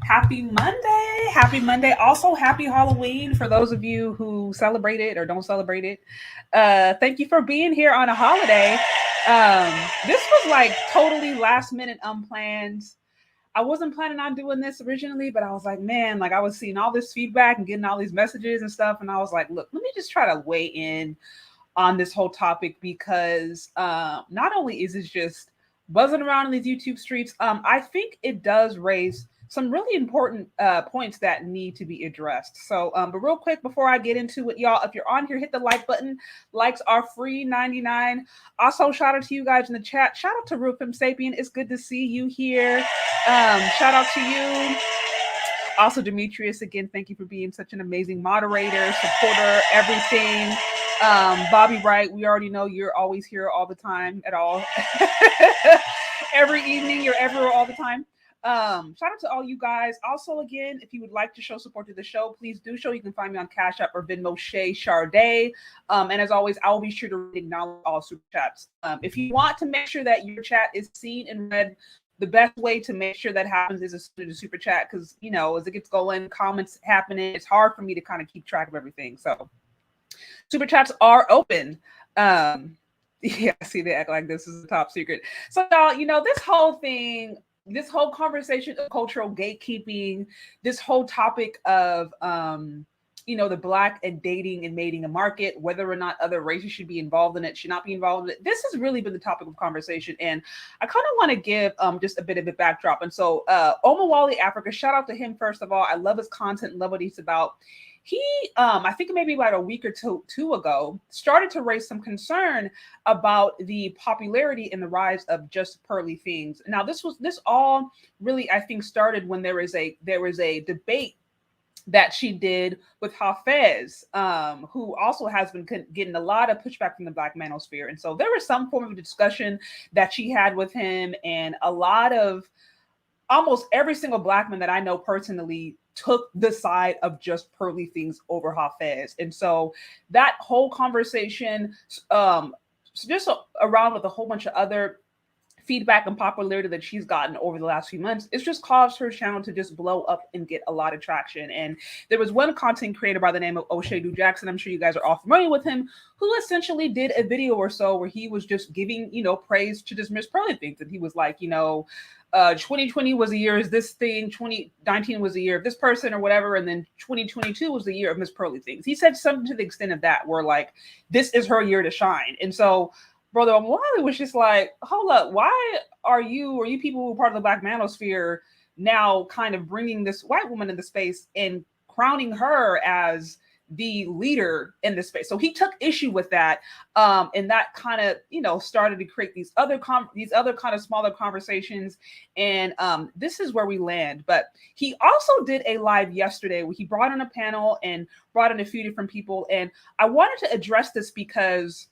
Happy Monday. Happy Monday. Also, happy Halloween for those of you who celebrate it or don't celebrate it. Thank you for being here on a holiday. This was like totally last minute unplanned. I wasn't planning on doing this originally, but I was like, man, like I was seeing all this feedback and getting all these messages and stuff. And I was like, look, let me just try to weigh in on this whole topic because not only is it just buzzing around in these YouTube streets, I think it does raise some really important points that need to be addressed. So, but real quick, before I get into it, y'all, if you're on here, hit the like button. Likes are free, 99. Also, shout out to you guys in the chat. Shout out to Fem Sapien. It's good to see you here. Shout out to you. Also, Demetrius, again, thank you for being such an amazing moderator, supporter, everything. Bobby Wright, we already know you're always here all the time at all. Every evening, you're everywhere all the time. Shout out to all you guys. Also, again, if you would like to show support to the show, please do so. You can find me on Cash App or Venmo, Shay Charday. And as always, I will be sure to acknowledge all super chats. If you want to make sure that your chat is seen and read, the best way to make sure that happens is to super chat because, you know, as it gets going, comments happening, it's hard for me to kind of keep track of everything. So super chats are open. Yeah, see, they act like this is a top secret. So, y'all, you know, this whole thing, this whole conversation of cultural gatekeeping, this whole topic of, you know, the Black and dating and mating a market, whether or not other races should be involved in it, should not be involved in it. This has really been the topic of conversation. And I kind of want to give just a bit of a backdrop. And so Omowale Africa, shout out to him, first of all. I love his content, love what he's about. He, I think maybe about a week or two ago, started to raise some concern about the popularity and the rise of JustPearlyThings. Now, this all really, I think, started when there was a debate that she did with Hafeez, who also has been getting a lot of pushback from the Black manosphere. And so there was some form of discussion that she had with him, and a lot of almost every single Black man that I know personally took the side of JustPearlyThings over Hafeez. And so that whole conversation, just around with a whole bunch of other feedback and popularity that she's gotten over the last few months, it's just caused her channel to just blow up and get a lot of traction. And there was one content creator by the name of O'Shea Jackson, I'm sure you guys are all familiar with him, who essentially did a video or so where he was just giving, you know, praise to just Miss Pearly and he was like, you know, 2020 was a year of this thing, 2019 was a year of this person or whatever, and then 2022 was the year of Miss Pearly. He said something to the extent of that, where like, this is her year to shine. And so Brother Omowale was just like, hold up, why are you people who are part of the Black manosphere now kind of bringing this white woman into space and crowning her as the leader in this space. So he took issue with that, and that kind of, you know, started to create these other kind of smaller conversations, and this is where we land. But he also did a live yesterday where he brought on a panel and brought in a few different people, and I wanted to address this because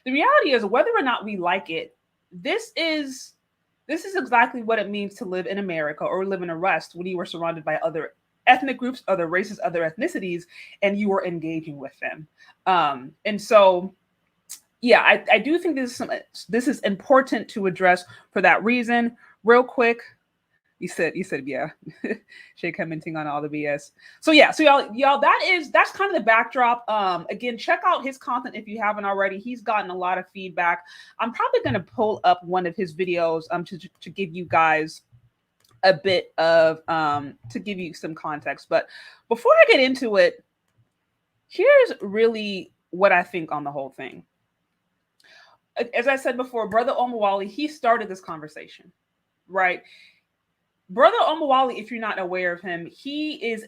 the reality is, whether or not we like it, this is exactly what it means to live in America or live in the West when you are surrounded by other ethnic groups, other races, other ethnicities, and you are engaging with them. And so, yeah, I do think this is important to address for that reason. Real quick, you said yeah. Shay commenting on all the BS. So yeah, so y'all, that's kind of the backdrop. Again, check out his content if you haven't already. He's gotten a lot of feedback. I'm probably gonna pull up one of his videos to give you guys a bit of to give you some context. But before I get into it, here's really what I think on the whole thing. As I said before, Brother Omowale, he started this conversation, right? Brother Omowale, if you're not aware of him, he is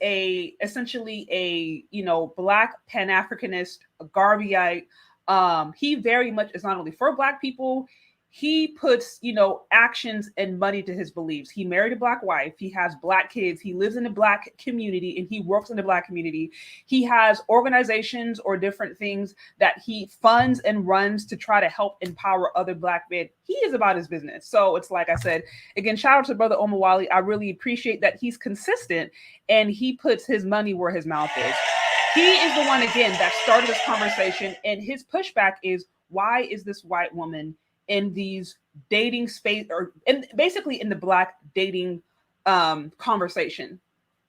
essentially a, you know, Black Pan-Africanist, a Garveyite. He very much is not only for Black people. He puts, you know, actions and money to his beliefs. He married a Black wife. He has Black kids. He lives in the Black community and he works in the Black community. He has organizations or different things that he funds and runs to try to help empower other Black men. He is about his business. So it's like I said, again, shout out to Brother Omowale. I really appreciate that he's consistent and he puts his money where his mouth is. He is the one, again, that started this conversation, and his pushback is, why is this white woman in these dating space, or basically in the Black dating conversation?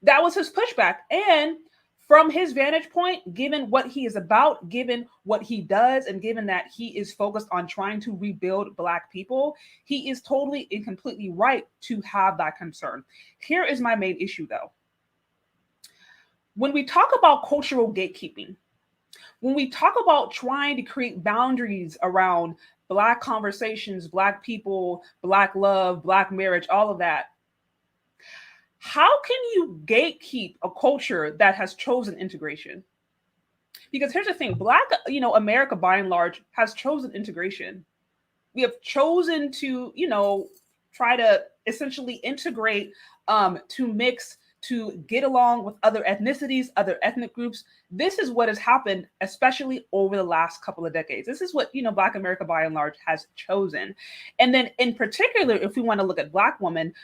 That was his pushback. And from his vantage point, given what he is about, given what he does, and given that he is focused on trying to rebuild Black people, he is totally and completely right to have that concern. Here is my main issue, though. When we talk about cultural gatekeeping, when we talk about trying to create boundaries around Black conversations, Black people, Black love, Black marriage, all of that, how can you gatekeep a culture that has chosen integration? Because here's the thing, Black, you know, America by and large has chosen integration. We have chosen to, you know, try to essentially integrate, to mix, to get along with other ethnicities, other ethnic groups. This is what has happened, especially over the last couple of decades. This is what, you know, Black America by and large has chosen. And then in particular, if we want to look at Black women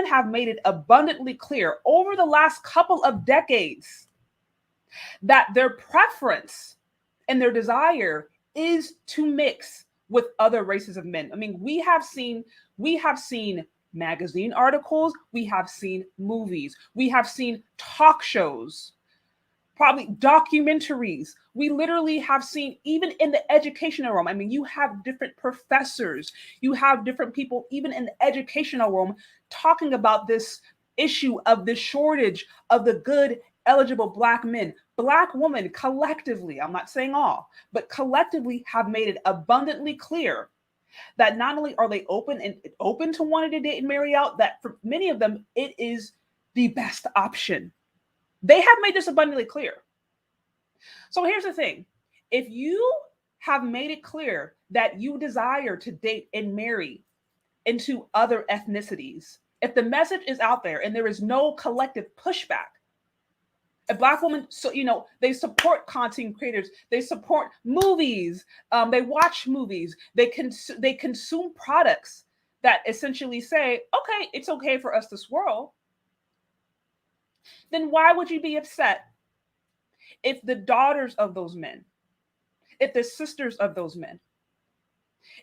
have made it abundantly clear over the last couple of decades that their preference and their desire is to mix with other races of men. I mean, we have seen magazine articles, we have seen movies, we have seen talk shows, probably documentaries. We literally have seen, even in the educational realm, I mean, you have different professors, you have different people, even in the educational realm, talking about this issue of the shortage of the good, eligible Black men. Black women collectively, I'm not saying all, but collectively have made it abundantly clear that not only are they open to wanting to date and marry out, that for many of them, it is the best option. They have made this abundantly clear. So here's the thing. If you have made it clear that you desire to date and marry into other ethnicities, if the message is out there and there is no collective pushback, a Black woman, so, you know, they support content creators, they support movies, they watch movies, they consume products that essentially say, okay, it's okay for us to swirl, then why would you be upset if the daughters of those men, if the sisters of those men,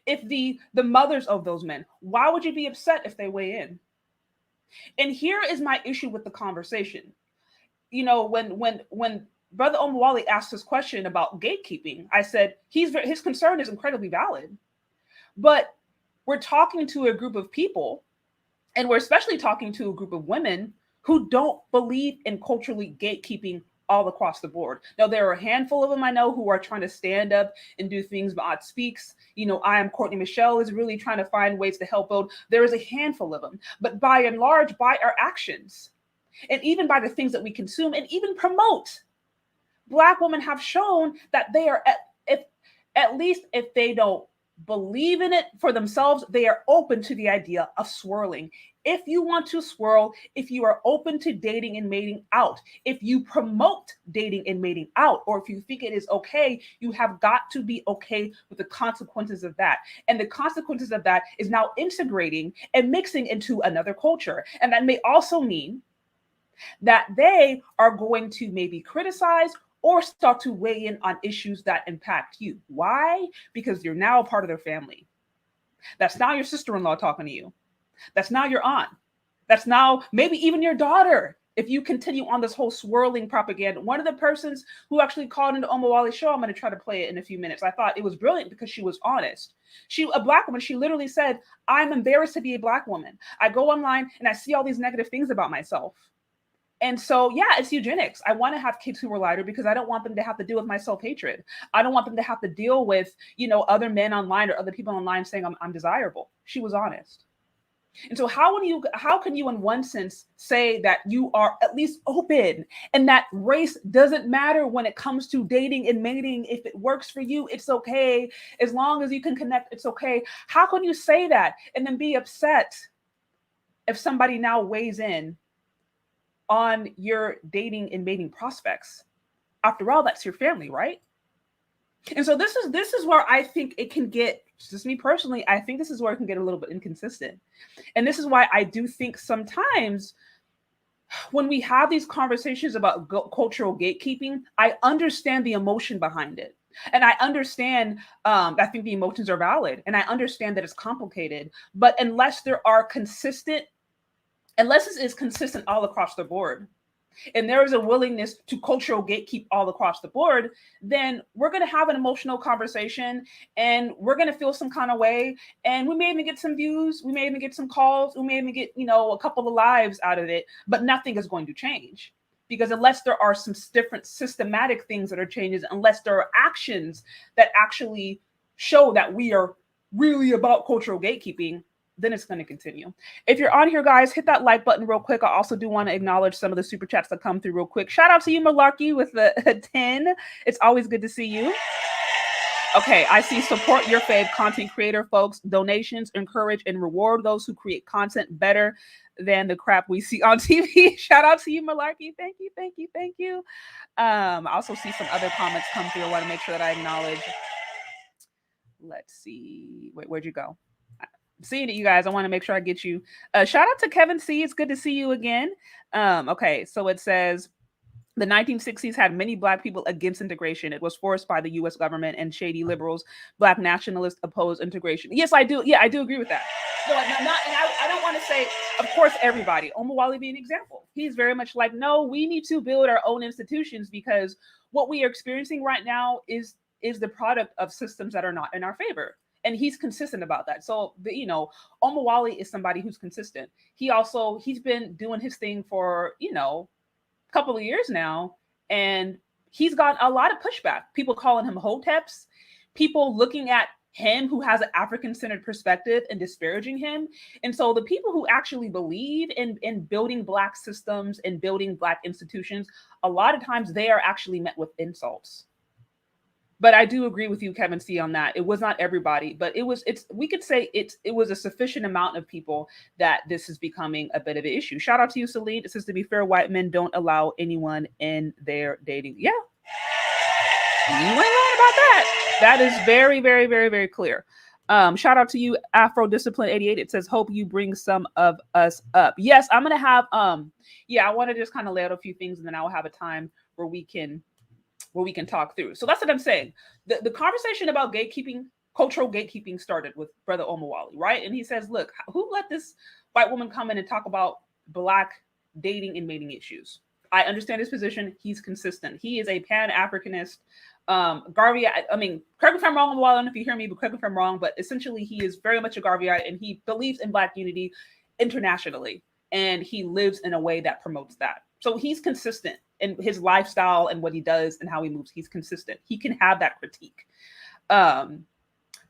if the mothers of those men, why would you be upset if they weigh in? And here is my issue with the conversation. You know, when Brother Omowale asked this question about gatekeeping, I said his concern is incredibly valid, but we're talking to a group of people, and we're especially talking to a group of women who don't believe in culturally gatekeeping all across the board. Now, there are a handful of them I know who are trying to stand up and do things. Maud Speaks, you know, I Am Courtney Michelle is really trying to find ways to help build. There is a handful of them, but by and large, by our actions, and even by the things that we consume and even promote, Black women have shown that they are, at least if they don't believe in it for themselves, they are open to the idea of swirling. If you want to swirl, if you are open to dating and mating out, if you promote dating and mating out, or if you think it is okay, you have got to be okay with the consequences of that. And the consequences of that is now integrating and mixing into another culture. And that may also mean that they are going to maybe criticize or start to weigh in on issues that impact you. Why? Because you're now a part of their family. That's now your sister-in-law talking to you. That's now your aunt. That's now maybe even your daughter. If you continue on this whole swirling propaganda, one of the persons who actually called into Omowale's show, I'm going to try to play it in a few minutes. I thought it was brilliant because she was honest. A Black woman, she literally said, I'm embarrassed to be a Black woman. I go online and I see all these negative things about myself. And so, yeah, it's eugenics. I want to have kids who are lighter because I don't want them to have to deal with my self-hatred. I don't want them to have to deal with, other men online or other people online saying I'm desirable. She was honest. And so how can you in one sense say that you are at least open and that race doesn't matter when it comes to dating and mating? If it works for you, it's okay. As long as you can connect, it's okay. How can you say that and then be upset if somebody now weighs in on your dating and mating prospects? After all, that's your family, right? And so this is where I think it can get, just me personally, I think this is where it can get a little bit inconsistent. And this is why I do think sometimes when we have these conversations about cultural gatekeeping, I understand the emotion behind it. And I understand, I think the emotions are valid, and I understand that it's complicated, but unless this is consistent all across the board, and there is a willingness to cultural gatekeep all across the board, then we're going to have an emotional conversation and we're going to feel some kind of way. And we may even get some views. We may even get some calls. We may even get, a couple of lives out of it, but nothing is going to change. Because unless there are some different systematic things that are changes, unless there are actions that actually show that we are really about cultural gatekeeping, then it's going to continue. If you're on here, guys, hit that like button real quick. I also do want to acknowledge some of the super chats that come through real quick. Shout out to you, Malarkey, with the 10. It's always good to see you. Okay, I see support your fave content creator, folks. Donations encourage and reward those who create content better than the crap we see on TV. Shout out to you, Malarkey. Thank you, thank you, thank you. I also see some other comments come through. I want to make sure that I acknowledge. Let's see. Wait, where'd you go? Seeing it, you guys. I want to make sure I get you. Shout out to Kevin C. It's good to see you again. Okay, so it says the 1960s had many Black people against integration. It was forced by the U.S. government and shady liberals. Black nationalists opposed integration. Yes, I do. Yeah, I do agree with that. No, I don't want to say, of course, everybody. Omowale being an example. He's very much like, no, we need to build our own institutions because what we are experiencing right now is the product of systems that are not in our favor. And he's consistent about that. So, Omowale is somebody who's consistent. He's been doing his thing for, a couple of years now. And he's got a lot of pushback. People calling him HOTEPS, people looking at him who has an African-centered perspective and disparaging him. And so the people who actually believe in building Black systems and building Black institutions, a lot of times they are actually met with insults. But I do agree with you, Kevin C, on that. It was not everybody, but we could say it was a sufficient amount of people that this is becoming a bit of an issue. Shout out to you, Celine. It says, to be fair, white men don't allow anyone in their dating. Yeah. You ain't lying about that. That is very, very, very, very clear. Shout out to you, Afro Discipline 88. It says, hope you bring some of us up. Yes, I'm going to have, I want to just kind of lay out a few things and then I'll have a time where we can talk through. So that's what I'm saying. The conversation about gatekeeping, cultural gatekeeping started with Brother Omowale, right? And he says, look, who let this white woman come in and talk about Black dating and mating issues? I understand his position. He's consistent. He is a Pan-Africanist. Garvey, correct me if I'm wrong, Omowale, I don't know if you hear me, but correct me if I'm wrong, but essentially he is very much a Garveyite and he believes in Black unity internationally. And he lives in a way that promotes that. So he's consistent in his lifestyle and what he does and how he moves. He's consistent. He can have that critique.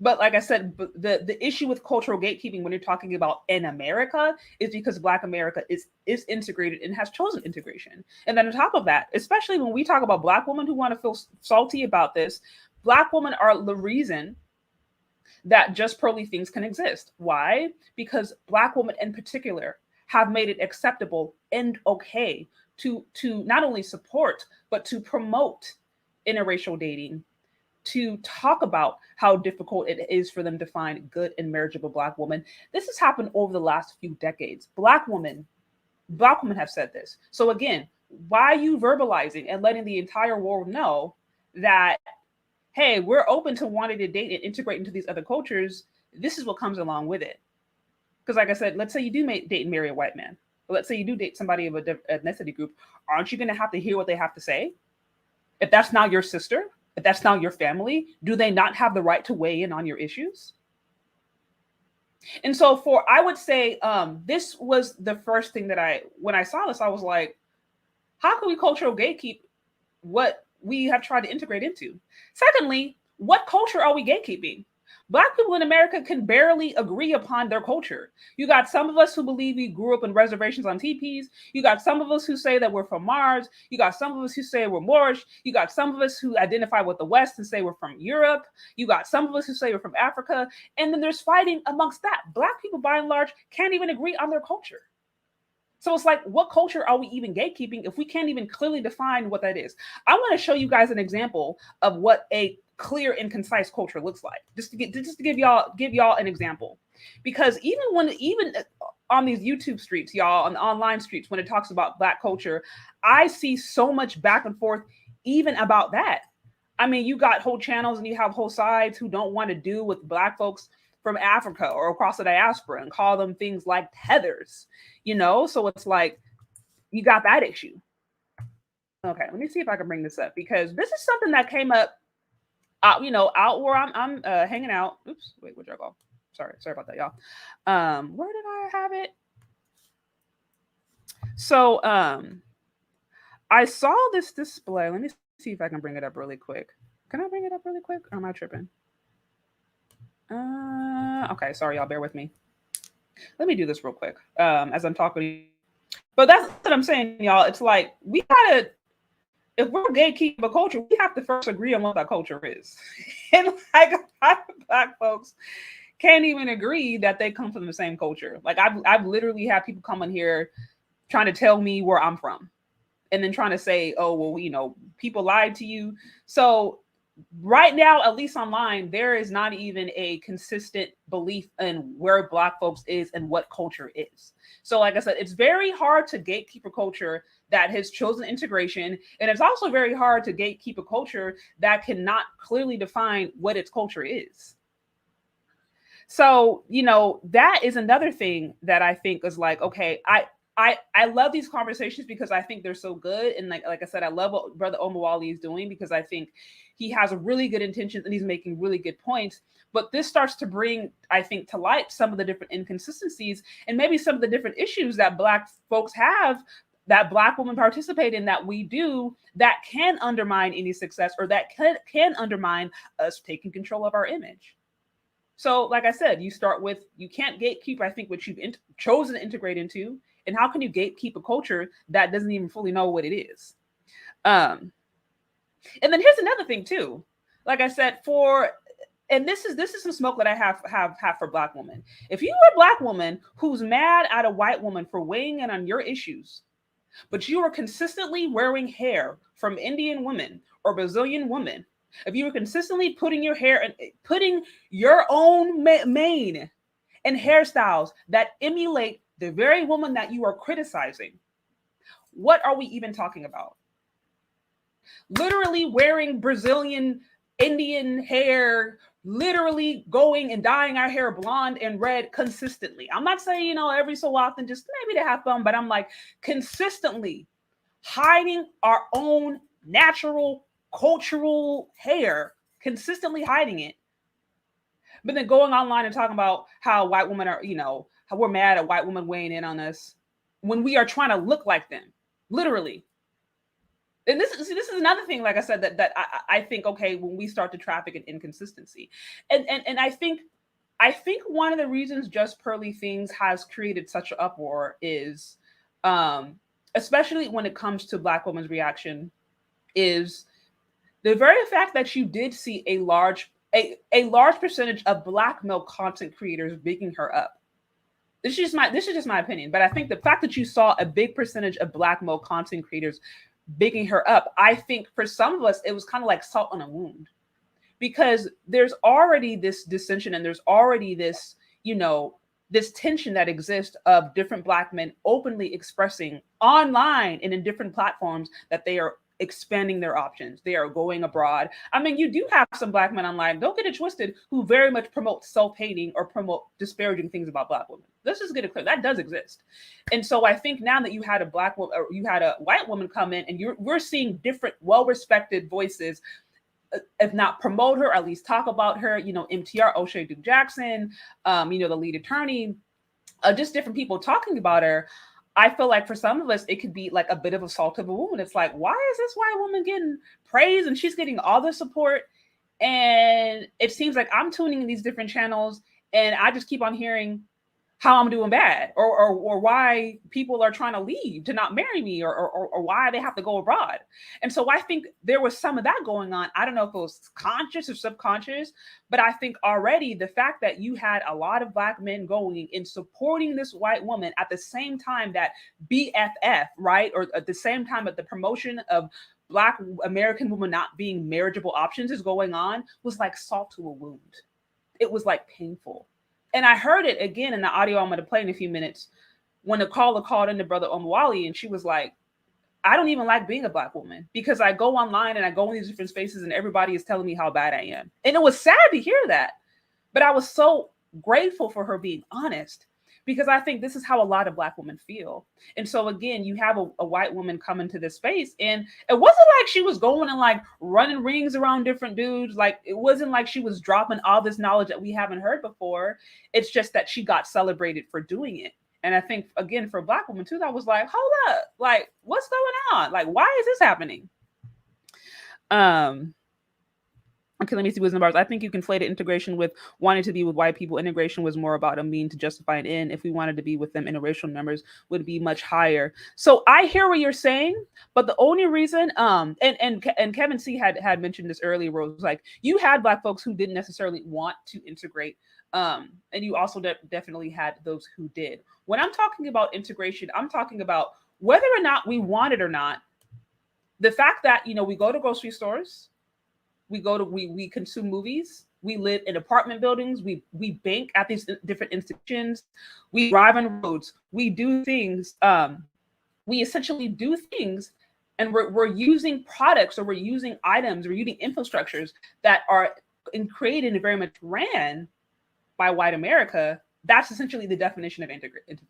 But like I said, the issue with cultural gatekeeping when you're talking about in America is because Black America is integrated and has chosen integration. And then on top of that, especially when we talk about Black women who want to feel salty about this, Black women are the reason that JustPearlyThings can exist. Why? Because Black women in particular have made it acceptable and okay to not only support, but to promote interracial dating, to talk about how difficult it is for them to find good and marriageable Black women. This has happened over the last few decades. Black women have said this. So again, why are you verbalizing and letting the entire world know that, hey, we're open to wanting to date and integrate into these other cultures? This is what comes along with it. Because like I said, let's say you do date and marry a white man. But let's say you do date somebody of a ethnicity group. Aren't you going to have to hear what they have to say? If that's not your sister, if that's not your family, do they not have the right to weigh in on your issues? And so I would say, this was the first thing that when I saw this, I was like, how can we cultural gatekeep what we have tried to integrate into? Secondly, what culture are we gatekeeping? Black people in America can barely agree upon their culture. You got some of us who believe we grew up in reservations on teepees. You got some of us who say that we're from Mars. You got some of us who say we're Moorish. You got some of us who identify with the West and say we're from Europe. You got some of us who say we're from Africa. And then there's fighting amongst that. Black people, by and large, can't even agree on their culture. So it's like, what culture are we even gatekeeping if we can't even clearly define what that is? I want to show you guys an example of what a clear and concise culture looks like, just to give y'all an example. Because even on these YouTube streets, y'all, on the online streets, when it talks about Black culture, I see so much back and forth even about that. I mean, you got whole channels and you have whole sides who don't want to do with Black folks from Africa or across the diaspora and call them things like tethers, so it's like you got that issue. Okay, let me see if I can bring this up, because this is something that came up out where I'm hanging out. Oops, wait, where'd y'all go? Sorry about that, y'all. Where did I have it? So I saw this display. Let me see if I can bring it up really quick. Can I bring it up really quick, or am I tripping? Okay, sorry, y'all, bear with me. Let me do this real quick as I'm talking. But that's what I'm saying, y'all. It's like, we gotta, if we're gatekeeping a culture, we have to first agree on what that culture is. And like, a lot of Black folks can't even agree that they come from the same culture. Like, I've literally had people come in here trying to tell me where I'm from, and then trying to say, oh, well, people lied to you. So right now, at least online, there is not even a consistent belief in where Black folks is and what culture is. So like I said, it's very hard to gatekeep a culture that has chosen integration. And it's also very hard to gatekeep a culture that cannot clearly define what its culture is. So, that is another thing that I think is like, okay, I love these conversations because I think they're so good. And like I said, I love what Brother Omowale is doing, because I think he has really good intentions and he's making really good points. But this starts to bring, I think, to light some of the different inconsistencies and maybe some of the different issues that Black folks have, that Black women participate in, that we do, that can undermine any success, or that can undermine us taking control of our image. So like I said, you start with, you can't gatekeep, I think, what you've chosen to integrate into. And how can you gatekeep a culture that doesn't even fully know what it is? And then here's another thing too. Like I said, and this is some smoke that I have for Black women. If you are a Black woman who's mad at a white woman for weighing in on your issues, but you are consistently wearing hair from Indian women or Brazilian women, if you are consistently putting your hair and putting your own mane and hairstyles that emulate the very woman that you are criticizing, what are we even talking about? Literally wearing Brazilian, Indian hair, literally going and dyeing our hair blonde and red consistently. I'm not saying, every so often, just maybe to have fun, but I'm like, consistently hiding our own natural cultural hair, consistently hiding it. But then going online and talking about how white women are, how we're mad at white women weighing in on us when we are trying to look like them, literally. And this is another thing, like I said, that I think, okay, when we start to traffic in inconsistency, and I think one of the reasons JustPearlyThings has created such an uproar is, especially when it comes to Black women's reaction, is the very fact that you did see a large percentage of Black male content creators bigging her up. This is just my opinion, but I think the fact that you saw a big percentage of Black male content creators bigging her up, I think for some of us, it was kind of like salt on a wound, because there's already this dissension and there's already this, this tension that exists of different Black men openly expressing online and in different platforms that they are expanding their options. They are going abroad. I mean, you do have some Black men online, don't get it twisted, who very much promote self-hating or promote disparaging things about Black women. Let's just get it clear. That does exist. And so I think now that you had a Black woman, or you had a white woman come in, and we're seeing different well-respected voices, if not promote her, at least talk about her, MTR, O'Shea Duke Jackson, the lead attorney, just different people talking about her. I feel like for some of us, it could be like a bit of a salt of a wound. It's like, why is this white woman getting praise and she's getting all the support? And it seems like I'm tuning in these different channels and I just keep on hearing how I'm doing bad, or why people are trying to leave to not marry me, or why they have to go abroad. And so I think there was some of that going on. I don't know if it was conscious or subconscious, but I think already the fact that you had a lot of Black men going and supporting this white woman at the same time that BFF, right? Or at the same time that the promotion of Black American women not being marriageable options is going on, was like salt to a wound. It was like painful. And I heard it again in the audio I'm going to play in a few minutes, when the caller called in to Brother Omowale, and she was like, I don't even like being a Black woman, because I go online and I go in these different spaces and everybody is telling me how bad I am. And it was sad to hear that. But I was so grateful for her being honest, because I think this is how a lot of Black women feel. And so again, you have a white woman come into this space, and it wasn't like she was going and like running rings around different dudes. Like, it wasn't like she was dropping all this knowledge that we haven't heard before. It's just that she got celebrated for doing it. And I think, again, for Black women too, that was like, hold up, like, what's going on? Like, why is this happening? Okay, let me see wisdom bars. I think you conflated integration with wanting to be with white people. Integration was more about a mean to justify an end. If we wanted to be with them, interracial numbers would be much higher. So I hear what you're saying, but the only reason, and Kevin C had mentioned this earlier, where it was like, you had Black folks who didn't necessarily want to integrate, and you also definitely had those who did. When I'm talking about integration, I'm talking about whether or not we want it or not. The fact that, we go to grocery stores, we consume movies, we live in apartment buildings, we bank at these different institutions, we drive on roads, we do things, we essentially do things, and we're using products, or we're using items, we're using infrastructures that are created and very much ran by white America. That's essentially the definition of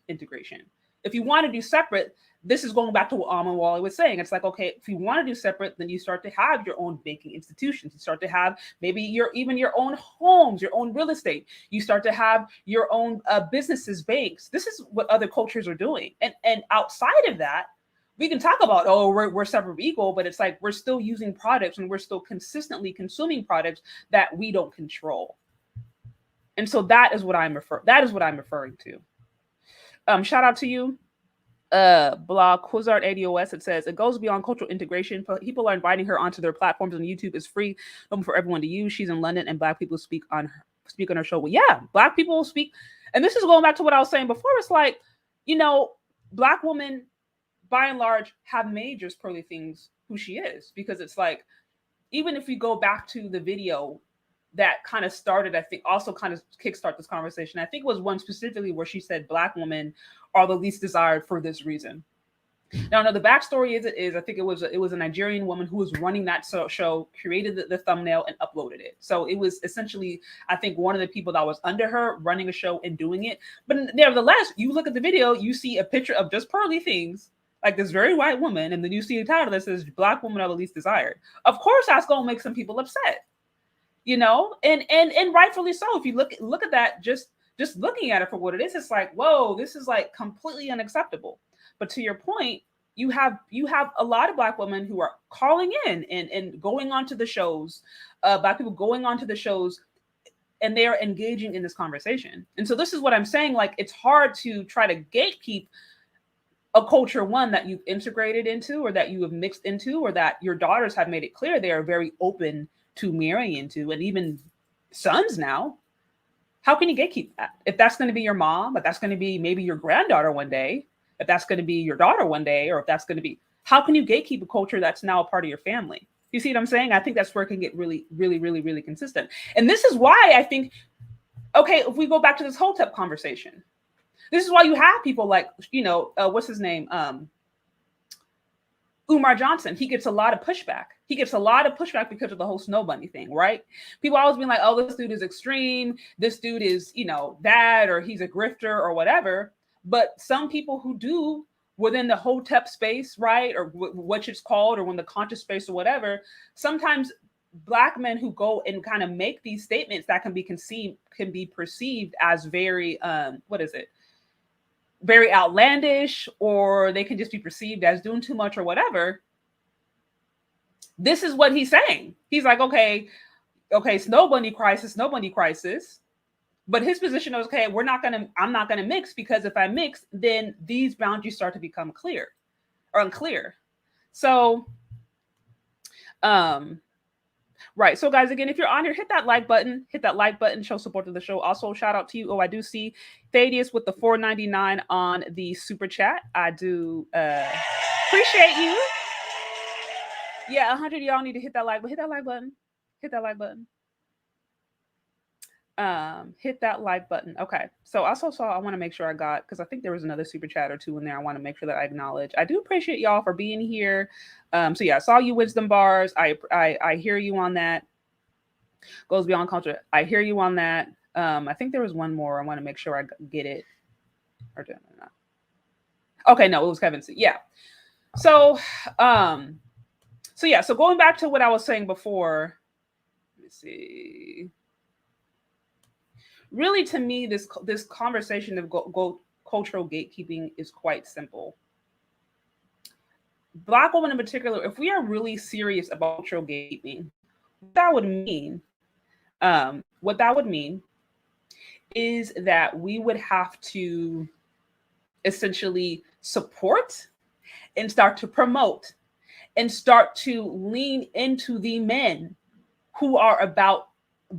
integration. If you want to do separate, this is going back to what Omowale was saying. It's like, okay, if you want to do separate, then you start to have your own banking institutions. You start to have maybe even your own homes, your own real estate. You start to have your own businesses, banks. This is what other cultures are doing. And outside of that, we can talk about, we're separate but equal, but it's like we're still using products and we're still consistently consuming products that we don't control. And so that is what I'm referring to. Shout out to you. Blog Quizart ADOS. It says it goes beyond cultural integration. People are inviting her onto their platforms, and YouTube is free, open for everyone to use. She's in London, and Black people speak on her show. Well, yeah, Black people speak, and this is going back to what I was saying before. It's like, Black women, by and large, have made JustPearlyThings who she is, because it's like, even if we go back to the video that kind of started, I think, also kind of kickstart this conversation. I think it was one specifically where she said Black women are the least desired for this reason. Now, the backstory is I think it was a Nigerian woman who was running that show, created the thumbnail and uploaded it. So it was essentially, I think, one of the people that was under her running a show and doing it. But nevertheless, you look at the video, you see a picture of JustPearlyThings, like this very white woman, and then you see a title that says Black women are the least desired. Of course, that's going to make some people upset. And rightfully so. If you look at that, just looking at it for what it is, it's like, whoa, this is like completely unacceptable. But to your point, you have a lot of Black women who are calling in and going onto the shows, Black people going onto the shows, and they are engaging in this conversation. And so this is what I'm saying, like, it's hard to try to gatekeep a culture, one, that you've integrated into, or that you have mixed into, or that your daughters have made it clear they are very open to marrying into, and even sons now. How can you gatekeep that? If that's going to be your mom, if that's going to be maybe your granddaughter one day, if that's going to be your daughter one day, or if that's going to be, how can you gatekeep a culture that's now a part of your family? You see what I'm saying? I think that's where it can get really, really, really, really consistent. And this is why I think, okay, if we go back to this HOTEP conversation, this is why you have people like, you know, what's his name? Umar Johnson. He gets a lot of pushback. He gets a lot of pushback because of the whole snow bunny thing, right? People always being like, oh, this dude is extreme. This dude is, you know, that, or he's a grifter or whatever. But some people who do within the HOTEP space, right, or what it's called, or when the conscious space or whatever, sometimes Black men who go and kind of make these statements that can be perceived as very, very outlandish, or they can just be perceived as doing too much or whatever. This is what he's saying. He's like, okay, snow bunny crisis. But his position is, okay, I'm not gonna mix, because if I mix, then these boundaries start to become clear or unclear. So, right. So guys, again, if you're on here, hit that like button, show support to the show. Also, shout out to you. Oh, I do see Thaddeus with the $4.99 on the super chat. I do appreciate you. Yeah, 100 of y'all need to hit that like button. Hit that like button. Hit that like button. Hit that like button. Okay. So I also saw, I want to make sure I got, because I think there was another super chat or two in there. I want to make sure that I acknowledge. I do appreciate y'all for being here. So yeah, I saw you, Wisdom Bars. I hear you on that. Goes beyond culture. I hear you on that. I think there was one more. I want to make sure I get it. Or did I not? Okay, no, it was Kevin C. Yeah. So yeah, so going back to what I was saying before, let me see. Really, to me, this conversation of cultural gatekeeping is quite simple. Black women in particular, if we are really serious about cultural gatekeeping, what that would mean is that we would have to essentially support and start to promote and start to lean into the men who are about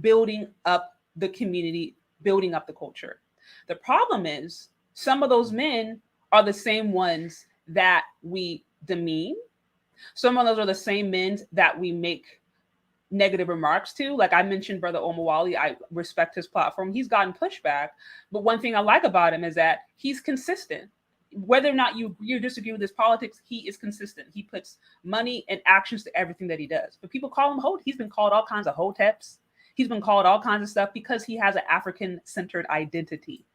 building up the community, building up the culture. The problem is some of those men are the same ones that we demean. Some of those are the same men that we make negative remarks to. Like I mentioned, Brother Omowale, I respect his platform. He's gotten pushback. But one thing I like about him is that he's consistent. Whether or not you disagree with his politics, he is consistent. He puts money and actions to everything that he does. But people call him He's been called all kinds of HOTEPs. He's been called all kinds of stuff because he has an African-centered identity.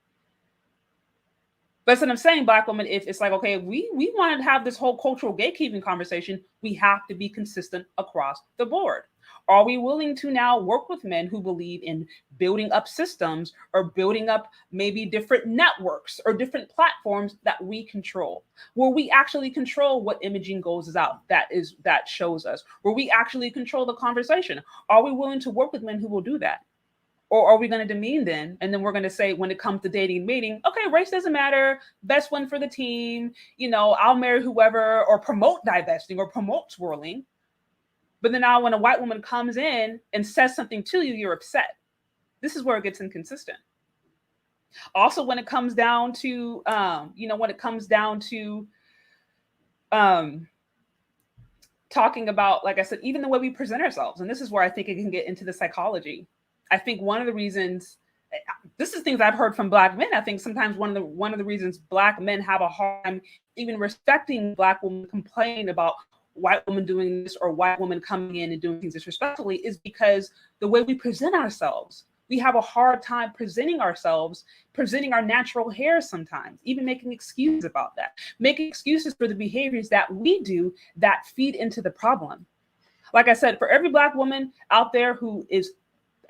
But what I'm saying, Black women, if it's like, okay, we want to have this whole cultural gatekeeping conversation, we have to be consistent across the board. Are we willing to now work with men who believe in building up systems or building up maybe different networks or different platforms that we control, where we actually control what imaging goes out, that shows us, where we actually control the conversation? Are we willing to work with men who will do that? Or are we going to demean them? And then we're going to say, when it comes to dating and mating, okay, race doesn't matter. Best one for the team. You know, I'll marry whoever, or promote divesting or promote swirling. But then now when a white woman comes in and says something to you, you're upset. This is where it gets inconsistent. Also, when it comes down to, talking about, like I said, even the way we present ourselves. And this is where I think it can get into the psychology. I think one of the reasons, this is things I've heard from Black men. I think sometimes one of the reasons Black men have a hard time even respecting Black women complaining about white women doing this or white women coming in and doing things disrespectfully is because the way we present ourselves. We have a hard time presenting ourselves, presenting our natural hair sometimes, even making excuses about that, making excuses for the behaviors that we do that feed into the problem. Like I said, for every Black woman out there who is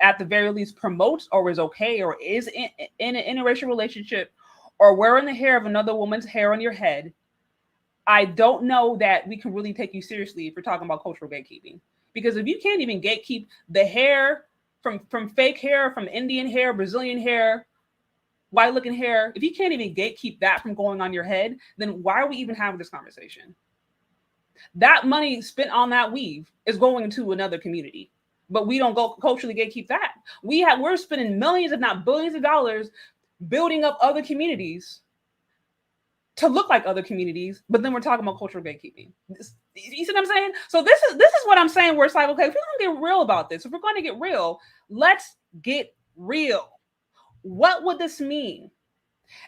at the very least promotes or is okay or is in an interracial relationship or wearing the hair of another woman's hair on your head, I don't know that we can really take you seriously if you're talking about cultural gatekeeping. Because if you can't even gatekeep the hair from fake hair, from Indian hair, Brazilian hair, white looking hair, if you can't even gatekeep that from going on your head, then why are we even having this conversation? That money spent on that weave is going to another community, but we don't go culturally gatekeep that. We're spending millions, if not billions of dollars building up other communities to look like other communities, but then we're talking about cultural gatekeeping. You see what I'm saying? So this is what I'm saying, where it's like, okay, if we're going to get real about this, if we're going to get real, let's get real. What would this mean?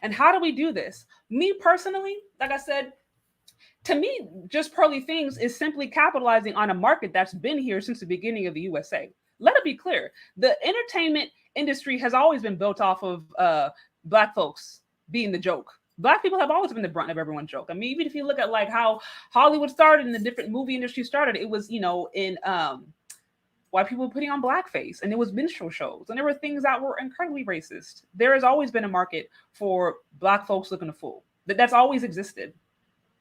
And how do we do this? Me personally, like I said, to me, JustPearlyThings is simply capitalizing on a market that's been here since the beginning of the USA. Let it be clear. The entertainment industry has always been built off of Black folks being the joke. Black people have always been the brunt of everyone's joke. I mean, even if you look at like how Hollywood started and the different movie industry started, it was, you know, in white people putting on blackface, and it was minstrel shows, and there were things that were incredibly racist. There has always been a market for Black folks looking a fool. That's always existed.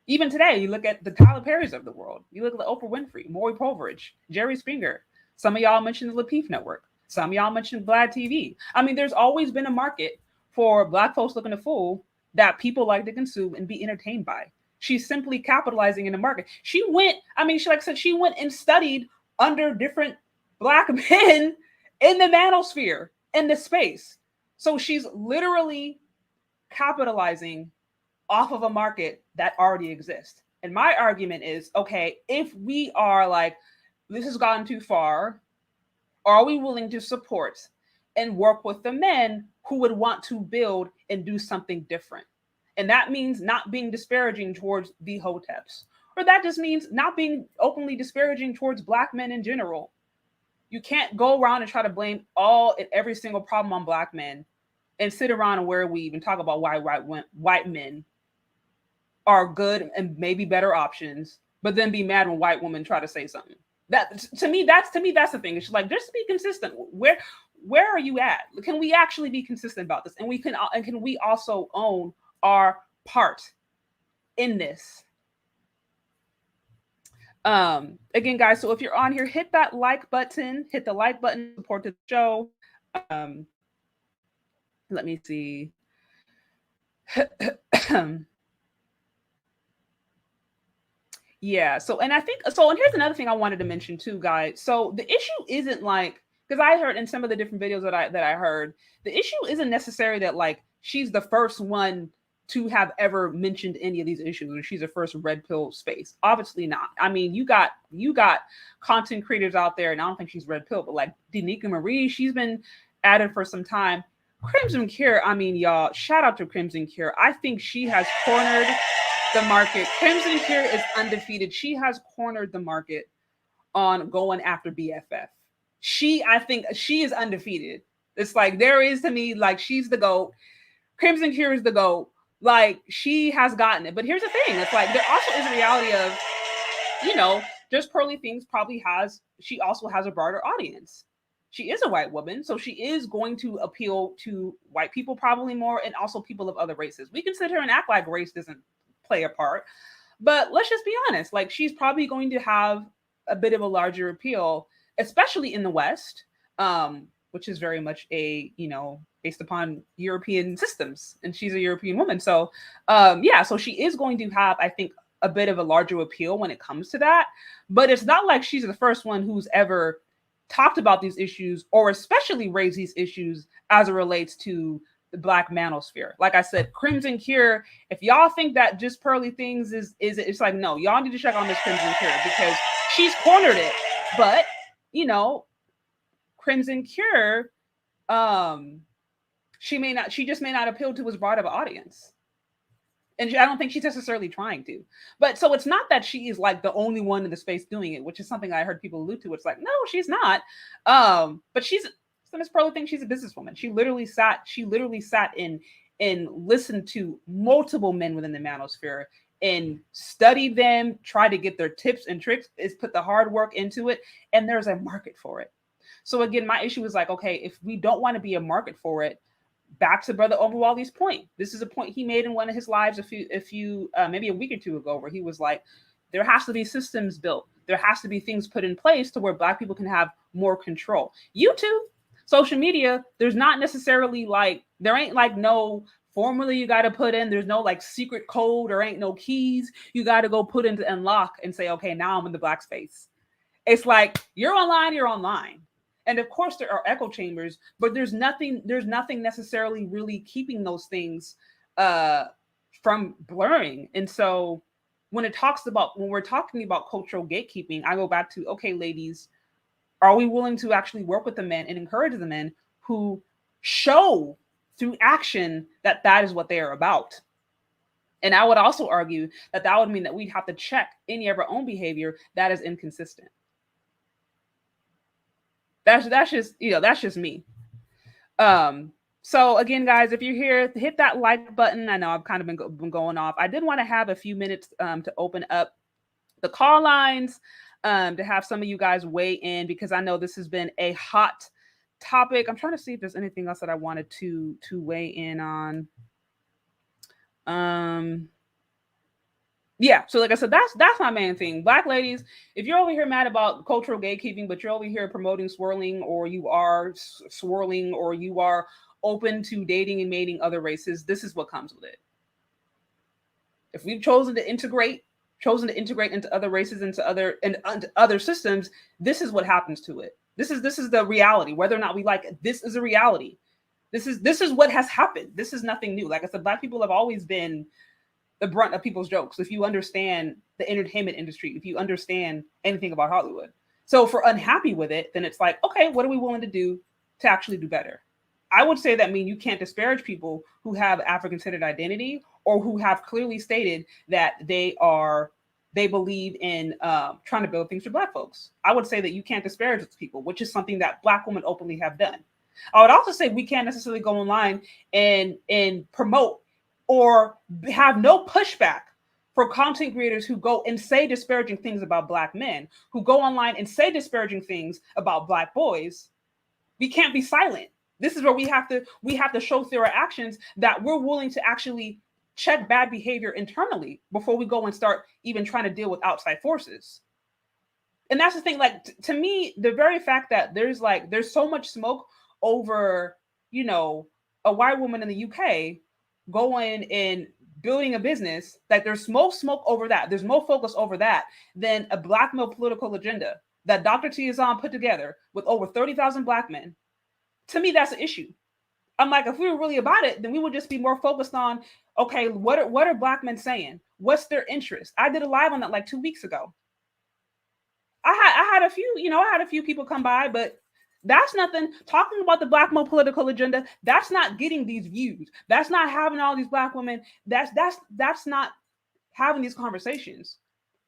Even today, you look at the Tyler Perrys of the world. You look at the Oprah Winfrey, Maury Povich, Jerry Springer. Some of y'all mentioned the Lapeef Network. Some of y'all mentioned Vlad TV. I mean, there's always been a market for Black folks looking a fool that people like to consume and be entertained by. She's simply capitalizing in the market. She went and studied under different Black men in the manosphere, in the space. So she's literally capitalizing off of a market that already exists. And my argument is, okay, if we are like, this has gotten too far, are we willing to support and work with the men who would want to build and do something different? And that means not being disparaging towards the HOTEPs, or that just means not being openly disparaging towards Black men in general. You can't go around and try to blame all and every single problem on Black men and sit around and where we even talk about why white men are good and maybe better options, but then be mad when white women try to say something. That to me, that's the thing. It's like, just be consistent. Where are you at? Can we actually be consistent about this? And can we also own our part in this? Again, guys, so if you're on here, hit that like button, support the show. Let me see. Yeah. So, and I think so. And here's another thing I wanted to mention too, guys. So the issue isn't like, because I heard in some of the different videos that I heard, the issue isn't necessarily that like she's the first one to have ever mentioned any of these issues, or she's the first red pill space. Obviously not. I mean, you got content creators out there, and I don't think she's red pill, but like Danica Marie, she's been at it for some time. Crimson Cure, I mean, y'all, shout out to Crimson Cure. I think she has cornered the market. Crimson Cure is undefeated. She has cornered the market on going after BFF. I think she is undefeated. It's like, there is, to me, like, she's the GOAT. Crimson Cure is the GOAT. Like, she has gotten it. But here's the thing. It's like, there also is a reality of, you know, JustPearlyThings she also has a broader audience. She is a white woman, so she is going to appeal to white people probably more, and also people of other races. We can sit here and act like race doesn't play a part, but let's just be honest. Like, she's probably going to have a bit of a larger appeal, especially in the West, which is very much based upon European systems, and she's a European woman. So so she is going to have, I think, a bit of a larger appeal when it comes to that. But it's not like she's the first one who's ever talked about these issues, or especially raised these issues as it relates to the Black manosphere. Like I said, Crimson Cure, if y'all think that JustPearlyThings is it's like, no, y'all need to check on this Crimson Cure, because she's cornered it. But, you know, Crimson Cure, she just may not appeal to as broad of an audience. And I don't think she's necessarily trying to. But so it's not that she is like the only one in the space doing it, which is something I heard people allude to. It's like, no, she's not. But Miss Pearly thinks she's a businesswoman. She literally sat and listened to multiple men within the manosphere and studied them, tried to get their tips and tricks, is put the hard work into it, and there's a market for it. So again, my issue is like, okay, if we don't want to be a market for it, back to Brother Omowale's point. This is a point he made in one of his lives maybe a week or two ago, where he was like, there has to be systems built. There has to be things put in place to where Black people can have more control. YouTube, social media, there's not necessarily like, there ain't like no formula you got to put in. There's no like secret code, or ain't no keys you got to go put into unlock and say, okay, now I'm in the Black space. It's like, you're online. And of course there are echo chambers, but there's nothing necessarily really keeping those things from blurring. And so when we're talking about cultural gatekeeping, I go back to, okay, ladies, are we willing to actually work with the men and encourage the men who show through action that that is what they are about? And I would also argue that that would mean that we'd have to check any of our own behavior that is inconsistent. That's just me. So again, guys, if you're here, hit that like button. I know I've kind of been going off. I did want to have a few minutes to open up the call lines, to have some of you guys weigh in, because I know this has been a hot topic. I'm trying to see if there's anything else that I wanted to weigh in on. Yeah, so like I said, that's my main thing. Black ladies, if you're over here mad about cultural gatekeeping, but you're over here promoting swirling, or you are swirling, or you are open to dating and mating other races, this is what comes with it. If we've chosen to integrate into other races, into other systems, this is what happens to it. This is the reality. Whether or not we like it, this is a reality. This is what has happened. This is nothing new. Like I said, Black people have always been the brunt of people's jokes, if you understand the entertainment industry, if you understand anything about Hollywood. So if we're unhappy with it, then it's like, okay, what are we willing to do to actually do better? I would say that mean you can't disparage people who have African-centered identity, or who have clearly stated that they believe in trying to build things for Black folks. I would say that you can't disparage those people, which is something that Black women openly have done. I would also say we can't necessarily go online and promote or have no pushback for content creators who go and say disparaging things about Black men, who go online and say disparaging things about Black boys. We can't be silent. This is where we have to show through our actions that we're willing to actually check bad behavior internally before we go and start even trying to deal with outside forces. And that's the thing, like, to me, the very fact that there's so much smoke over, a white woman in the UK going and building a business, that there's more smoke over that. There's more focus over that than a Black male political agenda that Dr. T put together with over 30,000 Black men. To me, that's an issue. I'm like, if we were really about it, then we would just be more focused on, okay, what are Black men saying? What's their interest? I did a live on that like 2 weeks ago. I had a few people come by, but that's nothing. Talking about the Black male political agenda, that's not getting these views. That's not having all these Black women. That's not having these conversations.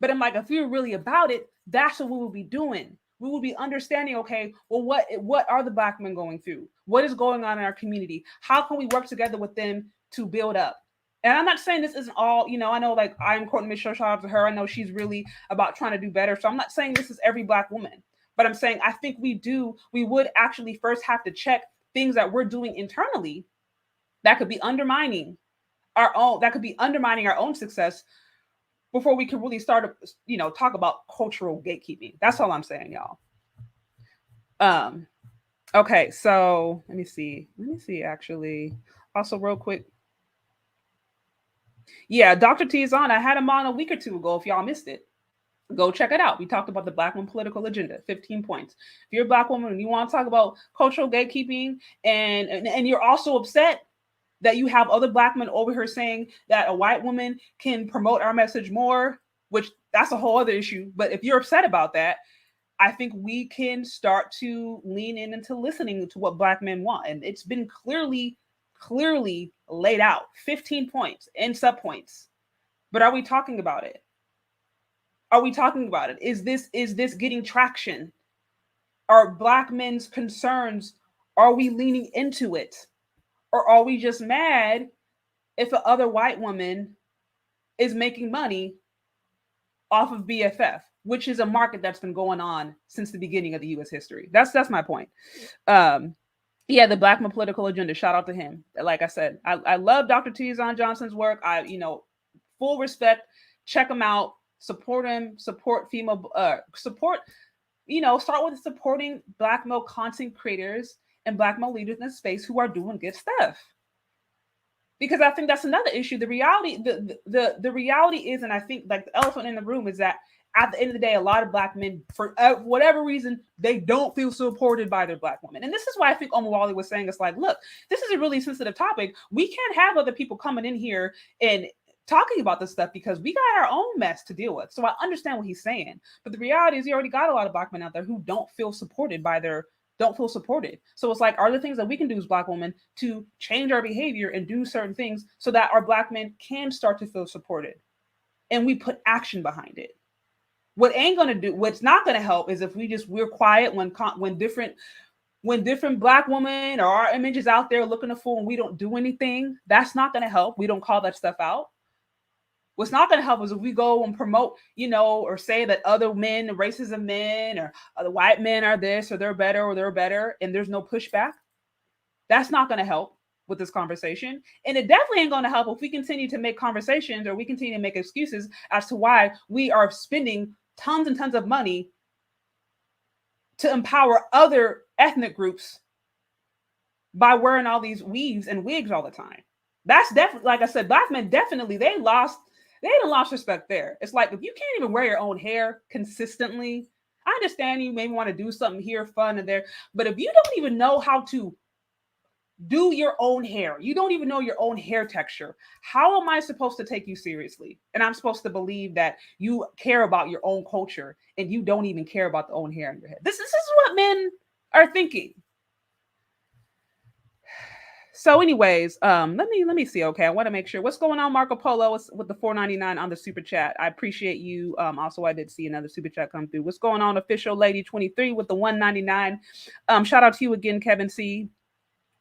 But I'm like, if we were really about it, that's what we would be doing. We would be understanding, okay, well, what are the Black men going through? What is going on in our community? How can we work together with them to build up? And I'm not saying this isn't all, I know, like, I'm Courtney Mitchell, shout out to her. I know she's really about trying to do better. So I'm not saying this is every Black woman. But I'm saying I think we would actually first have to check things that we're doing internally that could be undermining our own success before we can really start to, talk about cultural gatekeeping. That's all I'm saying, y'all. Okay, so let me see actually. Also, real quick. Yeah, Dr. T is on. I had him on a week or two ago. If y'all missed it, go check it out. We talked about the Black woman political agenda, 15 points. If you're a Black woman and you want to talk about cultural gatekeeping, and you're also upset that you have other Black men over here saying that a white woman can promote our message more, which that's a whole other issue. But if you're upset about that, I think we can start to lean into listening to what Black men want. And it's been clearly laid out, 15 points and subpoints. But are we talking about it? Are we talking about it? Is this getting traction? Are Black men's concerns, are we leaning into it? Or are we just mad if an other white woman is making money off of BFF, which is a market that's been going on since the beginning of the U.S. history? That's my point. Yeah, the Black Men Political Agenda. Shout out to him. Like I said, I love Dr. Tizon Johnson's work. Full respect. Check him out. Support him. Support female. Support. Start with supporting Black male content creators and Black male leaders in the space who are doing good stuff. Because I think that's another issue. The reality, the reality is, and I think like the elephant in the room is that at the end of the day, a lot of Black men, for whatever reason, they don't feel supported by their Black women. And this is why I think Omowale was saying, it's like, look, this is a really sensitive topic. We can't have other people coming in here and talking about this stuff because we got our own mess to deal with. So I understand what he's saying. But the reality is you already got a lot of Black men out there who don't feel supported by don't feel supported. So it's like, are there things that we can do as Black women to change our behavior and do certain things so that our Black men can start to feel supported and we put action behind it? What's not going to help is if we're quiet when different Black women or our images out there looking a fool and we don't do anything. That's not going to help. We don't call that stuff out. What's not going to help is if we go and promote, or say that other men, races of men, or the white men are this, or they're better, and there's no pushback. That's not going to help with this conversation. And it definitely ain't going to help if we continue to make conversations or we continue to make excuses as to why we are spending tons and tons of money to empower other ethnic groups by wearing all these weaves and wigs all the time. That's definitely, like I said, Black men definitely, they done lost respect there. It's like, if you can't even wear your own hair consistently, I understand you maybe want to do something here, fun and there, but if you don't even know how to do your own hair, you don't even know your own hair texture, how am I supposed to take you seriously? And I'm supposed to believe that you care about your own culture and you don't even care about the own hair in your head. This is what men are thinking. So anyways, let me see. Okay, I want to make sure what's going on. Marco Polo with the $4.99 on the super chat. I appreciate you. Also, I did see another super chat come through. What's going on? Official Lady 23 with the $1.99. Shout out to you again, Kevin C.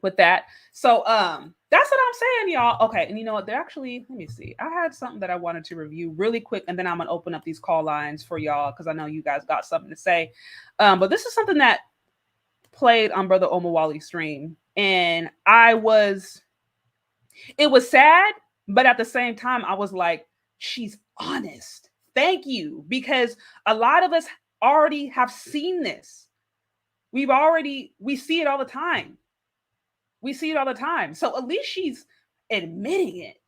With that. So that's what I'm saying, y'all. Okay, and you know what? They're actually, let me see. I had something that I wanted to review really quick, and then I'm gonna open up these call lines for y'all because I know you guys got something to say. But this is something that played on Brother Omowale's stream. And it was sad, but at the same time, I was like, she's honest. Thank you. Because a lot of us already have seen this. We see it all the time. We see it all the time. So at least she's admitting it.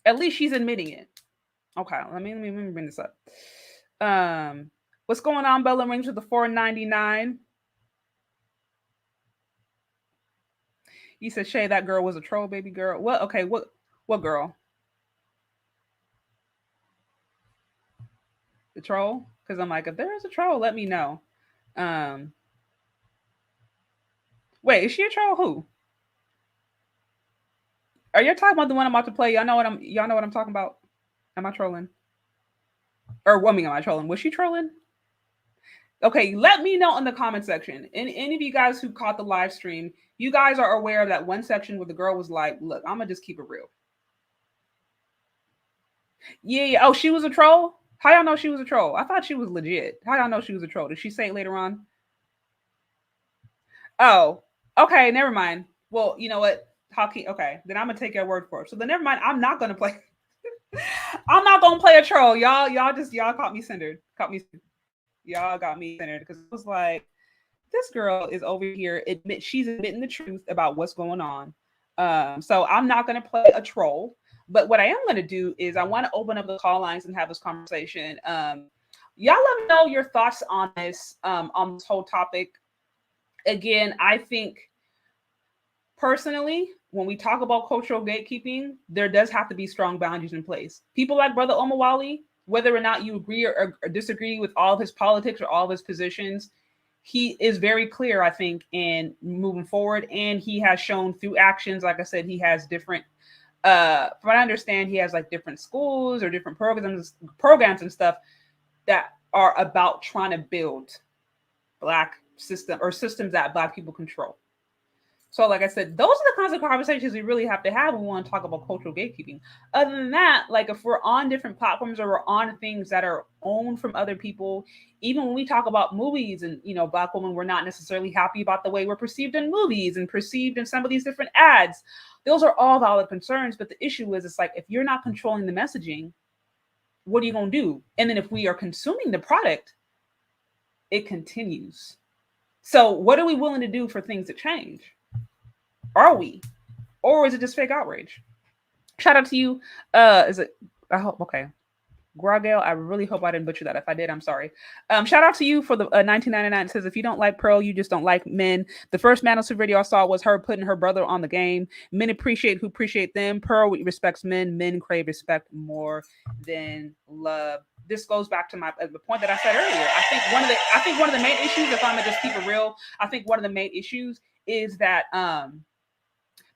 At least she's admitting it. Okay, let me bring this up. What's going on, Bella Rings with the $4.99? You said, Shay, that girl was a troll, baby girl. What? Okay, what girl? The troll? Because I'm like, if there is a troll, let me know. Wait, is she a troll? Who? Are you talking about the one I'm about to play? Y'all know what I'm talking about? Am I trolling? Or what am I trolling? Was she trolling? Okay, let me know in the comment section. And any of you guys who caught the live stream, you guys are aware of that one section where the girl was like, look, I'm going to just keep it real. Yeah. Oh, she was a troll? How y'all know she was a troll? I thought she was legit. How y'all know she was a troll? Did she say it later on? Oh, okay. Never mind. Well, you know what? Okay, then I'm going to take your word for it. So then never mind. I'm not going to play. I'm not going to play a troll. Y'all caught me centered. Y'all got me centered because it was like, this girl is over here. She's admitting the truth about what's going on. So I'm not going to play a troll. But what I am going to do is I want to open up the call lines and have this conversation. Y'all let me know your thoughts on this whole topic. Again, I think personally, when we talk about cultural gatekeeping, there does have to be strong boundaries in place. People like Brother Omowale, whether or not you agree or disagree with all of his politics or all of his positions, he is very clear, I think, in moving forward. And he has shown through actions, like I said, he has different, from what I understand, he has like different schools or different programs and stuff that are about trying to build Black systems that Black people control. So like I said, those are the kinds of conversations we really have to have when we want to talk about cultural gatekeeping. Other than that, like if we're on different platforms or we're on things that are owned from other people, even when we talk about movies and, you know, Black women, we're not necessarily happy about the way we're perceived in movies and perceived in some of these different ads. Those are all valid concerns. But the issue is, it's like, if you're not controlling the messaging, what are you going to do? And then if we are consuming the product, it continues. So what are we willing to do for things to change? Are we? Or is it just fake outrage? Shout out to you. Is it? I hope. Okay. Grogale, I really hope I didn't butcher that. If I did, I'm sorry. Shout out to you for the 1999. It says, if you don't like Pearl, you just don't like men. The first Madison video I saw was her putting her brother on the game. Men appreciate who appreciate them. Pearl respects men. Men crave respect more than love. This goes back to the point that I said earlier. I think one of the main issues, if I'm gonna just keep it real, I think one of the main issues is that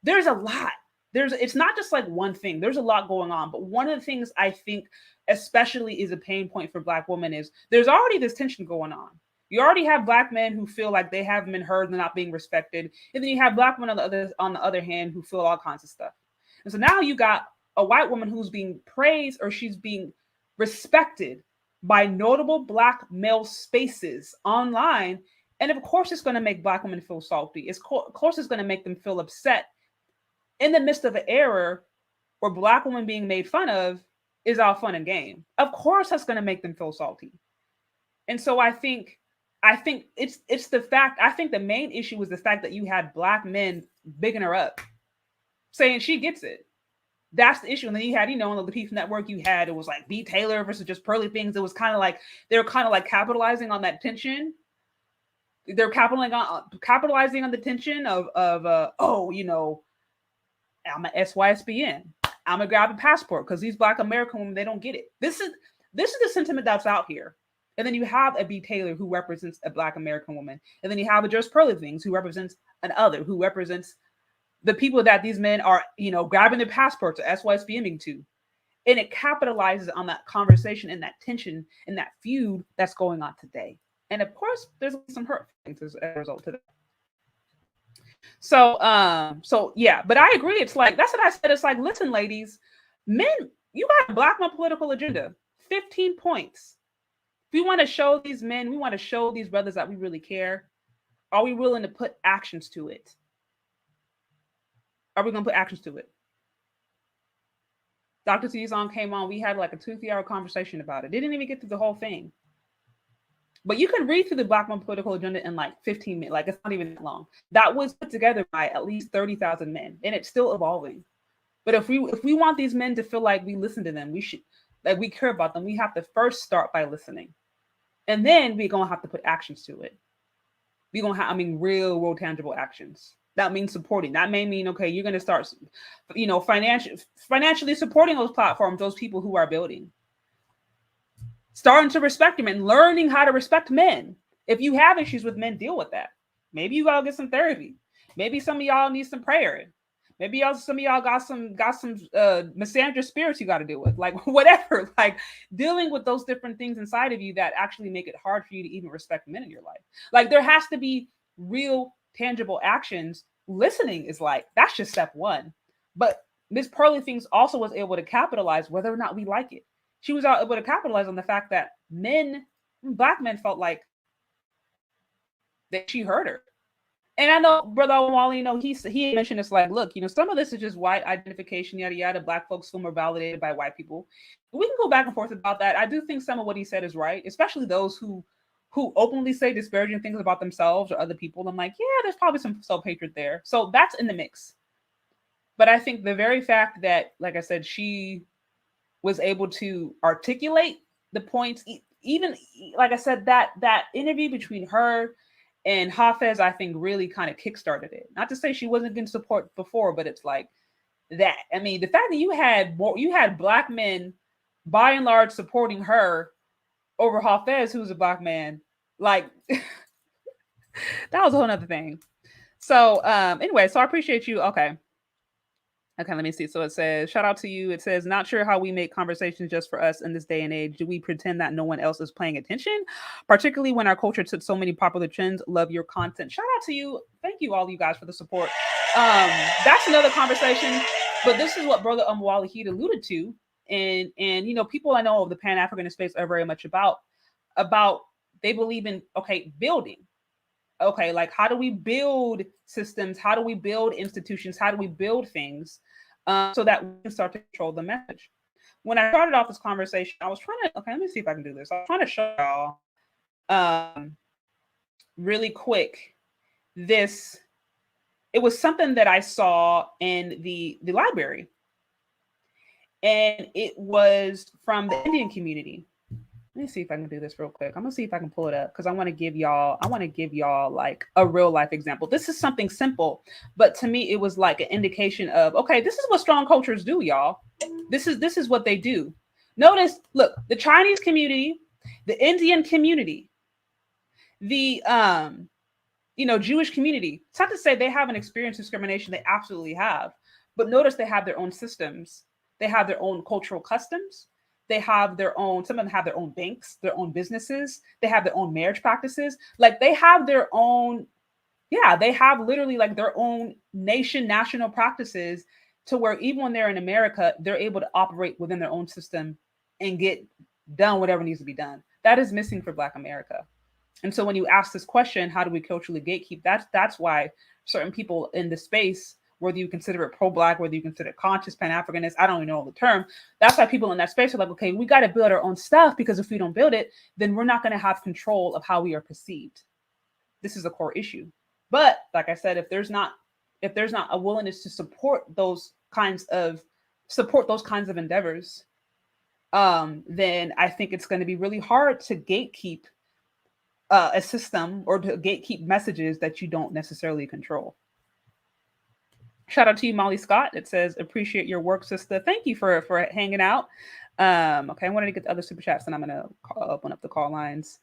there's a lot. It's not just like one thing. There's a lot going on. But one of the things I think especially is a pain point for Black women is there's already this tension going on. You already have Black men who feel like they haven't been heard and they're not being respected. And then you have Black women on the other hand who feel all kinds of stuff. And so now you got a white woman who's being praised, or she's being respected by notable Black male spaces online. And of course, it's going to make Black women feel salty. Of course, it's going to make them feel upset. In the midst of an era where Black women being made fun of is all fun and game. Of course, that's going to make them feel salty. And so I think it's the fact. I think the main issue was the fact that you had Black men bigging her up, saying she gets it. That's the issue. And then you had, on the Peace Network, it was like B. Taylor versus JustPearlyThings. It was kind of like they were kind of like capitalizing on that tension. They're capitalizing on the tension of I'm a SYSBN. I'm gonna grab a passport because these Black American women, they don't get it. This is the sentiment that's out here. And then you have a B. Taylor who represents a Black American woman, and then you have a JustPearlyThings who represents who represents the people that these men are, grabbing their passports or SYSBNing to, and it capitalizes on that conversation and that tension and that feud that's going on today. And of course, there's some hurt things as a result of that. So yeah, but I agree. It's like, that's what I said. It's like, listen, ladies, men, you got a Black man political agenda, 15 points. If we want to show these men, we want to show these brothers that we really care. Are we willing to put actions to it? Are we going to put actions to it? Dr. Tizon came on. We had like a 2-3 hour conversation about it. They didn't even get through the whole thing. But you can read through the Black man political agenda in like 15 minutes. Like, it's not even that long. That was put together by at least 30,000 men, and it's still evolving. But if we want these men to feel like we listen to them, we care about them, we have to first start by listening. And then we're going to have to put actions to it. We're going to have, real tangible actions. That means supporting. That may mean, okay, you're going to start, financially supporting those platforms, those people who are building. Starting to respect them and learning how to respect men. If you have issues with men, deal with that. Maybe you gotta get some therapy. Maybe some of y'all need some prayer. Maybe some of y'all got some misandrous spirits you got to deal with. Like, whatever. Like, dealing with those different things inside of you that actually make it hard for you to even respect men in your life. Like, there has to be real tangible actions. Listening is like, that's just step one. But Miss Pearly Things also was able to capitalize whether or not we like it. She was able to capitalize on the fact that Black men felt like that she heard her. And I know Brother Omowale, he mentioned it's like, look, some of this is just white identification, yada, yada. Black folks feel more validated by white people. We can go back and forth about that. I do think some of what he said is right, especially those who openly say disparaging things about themselves or other people. I'm like, yeah, there's probably some self-hatred there. So that's in the mix. But I think the very fact that, like I said, she was able to articulate the points, even like I said, that interview between her and Hafeez, I think, really kind of kickstarted it. Not to say she wasn't getting support before, but it's like that. The fact that you had Black men by and large supporting her over Hafeez, who's a Black man, like that was a whole nother thing. So anyway, so I appreciate you. Okay, let me see. So it says, shout out to you. It says, not sure how we make conversations just for us in this day and age. Do we pretend that no one else is paying attention? Particularly when our culture took so many popular trends. Love your content. Shout out to you. Thank you, all you guys, for the support. That's another conversation. But this is what Brother Omowale he alluded to, and you know, people I know of the Pan Africanist space are very much about they believe in building. Okay, like how do we build systems? How do we build institutions? How do we build things so that we can start to control the message? When I started off this conversation, I was trying to let me see if I can do this. I was trying to show y'all really quick this. It was something that I saw in the library, and it was from the Indian community. Let me see if I can do this real quick. I'm gonna see if I can pull it up because I want to give y'all like a real life example. This is something simple, but to me it was like an indication of, okay, this is what strong cultures do, y'all. This is what they do. Notice, look, the Chinese community, the Indian community, the Jewish community. It's not to say they haven't experienced discrimination. They absolutely have. But notice they have their own systems. They have their own cultural customs. They have their own, some of them have their own banks, their own businesses. They have their own marriage practices. Like they have their own, they have literally like their own national practices to where even when they're in America, they're able to operate within their own system and get done whatever needs to be done. That is missing for Black America. And so when you ask this question, how do we culturally gatekeep? That's why certain people in the space, whether you consider it pro-Black, whether you consider it conscious, Pan-Africanist, I don't even know the term. That's why people in that space are like, okay, we got to build our own stuff, because if we don't build it, then we're not going to have control of how we are perceived. This is a core issue. But like I said, if there's not a willingness to support those kinds of endeavors, then I think it's going to be really hard to gatekeep a system or to gatekeep messages that you don't necessarily control. Shout out to you, Molly Scott. It says, appreciate your work, sister. Thank you for hanging out. Okay, I wanted to get the other super chats, and I'm going to open up the call lines.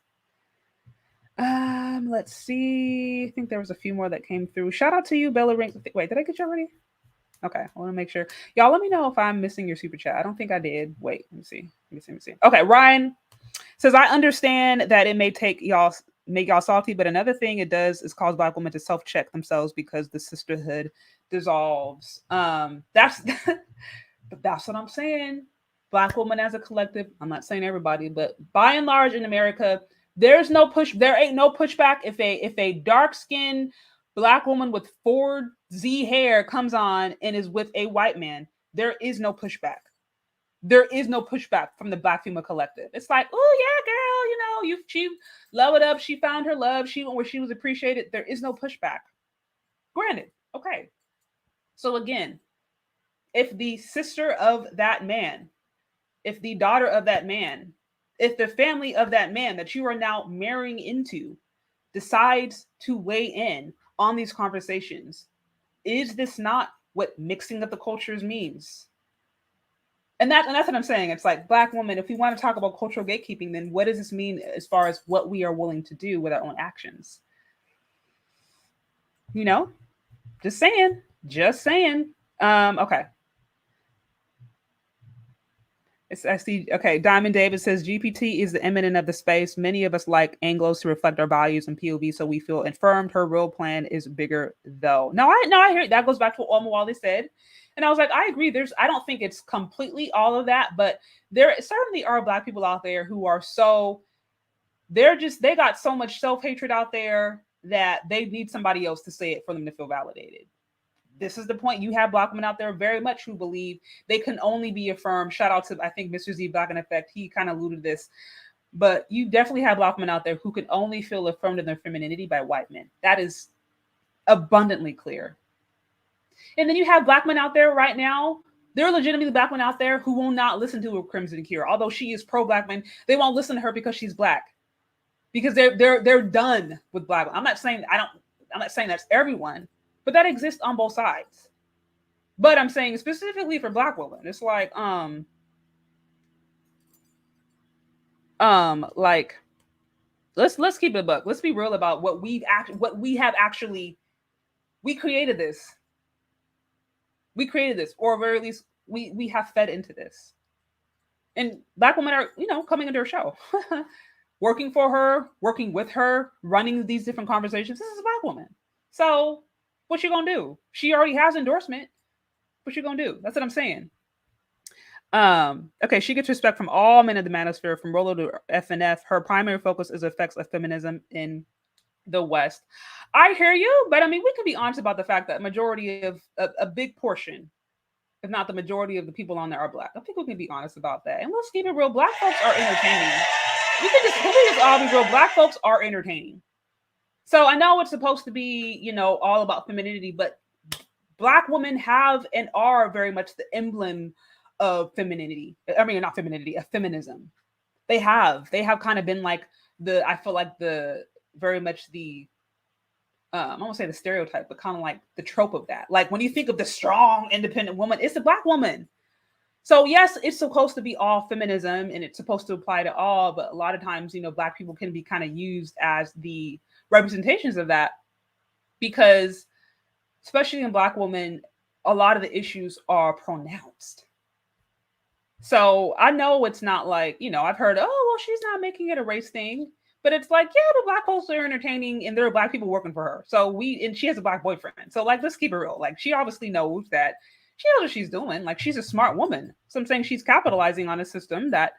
Let's see. I think there was a few more that came through. Shout out to you, Bella Rings. Wait, did I get you already? Okay, I want to make sure. Y'all, let me know if I'm missing your super chat. I don't think I did. Wait, let me see. Okay, Ryan says, I understand that it may make y'all salty, but another thing it does is cause Black women to self-check themselves because the sisterhood dissolves. That's what I'm saying. Black women as a collective, I'm not saying everybody, but by and large in America, there ain't no pushback if a dark-skinned Black woman with 4Z hair comes on and is with a white man. There is no pushback. There is no pushback from the Black female collective. It's like, oh yeah, girl, she love it up. She found her love. She went where she was appreciated. There is no pushback. Granted, okay. So again, if the sister of that man, if the daughter of that man, if the family of that man that you are now marrying into decides to weigh in on these conversations, is this not what mixing of the cultures means? And that's what I'm saying. It's like, Black women, if we want to talk about cultural gatekeeping, then what does this mean as far as what we are willing to do with our own actions? Just saying. Okay. I see. Okay. Diamond David says, GPT is the eminent of the space. Many of us like Anglos to reflect our values and POV, so we feel affirmed. Her real plan is bigger, though. No, I hear it. That goes back to what Omowale said. And I was like, I agree. I don't think it's completely all of that, but there certainly are Black people out there who are they got so much self-hatred out there that they need somebody else to say it for them to feel validated. This is the point. You have Black women out there very much who believe they can only be affirmed. Shout out to, I think, Mr. Z Black in Effect. He kind of alluded to this. But you definitely have Black women out there who can only feel affirmed in their femininity by white men. That is abundantly clear. And then you have Black men out there right now. There are legitimately Black men out there who will not listen to a Crimson Cure. Although she is pro-Black men, they won't listen to her because she's Black. Because they're done with Black women. I'm not saying that's everyone. But that exists on both sides. But I'm saying specifically for Black women, it's like, let's keep it a buck. Let's be real about what we created this. We created this, or at very least we have fed into this. And Black women are, coming into her show, working for her, working with her, running these different conversations. This is a Black woman. So What you gonna do? She already has endorsement. What you gonna do? That's what I'm saying. Okay, she gets respect from all men of the manosphere, from Rolo to FNF. Her primary focus is effects of feminism in the West. I hear you, but I mean, we can be honest about the fact that majority of a big portion, if not the majority of the people on there, are Black. I think we can be honest about that. And let's keep it real. Black folks are entertaining. We can just all be real. Black folks are entertaining. So I know it's supposed to be, you know, all about femininity, but Black women have and are very much the emblem of femininity. I mean, not femininity, of feminism. They have kind of been like I feel like the very much the I won't say the stereotype, but kind of like the trope of that. Like when you think of the strong, independent woman, it's a Black woman. So yes, it's supposed to be all feminism and it's supposed to apply to all, but a lot of times, you know, Black people can be kind of used as the representations of that, because especially in Black women, a lot of the issues are pronounced. So I know it's not like, you know, I've heard, oh, well, she's not making it a race thing. But it's like, yeah, the Black folks are entertaining and there are Black people working for her. So and she has a Black boyfriend. So like, let's keep it real. Like, she obviously knows that she knows what she's doing. Like, she's a smart woman. So I'm saying she's capitalizing on a system that,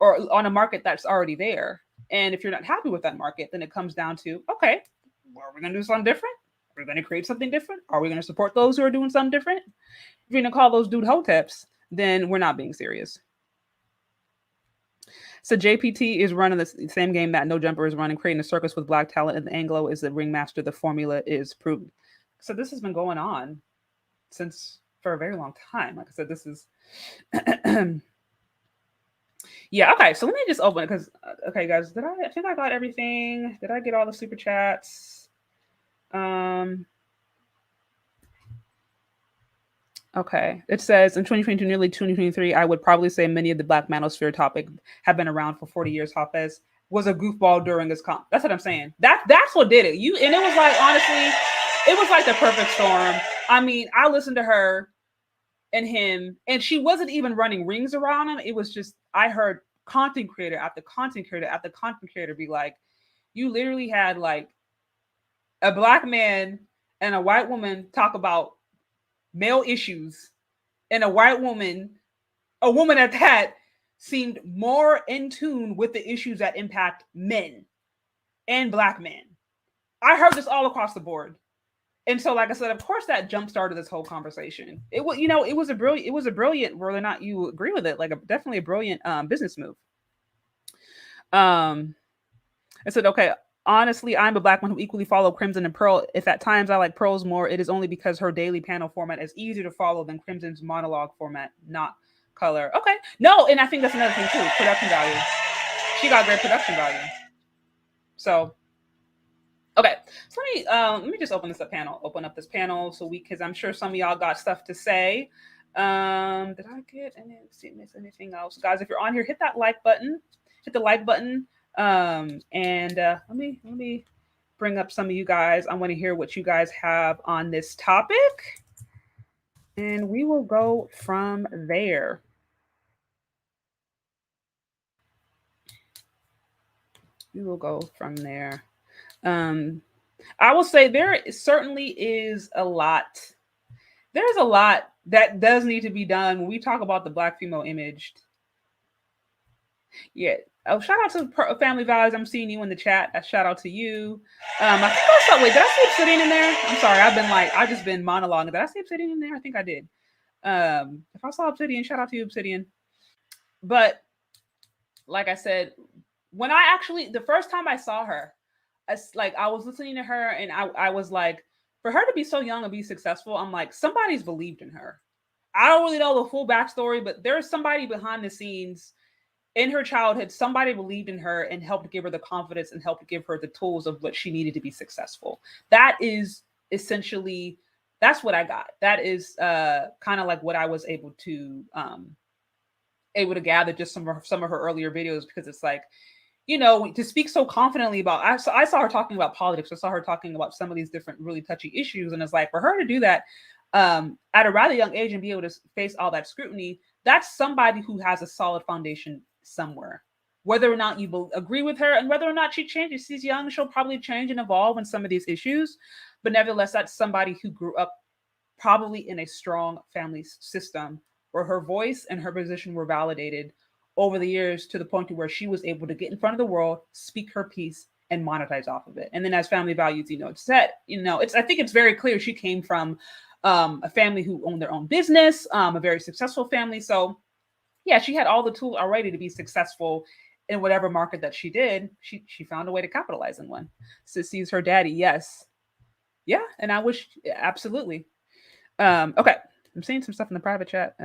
or on a market that's already there. And if you're not happy with that market, then it comes down to, okay, well, are we going to do something different? Are we going to create something different? Are we going to support those who are doing something different? If you're going to call those dude HOTEPs, then we're not being serious. So JPT is running the same game that No Jumper is running, creating a circus with Black talent, and the Anglo is the ringmaster. The formula is proven. So this has been going on for a very long time. Like I said, this is yeah. Okay, so let me just open it because okay, guys, I think I got everything? Did I get all the super chats? Okay, it says in 2022, nearly 2023, I would probably say many of the Black manosphere topic have been around for 40 years. Hafeez was a goofball during his comp. That's what I'm saying. That's what did it. And it was like, honestly, it was like the perfect storm. I mean, I listened to her and him, and she wasn't even running rings around him. It was just, I heard content creator after content creator after content creator be like, you literally had like a Black man and a white woman talk about male issues, and a white woman, a woman at that, seemed more in tune with the issues that impact men and Black men. I heard this all across the board. And so, like I said, of course, that jump started this whole conversation. It was, you know, it was a brilliant, whether or not you agree with it, like definitely a brilliant business move. I said, okay, honestly, I'm a Black one who equally follow Crimson and Pearl. If at times I like Pearl's more, it is only because her daily panel format is easier to follow than Crimson's monologue format, not color. Okay. No, and I think that's another thing too, production value. She got great production value. So, okay. So let me just open up this panel so because I'm sure some of y'all got stuff to say. Did I get anything else? Guys, if you're on here, hit that like button. Hit the like button. And let me bring up some of you guys. I want to hear what you guys have on this topic, and we will go from there. I will say there certainly is a lot. There's a lot that does need to be done when we talk about the Black female image. Yeah. Oh, shout out to Family Values. I'm seeing you in the chat. A shout out to you. I think I saw. Wait, did I see Obsidian in there? I'm sorry. I've just been monologuing. Did I see Obsidian in there? I think I did. If I saw Obsidian, shout out to you, Obsidian. But like I said, when the first time I saw her, I was listening to her, and I was like, for her to be so young and be successful, I'm like, somebody's believed in her. I don't really know the full backstory, but there's somebody behind the scenes. In her childhood, somebody believed in her and helped give her the confidence and helped give her the tools of what she needed to be successful. That is essentially, that's what I got. That is kind of like what I was able to gather just some of her earlier videos, because it's like, you know, to speak so confidently about, I saw her talking about politics. I saw her talking about some of these different really touchy issues. And it's like, for her to do that at a rather young age and be able to face all that scrutiny, that's somebody who has a solid foundation somewhere. Whether or not you agree with her and whether or not she changes, she's young, she'll probably change and evolve in some of these issues. But nevertheless, that's somebody who grew up probably in a strong family system where her voice and her position were validated over the years to the point to where she was able to get in front of the world, speak her piece, and monetize off of it. And then as family values, it's set, I think it's very clear she came from a family who owned their own business, a very successful family. So yeah, she had all the tools already to be successful in whatever market that she did. She found a way to capitalize in one. Sissy's her daddy. Yes. Yeah. And I wish, absolutely. Okay. I'm seeing some stuff in the private chat.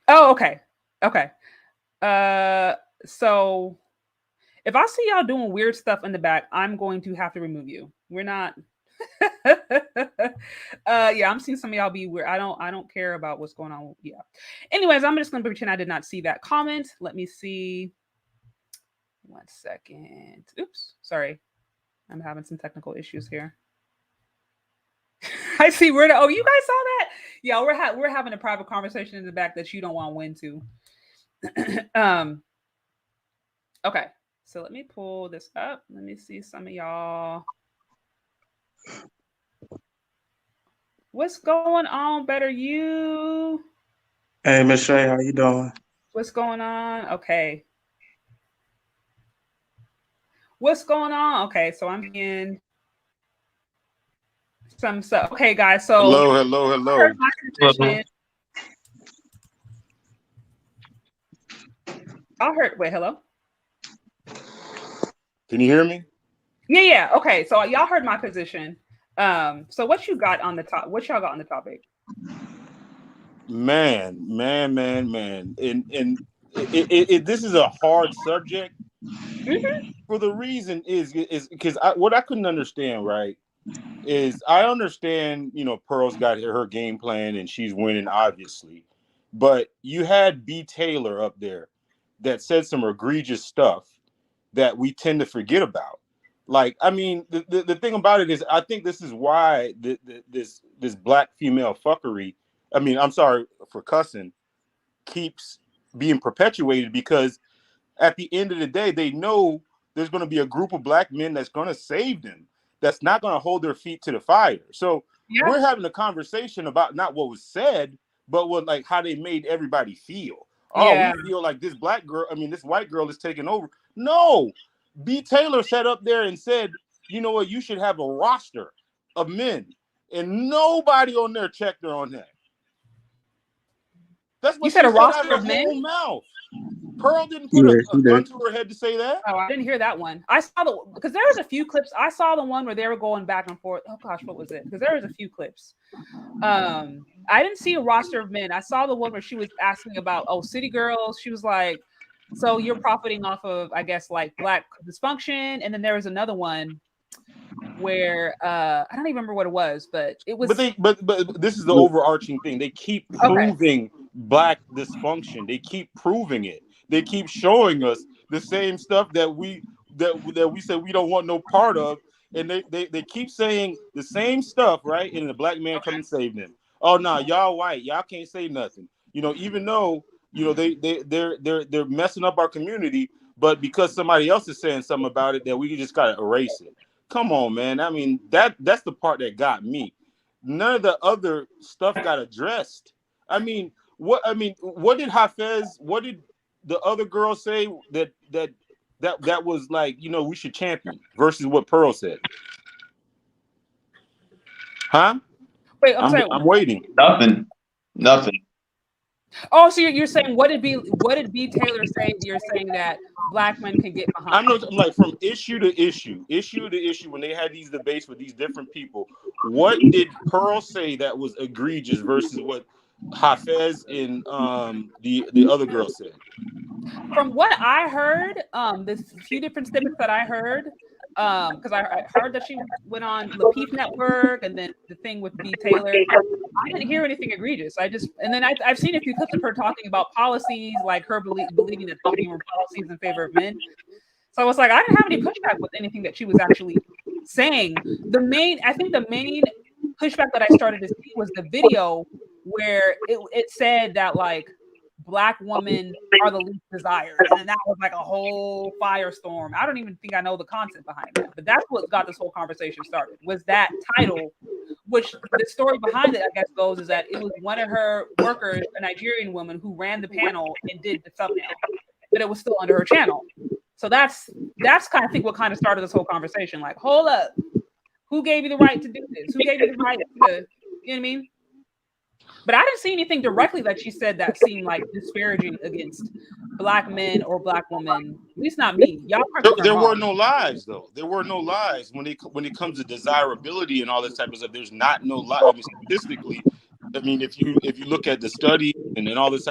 Oh, okay. Okay. So if I see y'all doing weird stuff in the back, I'm going to have to remove you. We're not. Yeah, I'm seeing some of y'all be weird. I don't care about what's going on. Yeah. Anyways, I'm just gonna pretend I did not see that comment. Let me see. 1 second. Oops, sorry. I'm having some technical issues here. I see where oh, you guys saw that? Yeah, we're having a private conversation in the back that you don't want to win to. Okay, so let me pull this up. Let me see some of y'all. What's going on, Better You? Hey, Miss Shay, how you doing? What's going on? Okay. What's going on? Okay, so I'm in some stuff. Okay, guys. So hello. Wait, hello. Can you hear me? Yeah. Okay, so y'all heard my position. So what you got on the top? What y'all got on the topic? Man. And this is a hard subject. Mm-hmm. For the reason is because what I couldn't understand, right, is I understand, Pearl's got her game plan and she's winning, obviously. But you had B. Taylor up there that said some egregious stuff that we tend to forget about. Like, I mean, the thing about it is, I think this is why this black female fuckery, I mean, I'm sorry for cussing, keeps being perpetuated, because at the end of the day, they know there's going to be a group of black men that's going to save them, that's not going to hold their feet to the fire. So we're having a conversation about not what was said, but what, like, how they made everybody feel. Oh, we feel like this white girl is taking over. No. B. Taylor sat up there and said, you know what, you should have a roster of men. And nobody on there checked her on that. That's what you said, a roster of men? Mouth. Pearl didn't put a gun to her head to say that. Oh, I didn't hear that one. I saw because there was a few clips. I saw the one where they were going back and forth. Oh gosh, what was it? Because there was a few clips. I didn't see a roster of men. I saw the one where she was asking about, city girls. She was like, so you're profiting off of, I guess, like black dysfunction. And then there was another one where I don't even remember what it was, but it was. But this is the overarching thing. They keep proving black dysfunction. They keep proving it. They keep showing us the same stuff that we said we don't want no part of, and they keep saying the same stuff, right? And the black man come and save them. Oh no, y'all white, y'all can't say nothing. Even though they're messing up our community, but because somebody else is saying something about it, that we just gotta erase it. Come on, man. I mean, that's the part that got me. None of the other stuff got addressed. I mean, what did Hafeez? What did the other girl say that was like, we should champion versus what Pearl said? Huh? Wait, I'm waiting. Nothing. Oh, so you're saying what did B. Taylor say? You're saying that black men can get behind. I'm like, from issue to issue when they had these debates with these different people. What did Pearl say that was egregious versus what Hafeez and the other girl said? From what I heard, there's a few different snippets that I heard. Because I heard that she went on the Peep Network, and then the thing with B. Taylor. I didn't hear anything egregious. And then I've seen a few clips of her talking about policies, like her believing that voting were policies in favor of men. So I was like, I didn't have any pushback with anything that she was actually saying. I think the main pushback that I started to see was the video where it said that, like, Black women are the least desired. And that was like a whole firestorm. I don't even think I know the content behind that, but that's what got this whole conversation started, was that title, which the story behind it, I guess, goes is that it was one of her workers, a Nigerian woman, who ran the panel and did the thumbnail, but it was still under her channel. So that's kind of, I think, what kind of started this whole conversation. Like, hold up, who gave you the right to do this? Who gave you the right to, you know what I mean? But I didn't see anything directly that she said that seemed like disparaging against Black men or Black women. At least not me. Y'all. There were no lies, though. There were no lies when it comes to desirability and all this type of stuff. There's not no lie. I mean, statistically, I mean, if you look at the study and all this.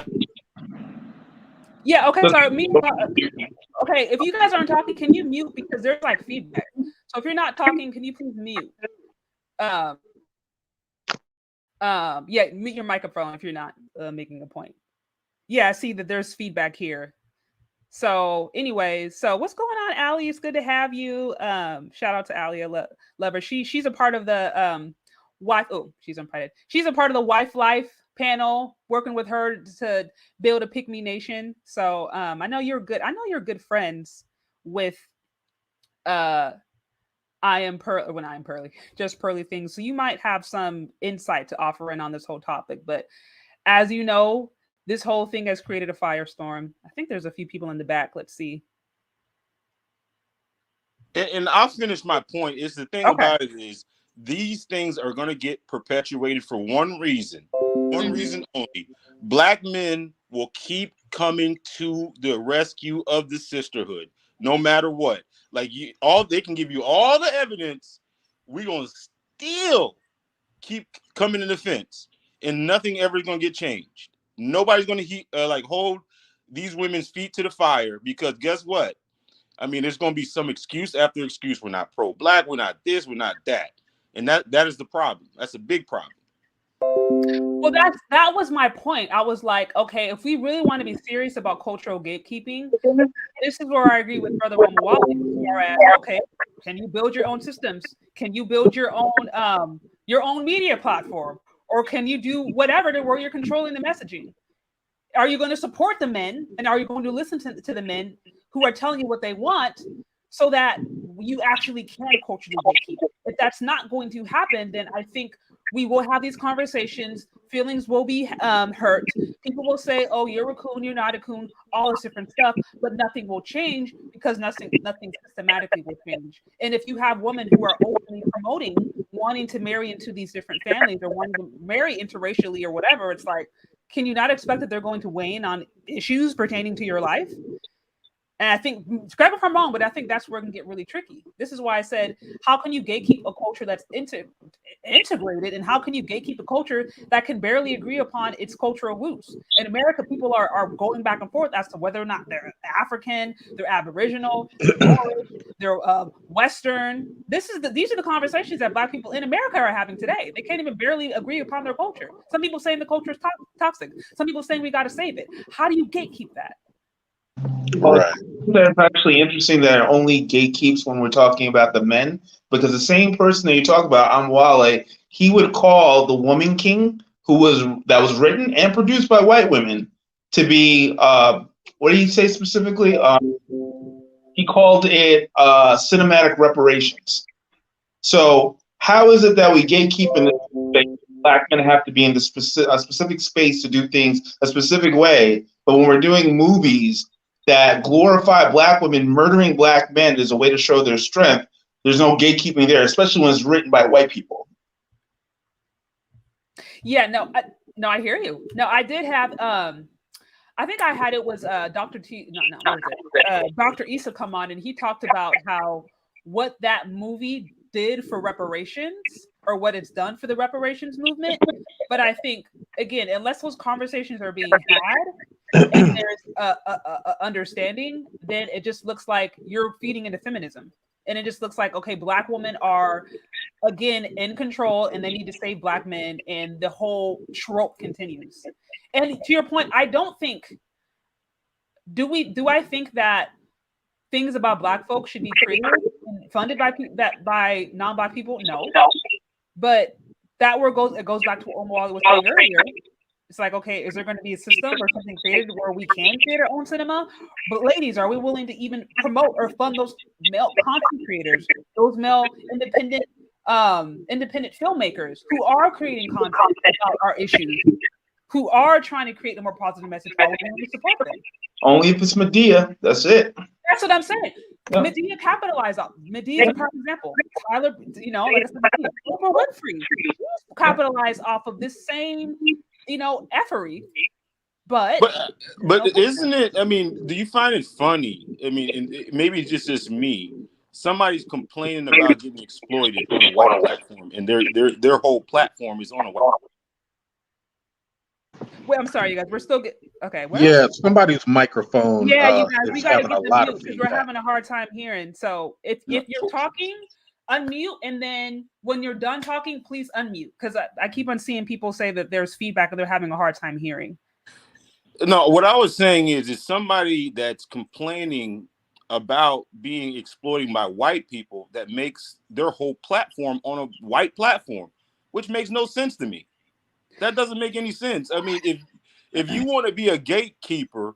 Yeah. Okay. Sorry. Okay. If you guys aren't talking, can you mute, because there's like feedback. So if you're not talking, can you please mute? Yeah, mute your microphone if you're not making a point. Yeah, I see that there's feedback here. So anyways, so what's going on, Allie? It's good to have you. Shout out to Allie, I love her. She's a part of the wife. Oh, she's unprinted. She's a part of the Wife Life panel, working with her to build a Pick Me Nation. So I know you're good friends with Pearly, JustPearlyThings. So you might have some insight to offer in on this whole topic. But as you know, this whole thing has created a firestorm. I think there's a few people in the back. Let's see. And I'll finish my point. Is the thing about it is these things are going to get perpetuated for one reason only. Black men will keep coming to the rescue of the sisterhood, no matter what. Like they can give you all the evidence. We're gonna still keep coming to the fence, and nothing ever is gonna get changed. Nobody's gonna hold these women's feet to the fire, because guess what? I mean, there's gonna be some excuse after excuse. We're not pro-Black. We're not this. We're not that. And that is the problem. That's a big problem. Well, that was my point. I was like, okay, if we really want to be serious about cultural gatekeeping, this is where I agree with Brother Omowale. Okay, can you build your own systems? Can you build your own media platform? Or can you do whatever to where you're controlling the messaging? Are you going to support the men, and are you going to listen to the men who are telling you what they want, so that you actually can culturally gatekeep? If that's not going to happen, then I think we will have these conversations. Feelings will be hurt. People will say, "Oh, you're a coon, you're not a coon," all this different stuff, but nothing will change, because nothing systematically will change. And if you have women who are openly promoting wanting to marry into these different families, or wanting to marry interracially or whatever, it's like, can you not expect that they're going to weigh in on issues pertaining to your life? And I think, correct me if I'm wrong, but I think that's where it can get really tricky. This is why I said, how can you gatekeep a culture that's integrated, and how can you gatekeep a culture that can barely agree upon its cultural roots? In America, people are going back and forth as to whether or not they're African, they're Aboriginal, they're Western. These are the conversations that Black people in America are having today. They can't even barely agree upon their culture. Some people saying the culture is toxic. Some people saying we got to save it. How do you gatekeep that? Right. That's actually interesting that it only gatekeeps when we're talking about the men, because the same person that you talk about, Omowale, he would call the Woman King, that was written and produced by white women, to be what did he say specifically? He called it cinematic reparations. So how is it that we gatekeep in this space? Black men have to be in a specific space to do things a specific way, but when we're doing movies that glorify Black women murdering Black men as a way to show their strength, there's no gatekeeping there, especially when it's written by white people. Yeah, no, I hear you. No, I did have, I think I had, it was Dr. Issa come on, and he talked about what that movie did for reparations, or what it's done for the reparations movement. But I think, again, unless those conversations are being had and there's a understanding, then it just looks like you're feeding into feminism. And it just looks like, okay, Black women are, again, in control, and they need to save Black men, and the whole trope continues. And to your point, I don't think, do I think that things about Black folks should be created and funded by non-Black people? No. But it goes back to what Omowale was saying earlier. It's like, okay, is there going to be a system or something created where we can create our own cinema? But ladies, are we willing to even promote or fund those male content creators, those male independent filmmakers who are creating content about our issues, who are trying to create a more positive message? Are we willing to support them? Only if it's Medea. That's it. That's what I'm saying. Yeah. Medea capitalized on. Medea is a perfect example. Tyler, like I said, Oprah Winfrey capitalized off of this same, effery. But isn't it? I mean, do you find it funny? I mean, and maybe it's just me. Somebody's complaining about getting exploited on a white platform, and their whole platform is on a white. Wait, I'm sorry, you guys. We're still okay. Well, yeah, somebody's microphone. Yeah, you guys, we gotta get the mute because we're feedback. having a hard time hearing. So if you're talking, unmute, and then when you're done talking, please unmute, because I keep on seeing people say that there's feedback and they're having a hard time hearing. No, what I was saying is somebody that's complaining about being exploited by white people that makes their whole platform on a white platform, which makes no sense to me. That doesn't make any sense. I mean, if you want to be a gatekeeper,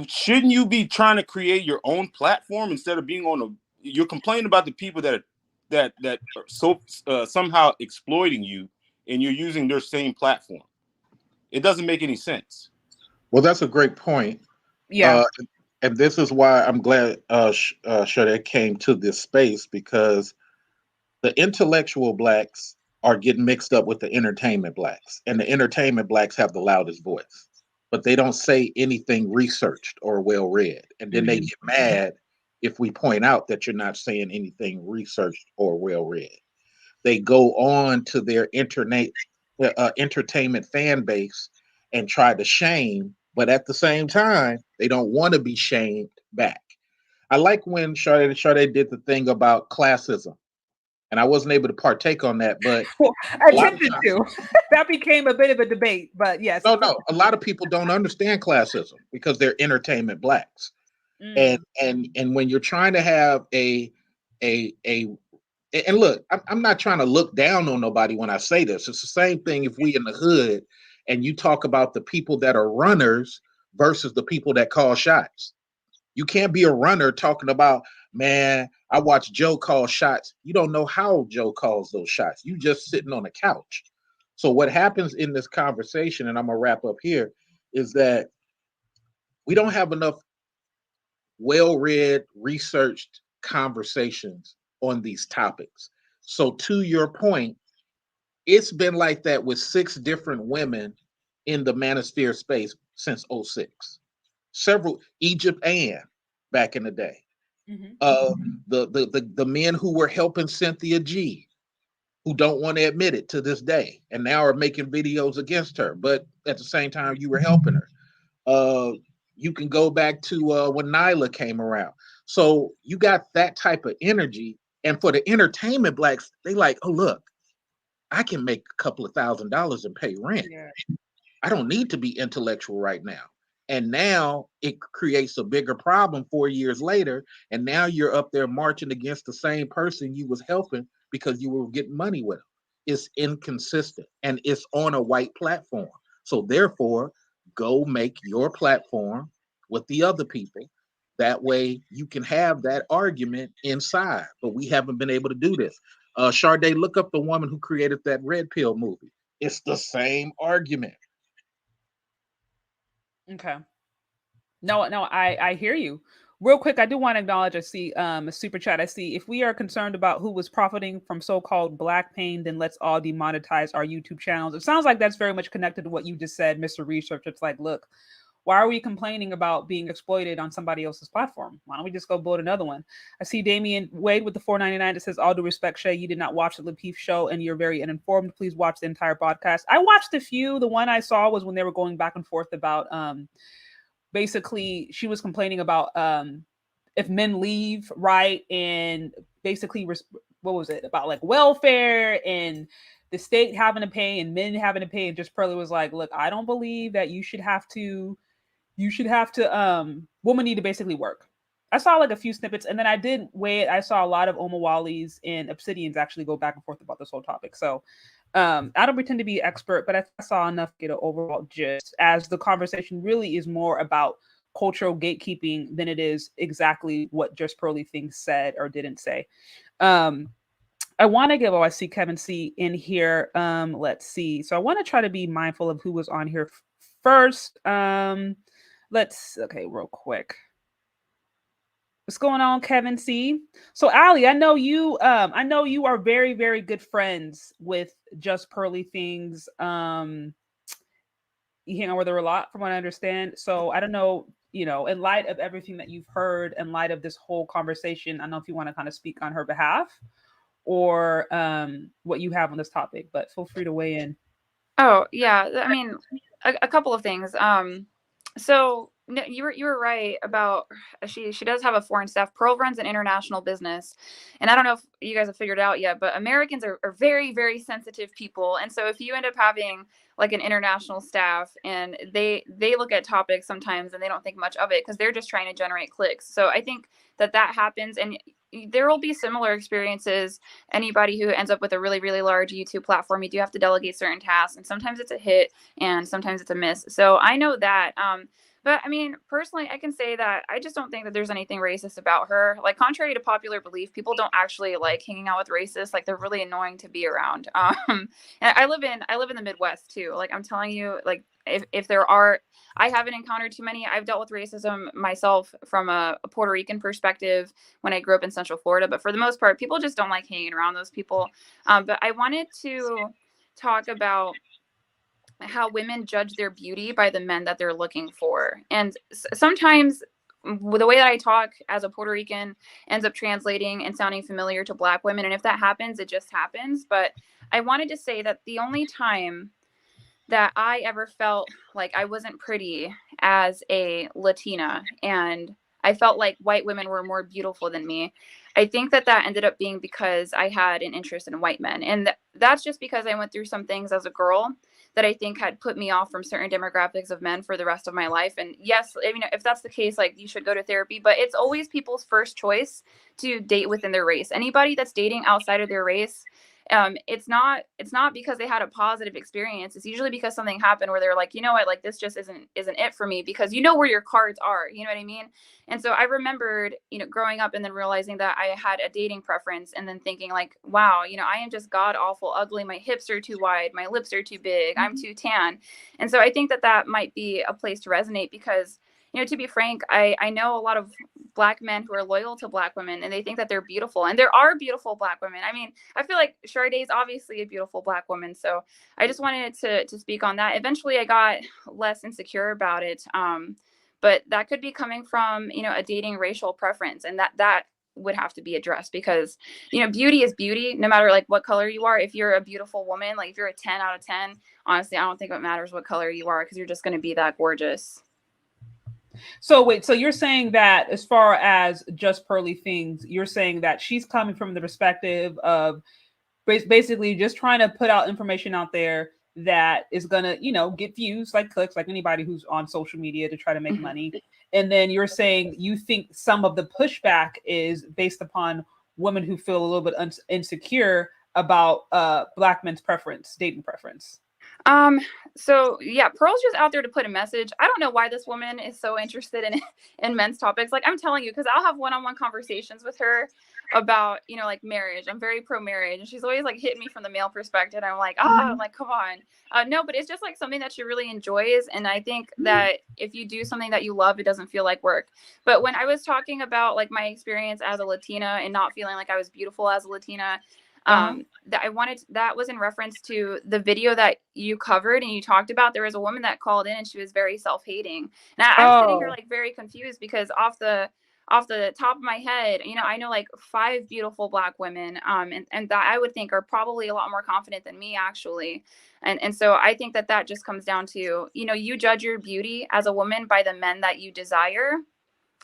shouldn't you be trying to create your own platform instead of being on a? You're complaining about the people that are so somehow exploiting you, and you're using their same platform. It doesn't make any sense. Well, that's a great point. Yeah. And this is why I'm glad Sade came to this space, because the intellectual blacks are getting mixed up with the entertainment blacks, and the entertainment blacks have the loudest voice, but they don't say anything researched or well read, and then they get mad if we point out that you're not saying anything researched or well read. They go on to their entertainment fan base and try to shame, but at the same time, they don't want to be shamed back. I like when Sade did the thing about classism, and I wasn't able to partake on that, but I attempted to. That became a bit of a debate, but yes. No, a lot of people don't understand classism because they're entertainment blacks. And when you're trying to have and look, I'm not trying to look down on nobody when I say this. It's the same thing if we in the hood and you talk about the people that are runners versus the people that call shots. You can't be a runner talking about, man, I watched Joe call shots. You don't know how Joe calls those shots. You just sitting on the couch. So what happens in this conversation, and I'm gonna wrap up here, is that we don't have enough well-read, researched conversations on these topics. So to your point, it's been like that with 6 different women in the manosphere space since 2006. Several, Egypt Ann back in the day. The men who were helping Cynthia G, who don't want to admit it to this day, and now are making videos against her, but at the same time you were helping her. You can go back to when Nyla came around. So you got that type of energy, and for the entertainment blacks, they like, oh look, I can make a couple of $1,000s and pay rent. Yeah. I don't need to be intellectual right now. And now it creates a bigger problem 4 years later. And now you're up there marching against the same person you was helping because you were getting money with them. It's inconsistent, and it's on a white platform. So therefore, go make your platform with the other people. That way you can have that argument inside. But we haven't been able to do this. Sade, look up the woman who created that Red Pill movie. It's the same argument. Okay. No, I hear you. Real quick, I do want to acknowledge, I see a super chat. I see, if we are concerned about who was profiting from so-called black pain, then let's all demonetize our YouTube channels. It sounds like that's very much connected to what you just said, Mr. Research. It's like, look, why are we complaining about being exploited on somebody else's platform? Why don't we just go build another one? I see Damian Wade with the $4.99 that says, all due respect, Shay, you did not watch the Lapeef show and you're very uninformed. Please watch the entire podcast. I watched a few. The one I saw was when they were going back and forth about basically she was complaining about if men leave, right? And basically, what was it about, like welfare and the state having to pay and men having to pay. And JustPearly was like, look, I don't believe that you should have to, women need to basically work. I saw like a few snippets, and then I did wait. I saw a lot of Omowales and Obsidians actually go back and forth about this whole topic. So I don't pretend to be expert, but I saw enough to get an overall gist, as the conversation really is more about cultural gatekeeping than it is exactly what JustPearlyThings said or didn't say. I want to give, I see Kevin C in here. Let's see. So I want to try to be mindful of who was on here first. Okay, real quick. What's going on, Kevin C? So Ali, I know you are very, very good friends with JustPearlyThings. You hang out with her a lot from what I understand. So I don't know, in light of everything that you've heard, in light of this whole conversation, I don't know if you want to kind of speak on her behalf or what you have on this topic, but feel free to weigh in. Oh yeah, I mean, a couple of things. So no, you were right about she does have a foreign staff. Pearl runs an international business, and I don't know if you guys have figured it out yet, but Americans are very, very sensitive people, and so if you end up having like an international staff and they look at topics sometimes and they don't think much of it because they're just trying to generate clicks. So I think that happens, and there will be similar experiences. Anybody who ends up with a really, really large YouTube platform, you do have to delegate certain tasks, and sometimes it's a hit and sometimes it's a miss. So I know that. But I mean, personally, I can say that I just don't think that there's anything racist about her. Like, contrary to popular belief, people don't actually like hanging out with racists. Like, they're really annoying to be around. And I live in the Midwest too. Like, I'm telling you, like, if there are, I haven't encountered too many. I've dealt with racism myself from a Puerto Rican perspective when I grew up in Central Florida. But for the most part, people just don't like hanging around those people. But I wanted to talk about how women judge their beauty by the men that they're looking for. And sometimes the way that I talk as a Puerto Rican ends up translating and sounding familiar to Black women. And if that happens, it just happens. But I wanted to say that the only time that I ever felt like I wasn't pretty as a Latina and I felt like white women were more beautiful than me, I think that ended up being because I had an interest in white men. And that's just because I went through some things as a girl that I think had put me off from certain demographics of men for the rest of my life. And yes, I mean, if that's the case, like, you should go to therapy, but it's always people's first choice to date within their race. Anybody that's dating outside of their race, it's not because they had a positive experience. It's usually because something happened where they're like, you know what, like, this just isn't it for me, because you know where your cards are, you know what I mean? And so I remembered, growing up and then realizing that I had a dating preference, and then thinking like, wow, I am just god awful ugly. My hips are too wide, my lips are too big, I'm too tan. And so I think that might be a place to resonate, because to be frank, I know a lot of Black men who are loyal to Black women, and they think that they're beautiful, and there are beautiful Black women. I mean, I feel like Sade is obviously a beautiful Black woman. So I just wanted to speak on that. Eventually I got less insecure about it. But that could be coming from, a dating racial preference, and that would have to be addressed, because, beauty is beauty, no matter like what color you are. If you're a beautiful woman, like if you're a 10 out of 10, honestly, I don't think it matters what color you are, because you're just going to be that gorgeous. So wait, so you're saying that as far as JustPearlyThings, you're saying that she's coming from the perspective of basically just trying to put out information out there that is going to, get views, like clicks, like anybody who's on social media to try to make money. And then you're saying you think some of the pushback is based upon women who feel a little bit insecure about Black men's preference, dating preference. So yeah, Pearl's just out there to put a message. I don't know why this woman is so interested in men's topics. Like, I'm telling you, because I'll have one-on-one conversations with her about, like marriage. I'm very pro marriage, and she's always like hitting me from the male perspective. I'm like, I'm like, come on. No, but it's just like something that she really enjoys. And I think that if you do something that you love, it doesn't feel like work. But when I was talking about like my experience as a Latina and not feeling like I was beautiful as a Latina, that was in reference to the video that you covered and you talked about. There was a woman that called in and she was very self-hating, and I'm sitting here like very confused, because off the top of my head, I know like 5 beautiful Black women, and that I would think are probably a lot more confident than me, actually. And so I think that just comes down to, you judge your beauty as a woman by the men that you desire.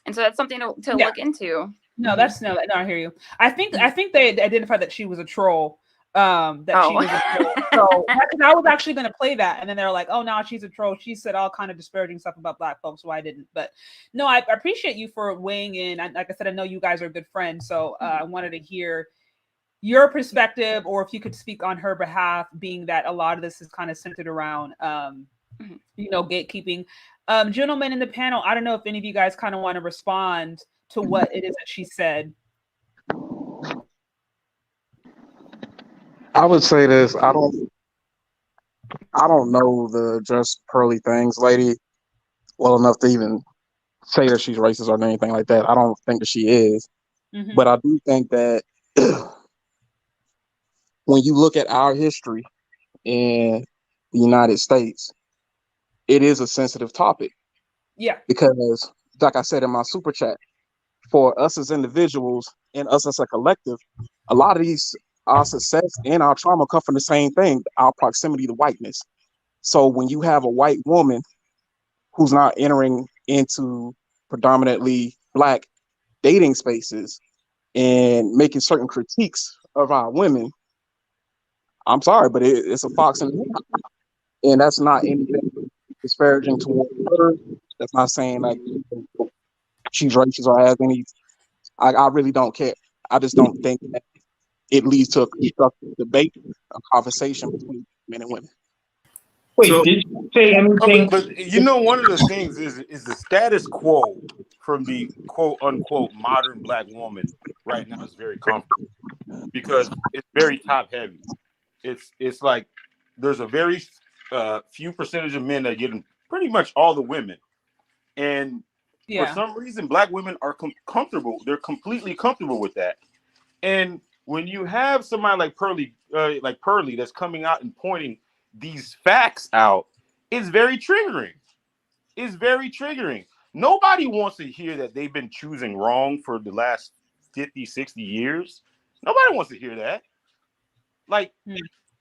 And so that's something to look into. No, I hear you. I think they identified that she was a troll. She was a troll. So I was actually going to play that, and then they're like, "Oh, no, she's a troll. She said all kind of disparaging stuff about Black folks, so I didn't." But no, I appreciate you for weighing in. Like I said, I know you guys are good friends, so I wanted to hear your perspective, or if you could speak on her behalf, being that a lot of this is kind of centered around, gatekeeping. Gentlemen in the panel, I don't know if any of you guys kind of want to respond to what it is that she said. I would say this. I don't know the JustPearlyThings lady well enough to even say that she's racist or anything like that. I don't think that she is. Mm-hmm. But I do think that when you look at our history in the United States, it is a sensitive topic. Yeah. Because, like I said in my super chat, for us as individuals and us as a collective, a lot of our success and our trauma come from the same thing, our proximity to whiteness. So when you have a white woman who's not entering into predominantly Black dating spaces and making certain critiques of our women, I'm sorry, but it's a fox in the house. And that's not anything disparaging towards her. That's not saying like she's racist or has any. I really don't care. I just don't think that it leads to a constructive debate, a conversation between men and women. Wait, did you say anything? But one of the things is the status quo from the quote unquote modern Black woman right now is very comfortable because it's very top heavy. It's like there's a very few percentage of men that get pretty much all the women, and for some reason Black women are comfortable. They're completely comfortable with that. And when you have somebody like Pearly that's coming out and pointing these facts out, it's very triggering. It's very triggering. Nobody wants to hear that they've been choosing wrong for the last 50, 60 years. Nobody wants to hear that. Like,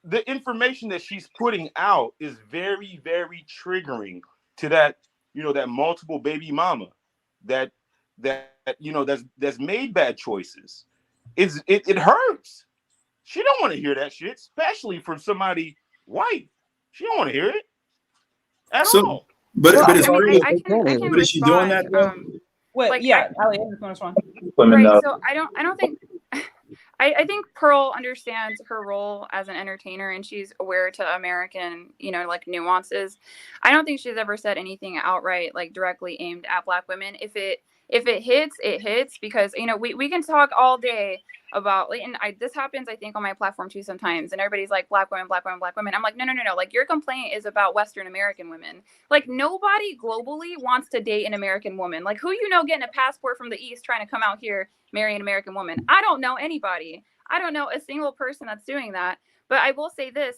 the information that she's putting out is very, very triggering to that, that multiple baby mama that's made bad choices. It hurts. She don't want to hear that shit, especially from somebody white. She don't want to hear it at all. But is she doing that though? Ali, I'm just going to respond. Right. So I don't think. I think Pearl understands her role as an entertainer, and she's aware to American, nuances. I don't think she's ever said anything outright, like directly aimed at Black women. If it hits, it hits, because we can talk all day about, and this happens, I think, on my platform too sometimes, and everybody's like, Black women, Black women, Black women. I'm like, no. Like, your complaint is about Western American women. Like, nobody globally wants to date an American woman. Like, who getting a passport from the East trying to come out here, marry an American woman? I don't know anybody. I don't know a single person that's doing that. But I will say this,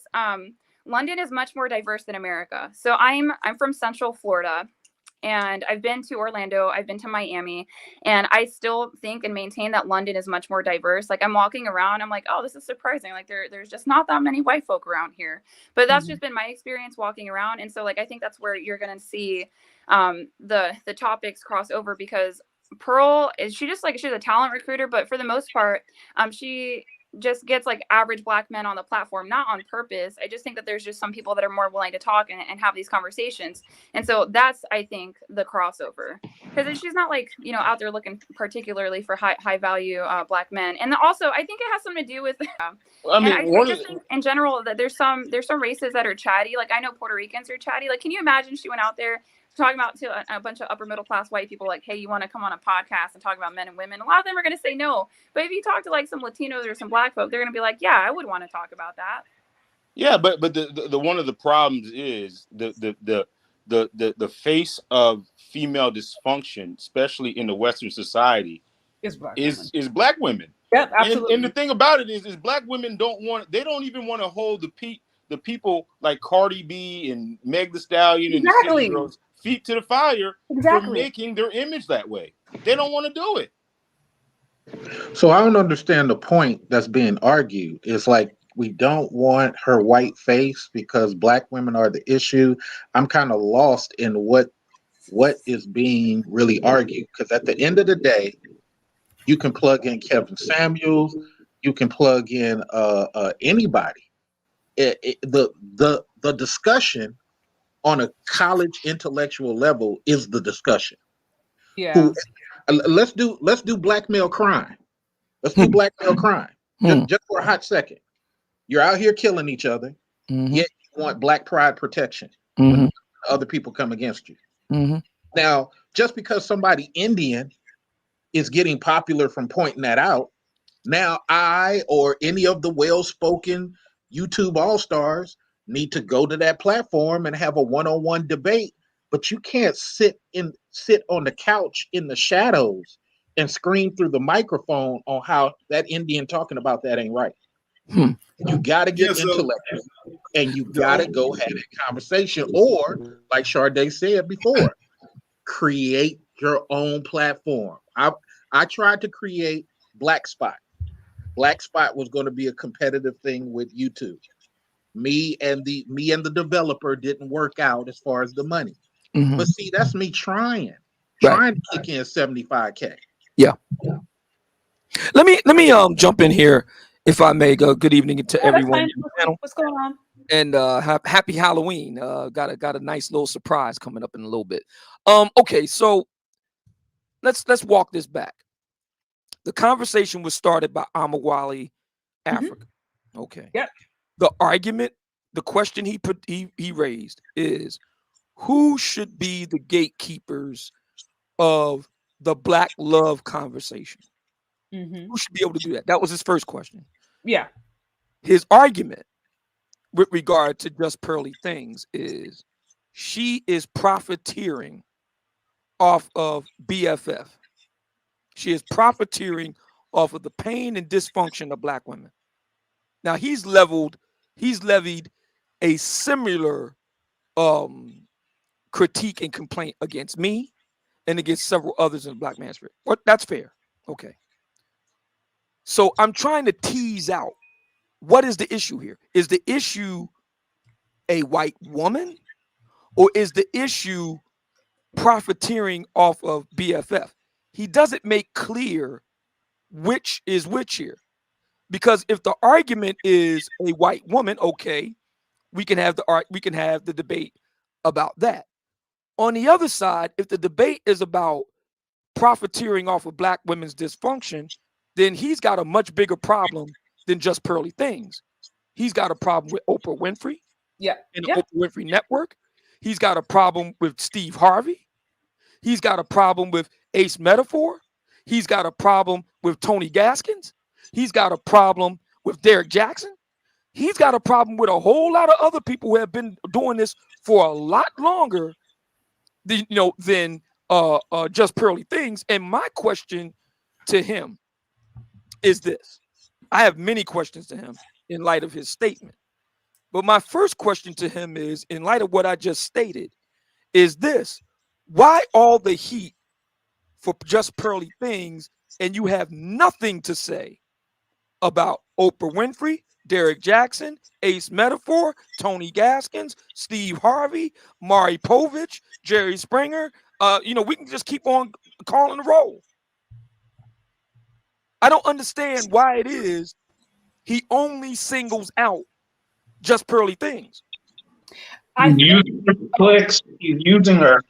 London is much more diverse than America. So I'm from Central Florida, and I've been to Orlando, I've been to Miami, and I still think and maintain that London is much more diverse. Like, I'm walking around, I'm like, oh, this is surprising. Like, there's just not that many white folk around here. But that's just been my experience walking around. And so, like, I think that's where you're going to see the topics cross over, because Pearl she's a talent recruiter, but for the most part, she just gets like average Black men on the platform, not on purpose. I just think that there's just some people that are more willing to talk and have these conversations. And so that's, I think, the crossover, because she's not like, out there looking particularly for high value Black men. And also, I think it has something to do with, I just think in general that there's some races that are chatty. Like, I know Puerto Ricans are chatty. Like, can you imagine she went out there talking about to a bunch of upper middle class white people, like, hey, you want to come on a podcast and talk about men and women? A lot of them are going to say no. But if you talk to like some Latinos or some Black folk, they're going to be like, yeah, I would want to talk about that. Yeah, but the one of the problems is the face of female dysfunction, especially in the Western society, is Black women. Yep, absolutely. And the thing about it is Black women don't even want to hold the people like Cardi B and Meg Thee Stallion and the City Girls feet to the fire for making their image that way. They don't want to do it. So I don't understand the point that's being argued. It's like, we don't want her white face because Black women are the issue. I'm kind of lost in what is being really argued, because at the end of the day, you can plug in Kevin Samuels, you can plug in anybody. The discussion on a college intellectual level is the discussion. Yeah. Let's do black male crime. Let's do black male crime. Just for a hot second. You're out here killing each other, yet you want Black pride protection when other people come against you. Now, just because somebody Indian is getting popular from pointing that out, now I or any of the well-spoken YouTube all-stars need to go to that platform and have a one-on-one debate, but you can't sit on the couch in the shadows and scream through the microphone on how that Indian talking about that ain't right. You got to get intellectual, and you got to go have a conversation, or like Sade said before, create your own platform. I tried to create Black Spot. Black Spot was going to be a competitive thing with YouTube. Me and the developer didn't work out as far as the money. But see, that's me trying to kick in 75K. Yeah. Let me jump in here, if I may. Good evening to everyone. What's going on? And happy Halloween. Got a nice little surprise coming up in a little bit. Okay, so let's walk this back. The conversation was started by Omowale, Africa. Okay. Yep. The argument, the question he raised is, who should be the gatekeepers of the Black love conversation? Who should be able to do that? That was his first question. Yeah. His argument with regard to JustPearlyThings is she is profiteering off of BFF. She is profiteering off of the pain and dysfunction of Black women. Now he's levied a similar critique and complaint against me and against several others in the Black man's spirit. Well, that's fair. Okay. So I'm trying to tease out, what is the issue here? Is the issue a white woman, or is the issue profiteering off of BFF? He doesn't make clear which is which here. Because if the argument is a white woman, okay, we can have the debate about that. On the other side, if the debate is about profiteering off of Black women's dysfunction, then he's got a much bigger problem than JustPearlyThings. He's got a problem with Oprah Winfrey. And the Oprah Winfrey Network. He's got a problem with Steve Harvey. He's got a problem with Ace Metaphor. He's got a problem with Tony Gaskins. He's got a problem with Derek Jackson. He's got a problem with a whole lot of other people who have been doing this for a lot longer than JustPearlyThings. And my question to him is this. I have many questions to him in light of his statement. But my first question to him is, in light of what I just stated, is this: why all the heat for JustPearlyThings and you have nothing to say about Oprah Winfrey, Derek Jackson, Ace Metaphor, Tony Gaskins, Steve Harvey, Maury Povich, Jerry Springer? We can just keep on calling the roll. I don't understand why it is he only singles out JustPearlyThings. He's using her clicks. He's using her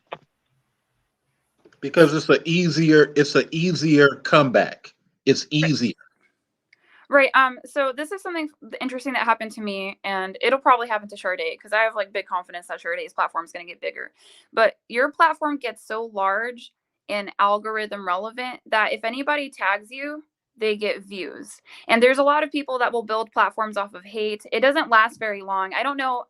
because it's an easier comeback. It's easier. Right. So this is something interesting that happened to me, and it'll probably happen to Sade, because I have big confidence that Sade's platform is going to get bigger. But your platform gets so large and algorithm relevant that if anybody tags you, they get views. And there's a lot of people that will build platforms off of hate. It doesn't last very long. I don't know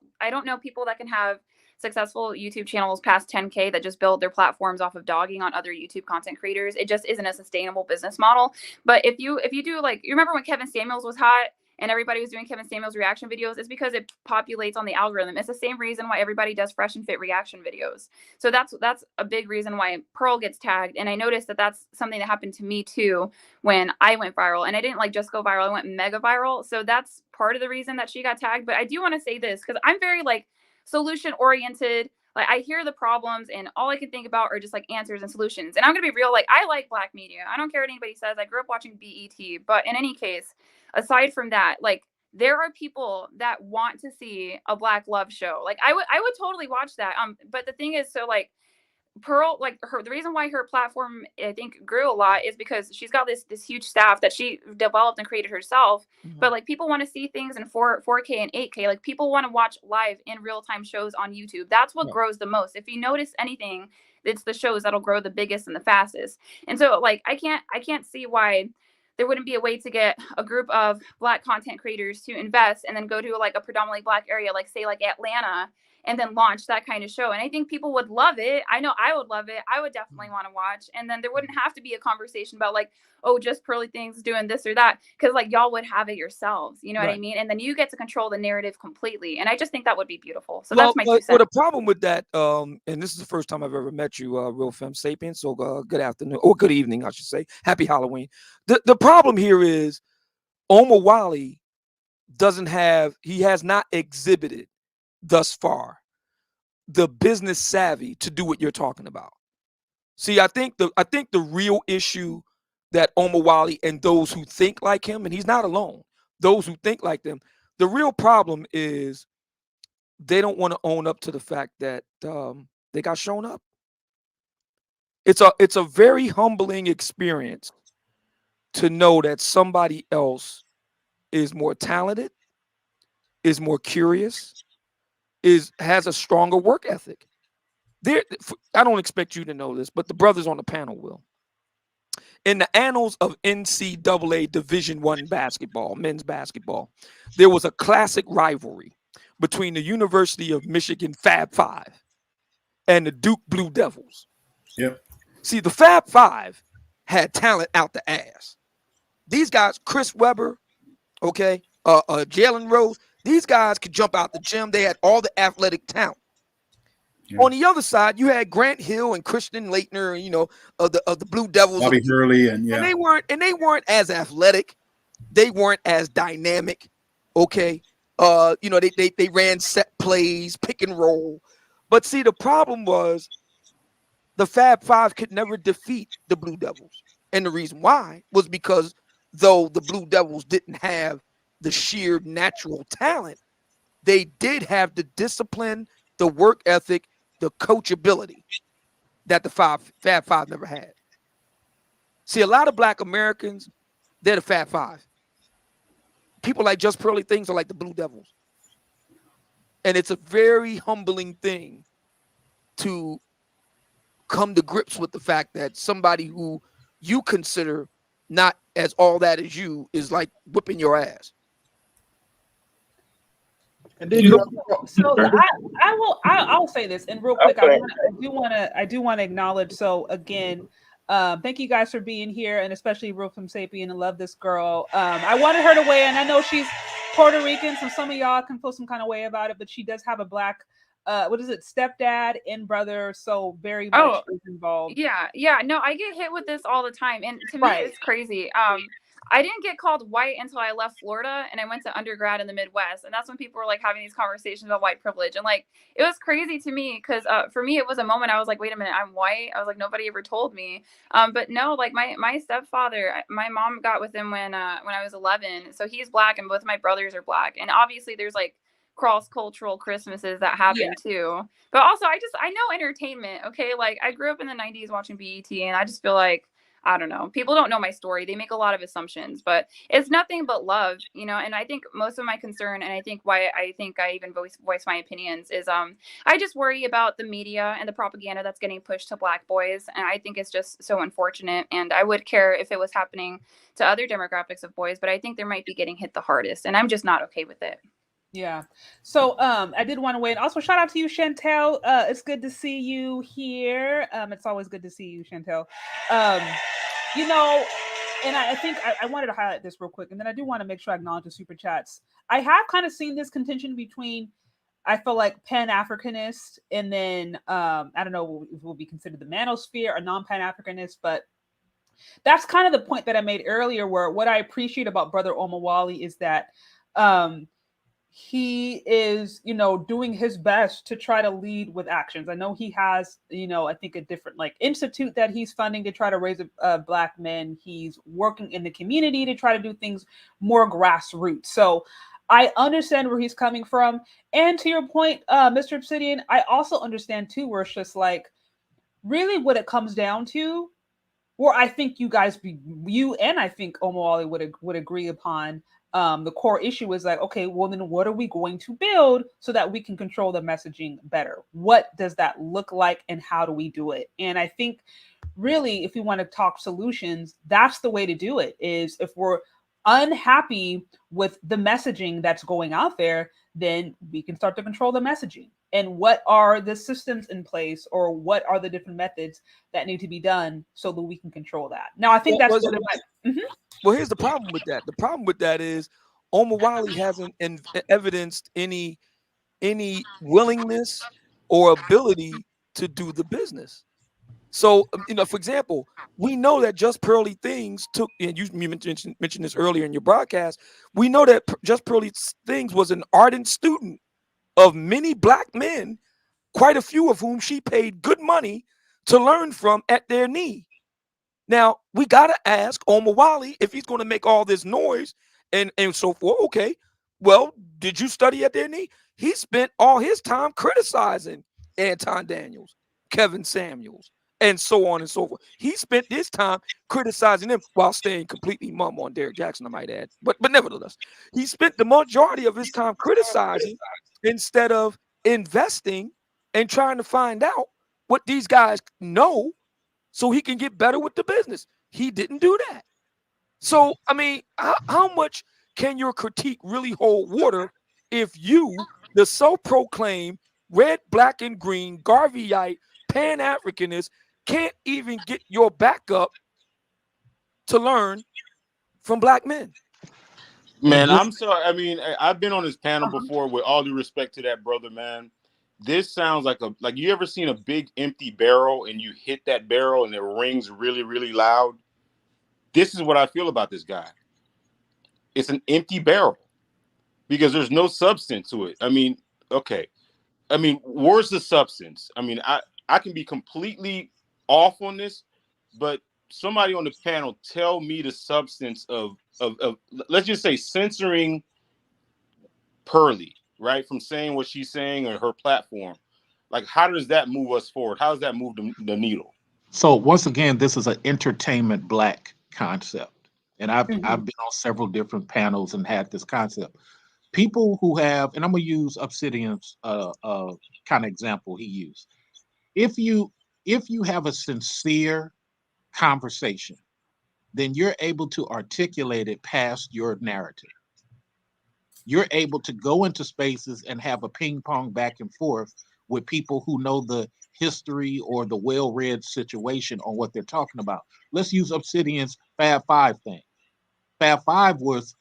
people that can have successful YouTube channels past 10K that just build their platforms off of dogging on other YouTube content creators. It just isn't a sustainable business model. But if you do, you remember when Kevin Samuels was hot and everybody was doing Kevin Samuels reaction videos? It's because it populates on the algorithm. It's the same reason why everybody does fresh and fit reaction videos. So that's a big reason why Pearl gets tagged. And I noticed that that's something that happened to me too when I went viral. And I didn't just go viral, I went mega viral. So that's part of the reason that she got tagged. But I do want to say this, because I'm very solution oriented. I hear the problems and all I can think about are just answers and solutions. And I'm gonna be real, I like Black media. I don't care what anybody says. I grew up watching BET. But in any case, aside from that, there are people that want to see a Black love show. I would totally watch that. But the thing is, Pearl, like the reason why her platform I think grew a lot is because she's got this huge staff that she developed and created herself. But like people want to see things in 4K and 8K. Like people want to watch live in real time shows on YouTube. That's what grows the most. If you notice anything, it's the shows that'll grow the biggest and the fastest. And so like I can't see why there wouldn't be a way to get a group of Black content creators to invest and then go to like a predominantly Black area, like say like Atlanta, and then launch that kind of show. And I think people would love it. I know I would love it. I would definitely want to watch. And then there wouldn't have to be a conversation about like, oh, JustPearlyThings doing this or that. Cause like y'all would have it yourselves. You know what I mean? And then you get to control the narrative completely. And I just think that would be beautiful. So that's my 2 cents. Well, the problem with that, and this is the first time I've ever met you, real Fem Sapien. So good afternoon or good evening, I should say. Happy Halloween. The problem here is Omowale he has not exhibited thus far the business savvy to do what you're talking about. See, I think the real issue that Omowale and those who think like him, and he's not alone, those who think like them, the real problem is they don't want to own up to the fact that they got shown up. It's a very humbling experience to know that somebody else is more talented, is more curious, has a stronger work ethic. I don't expect you to know this, but the brothers on the panel will. In the annals of NCAA Division I basketball, men's basketball, there was a classic rivalry between the University of Michigan Fab Five and the Duke Blue Devils. Yep. See, the Fab Five had talent out the ass. These guys, Chris Webber, Jalen Rose, these guys could jump out the gym. They had all the athletic talent. Yeah. On the other side, you had Grant Hill and Christian Laettner, of the Blue Devils. Bobby Pearly, and they weren't as athletic. They weren't as dynamic. Okay. They ran set plays, pick and roll. But see, the problem was the Fab Five could never defeat the Blue Devils. And the reason why was because though the Blue Devils didn't have the sheer natural talent, they did have the discipline, the work ethic, the coachability that the Fab Five never had. See, a lot of Black Americans, they're the Fab Five. People like JustPearlyThings are like the Blue Devils. And it's a very humbling thing to come to grips with the fact that somebody who you consider not as all that as you is like whipping your ass. And then so I'll say this, and real quick, okay. I do want to acknowledge. So again, thank you guys for being here, and especially real Fem Sapien. I love this girl. I wanted her to weigh in. I know she's Puerto Rican, so some of y'all can feel some kind of way about it, but she does have a Black, stepdad and brother, so very much involved. Yeah. No, I get hit with this all the time, and to me, it's crazy. I didn't get called white until I left Florida and I went to undergrad in the Midwest. And that's when people were like having these conversations about white privilege. And like, it was crazy to me because for me, it was a moment I was like, wait a minute, I'm white. I was like, nobody ever told me. But no, like my stepfather, my mom got with him when I was 11. So he's Black and both my brothers are Black. And obviously there's like cross-cultural Christmases that happen too. But also I know entertainment. Okay. Like I grew up in the 90s watching BET and I just feel like, I don't know. People don't know my story. They make a lot of assumptions, but it's nothing but love, and I think most of my concern, and I think why I think I even voice my opinions is, I just worry about the media and the propaganda that's getting pushed to Black boys. And I think it's just so unfortunate. And I would care if it was happening to other demographics of boys, but I think they might be getting hit the hardest. And I'm just not okay with it. Yeah. So I did want to wait. Also, shout out to you, Chantel. It's good to see you here. It's always good to see you, Chantel. And I think I wanted to highlight this real quick, and then I do want to make sure I acknowledge the super chats. I have kind of seen this contention between, I feel like, Pan-Africanist and then I don't know if it will be considered the manosphere or non-Pan-Africanist, but that's kind of the point that I made earlier, where what I appreciate about Brother Omowale is that he is, doing his best to try to lead with actions. I know he has, I think a different institute that he's funding to try to raise Black men. He's working in the community to try to do things more grassroots. So I understand where he's coming from. And to your point, Mr. Obsidian, I also understand too, where it's just like, really what it comes down to, or I think you and I think Omowale would agree upon, the core issue is like, okay, well then what are we going to build so that we can control the messaging better? What does that look like and how do we do it? And I think really, if we want to talk solutions, that's the way to do it. Is if we're unhappy with the messaging that's going out there, then we can start to control the messaging. And what are the systems in place, or what are the different methods that need to be done so that we can control that? Now, I think that's well, here's the problem with that. The problem with that is Omowale hasn't evidenced any willingness or ability to do the business. So, for example, we know that JustPearlyThings took, and you mentioned this earlier in your broadcast, we know that JustPearlyThings was an ardent student of many black men, quite a few of whom she paid good money to learn from at their knee. Now, we got to ask Omowale if he's going to make all this noise and so forth. Okay, well, did you study at their knee? He spent all his time criticizing Anton Daniels, Kevin Samuels, and so on and so forth. He spent this time criticizing them while staying completely mum on Derrick Jackson, I might add. But nevertheless, he spent the majority of his time criticizing instead of investing and trying to find out what these guys know so he can get better with the business. He didn't do that. So, I mean, how much can your critique really hold water if you, the self-proclaimed red, black, and green, Garveyite, Pan-Africanist, can't even get your backup to learn from black men? Man, I'm sorry. I mean, I've been on this panel before, with all due respect to that brother, man. This sounds like you ever seen a big empty barrel and you hit that barrel and it rings really, really loud? This is what I feel about this guy. It's an empty barrel because there's no substance to it. I mean, okay. I mean, where's the substance? I mean, I can be completely off on this, but somebody on the panel tell me the substance of let's just say censoring Pearly, right, from saying what she's saying on her platform. Like, how does that move us forward? How does that move the needle? So once again, this is an entertainment black concept, and I've been on several different panels and had this concept. People who have, and I'm gonna use Obsidian's kind of example he used. If you have a sincere conversation, then you're able to articulate it past your narrative. You're able to go into spaces and have a ping pong back and forth with people who know the history or the well-read situation on what they're talking about. Let's use Obsidian's Fab Five thing. Fab Five was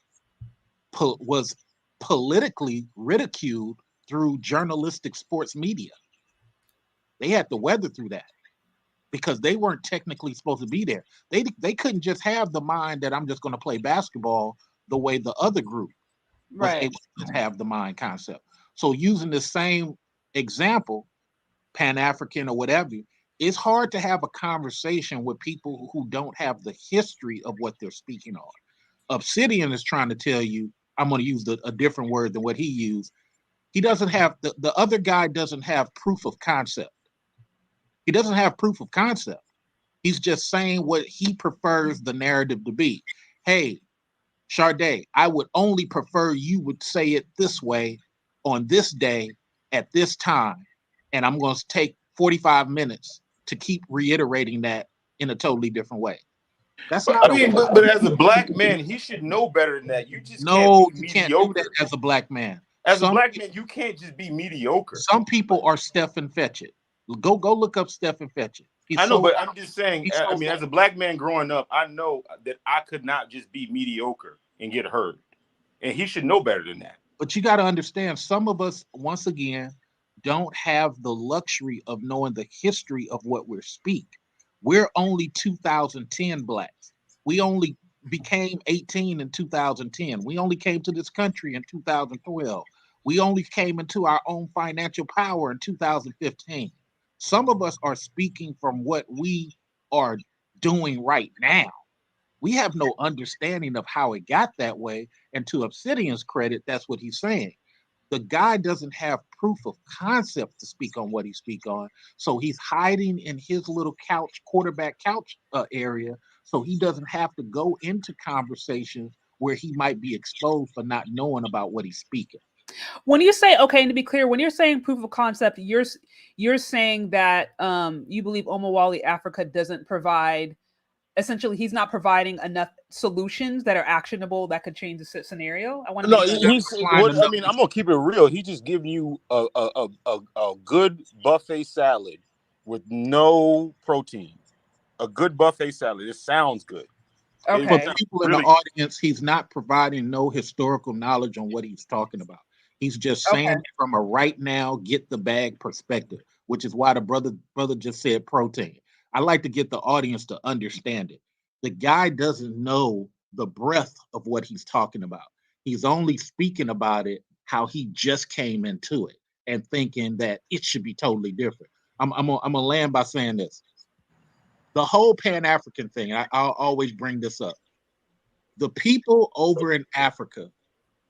politically ridiculed through journalistic sports media. They had to weather through that because they weren't technically supposed to be there. They couldn't just have the mind that I'm just going to play basketball the way the other group was able to have the mind concept. So using the same example, Pan-African or whatever, it's hard to have a conversation with people who don't have the history of what they're speaking on. Obsidian is trying to tell you, I'm going to use a different word than what he used. He doesn't have, the other guy doesn't have proof of concept. He doesn't have proof of concept. He's just saying what he prefers the narrative to be. Hey, Sade, I would only prefer you would say it this way on this day at this time. And I'm going to take 45 minutes to keep reiterating that in a totally different way. That's not. I mean, but as a black man, he should know better than that. You just can't be mediocre. Can't do that as a black man. As a black man, you can't just be mediocre. Some people are Stephen Fetchit. Go look up Stephen Fetchit. I know, but I'm just saying. I mean, as a black man growing up, I know that I could not just be mediocre and get heard, and he should know better than that. But you got to understand, some of us, once again, don't have the luxury of knowing the history of what we're speaking. We're only 2010 blacks. We only became 18 in 2010. We only came to this country in 2012. We only came into our own financial power in 2015. Some of us are speaking from what we are doing right now. We have no understanding of how it got that way. And to Obsidian's credit, that's what he's saying. The guy doesn't have proof of concept to speak on what he speak on, so he's hiding in his little quarterback couch area, so he doesn't have to go into conversations where he might be exposed for not knowing about what he's speaking. When you say, okay, and to be clear, when you're saying proof of concept, you're saying that you believe Omowale Africa doesn't provide, essentially, he's not providing enough solutions that are actionable that could change the scenario. I want to. No, I mean, I'm gonna keep it real. He just giving you a good buffet salad with no protein. A good buffet salad. It sounds good. Okay. For people in the audience, he's not providing no historical knowledge on what he's talking about. He's just saying it from a right now, get the bag perspective, which is why the brother just said protein. I like to get the audience to understand it. The guy doesn't know the breadth of what he's talking about. He's only speaking about it how he just came into it and thinking that it should be totally different. I'm gonna land by saying this. The whole Pan-African thing, I'll always bring this up. The people over in Africa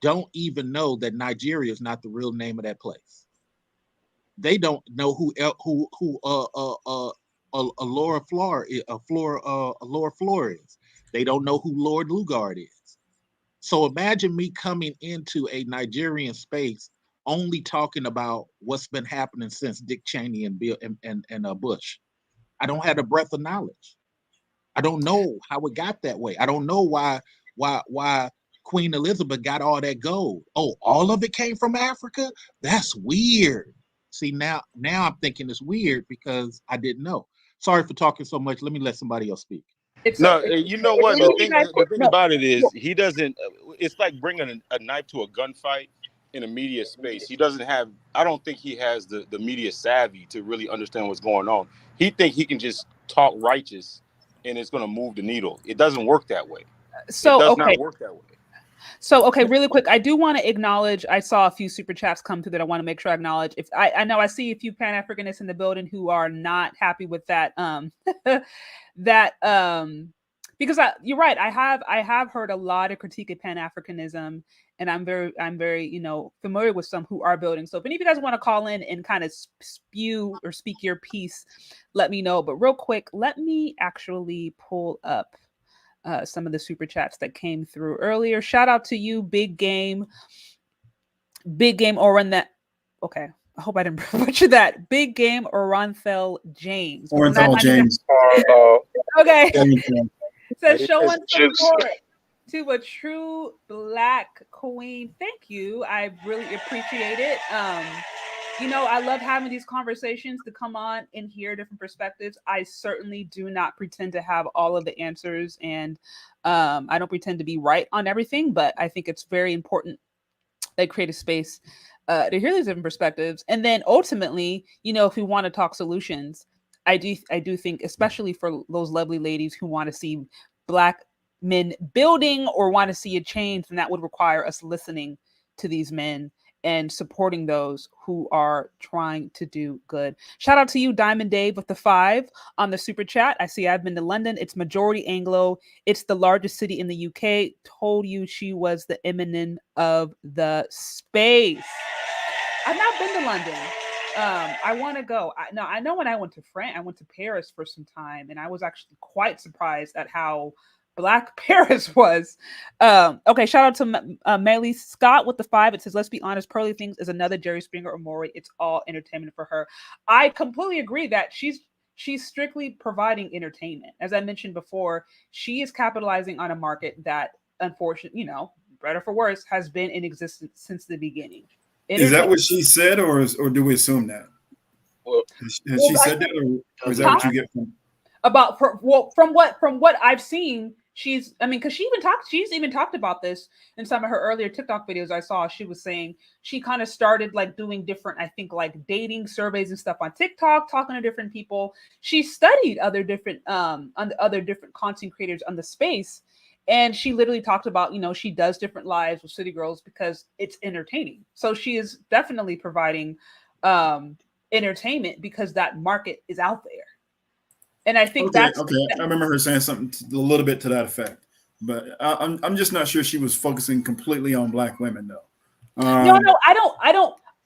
don't even know that Nigeria is not the real name of that place. They don't know who Laura Flora is. They don't know who Lord Lugard is. So imagine me coming into a Nigerian space only talking about what's been happening since Dick Cheney and Bill and Bush. I don't have the breadth of knowledge. I don't know how it got that way. I don't know why Queen Elizabeth got all that gold. Oh, all of it came from Africa? That's weird. See, now I'm thinking it's weird because I didn't know. Sorry for talking so much. Let me let somebody else speak. You know what? The thing about it is he doesn't. It's like bringing a knife to a gunfight in a media space. He doesn't have. I don't think he has the media savvy to really understand what's going on. He think he can just talk righteous and it's going to move the needle. It doesn't work that way. So it does not work that way. So, okay, really quick, I do want to acknowledge, I saw a few super chats come through that I want to make sure I acknowledge. If I know I see a few Pan-Africanists in the building who are not happy with that, because you're right, I have heard a lot of critique of Pan-Africanism, and I'm very, familiar with some who are building. So if any of you guys want to call in and kind of spew or speak your piece, let me know. But real quick, let me actually pull up some of the super chats that came through earlier. Shout out to you, Big Game Oran. That okay. I hope I didn't butcher that. Big Game Oranthel James. Oranthel James. Okay. It says showing support to a true Black queen. Thank you. I really appreciate it. I love having these conversations to come on and hear different perspectives. I certainly do not pretend to have all of the answers, and I don't pretend to be right on everything, but I think it's very important that create a space to hear these different perspectives. And then ultimately, if we want to talk solutions, I do think, especially for those lovely ladies who want to see Black men building or want to see a change, then that would require us listening to these men and supporting those who are trying to do good. Shout out to you, Diamond Dave, with the 5 on the super chat. I see I've been to London. It's majority Anglo. It's the largest city in the UK. Told you she was the imminent of the space. I've not been to London. I want to go. I know when I went to France, I went to Paris for some time, and I was actually quite surprised at how Black Paris was. Okay, shout out to Melly Scott with the 5. It says, let's be honest, Pearly Things is another Jerry Springer or Maury. It's all entertainment for her. I completely agree that she's strictly providing entertainment. As I mentioned before, she is capitalizing on a market that, unfortunately, better for worse, has been in existence since the beginning. Is that what she said, or do we assume that? Well, has she said that, or is that what you get from? From what I've seen, she's even talked about this in some of her earlier TikTok videos I saw. She was saying she kind of started like doing different, I think, like dating surveys and stuff on TikTok, talking to different people. She studied other different content creators on the space, and she literally talked about, she does different lives with City Girls because it's entertaining. So she is definitely providing entertainment because that market is out there. And I think that's okay. I remember her saying something a little bit to that effect, but I'm just not sure she was focusing completely on Black women though. No,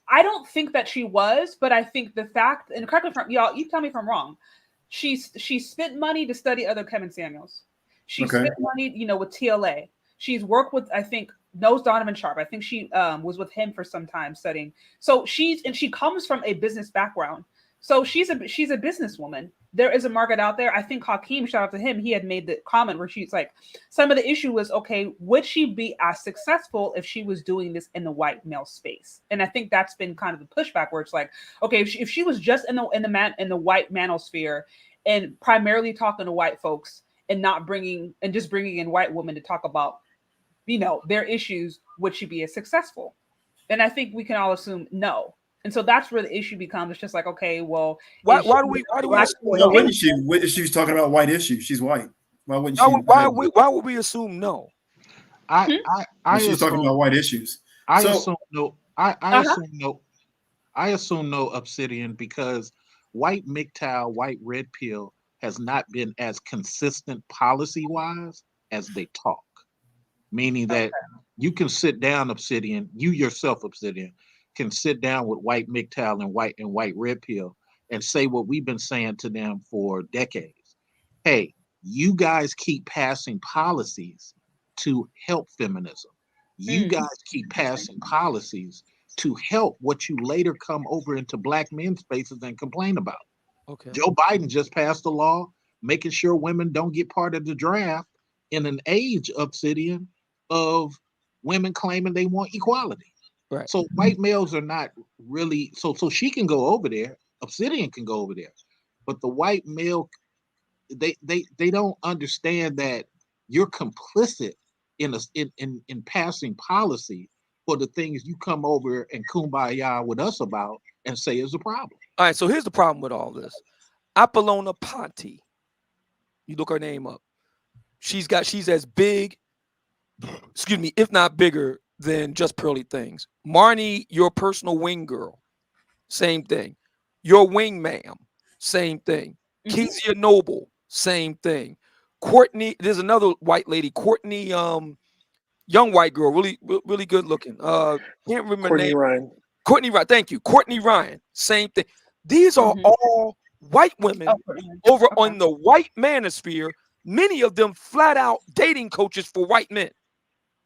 I don't think that she was, but I think the fact, and correct me if y'all, you tell me if I'm wrong. She spent money to study other Kevin Samuels. She spent money, with TLA. She's worked with, I think, knows Donovan Sharp. I think she was with him for some time studying. So she comes from a business background. So she's a businesswoman. There is a market out there. I think Hakeem, shout out to him, he had made the comment where she's like, some of the issue was, okay, would she be as successful if she was doing this in the white male space? And I think that's been kind of the pushback where it's like, okay, if she was just in the white manosphere and primarily talking to white folks and bringing in white women to talk about, their issues, would she be as successful? And I think we can all assume no. And so that's where the issue becomes. It's just like, okay, well, why do we wouldn't she? She's talking about white issues. She's white. Why wouldn't she? Why would we assume no? She's talking about white issues. I assume no. I assume no, Obsidian, because white MGTOW, white red pill has not been as consistent policy wise as they talk. Meaning that you can sit down, Obsidian, you yourself, Obsidian, can sit down with white MGTOW and white red pill and say what we've been saying to them for decades. Hey, you guys keep passing policies to help feminism. You guys keep passing policies to help what you later come over into black men's spaces and complain about. Okay. Joe Biden just passed a law making sure women don't get part of the draft in an age, Obsidian, of women claiming they want equality. Right. So white males are not really, so she can go over there, Obsidian can go over there, but the white male, they don't understand that you're complicit in passing policy for the things you come over and kumbaya with us about and say is a problem. All right, so here's the problem with all this. Apollonia Ponte, you look her name up. She's as big, if not bigger than JustPearlyThings. Marnie, your personal wing girl, same thing. Your wing ma'am, same thing. Kezia Noble, same thing. Courtney, there's another white lady, Courtney, young white girl, really good looking. Can't remember her name. Ryan. Courtney Ryan, thank you. Courtney Ryan, same thing. These are all white women over on the white manosphere. Many of them flat out dating coaches for white men.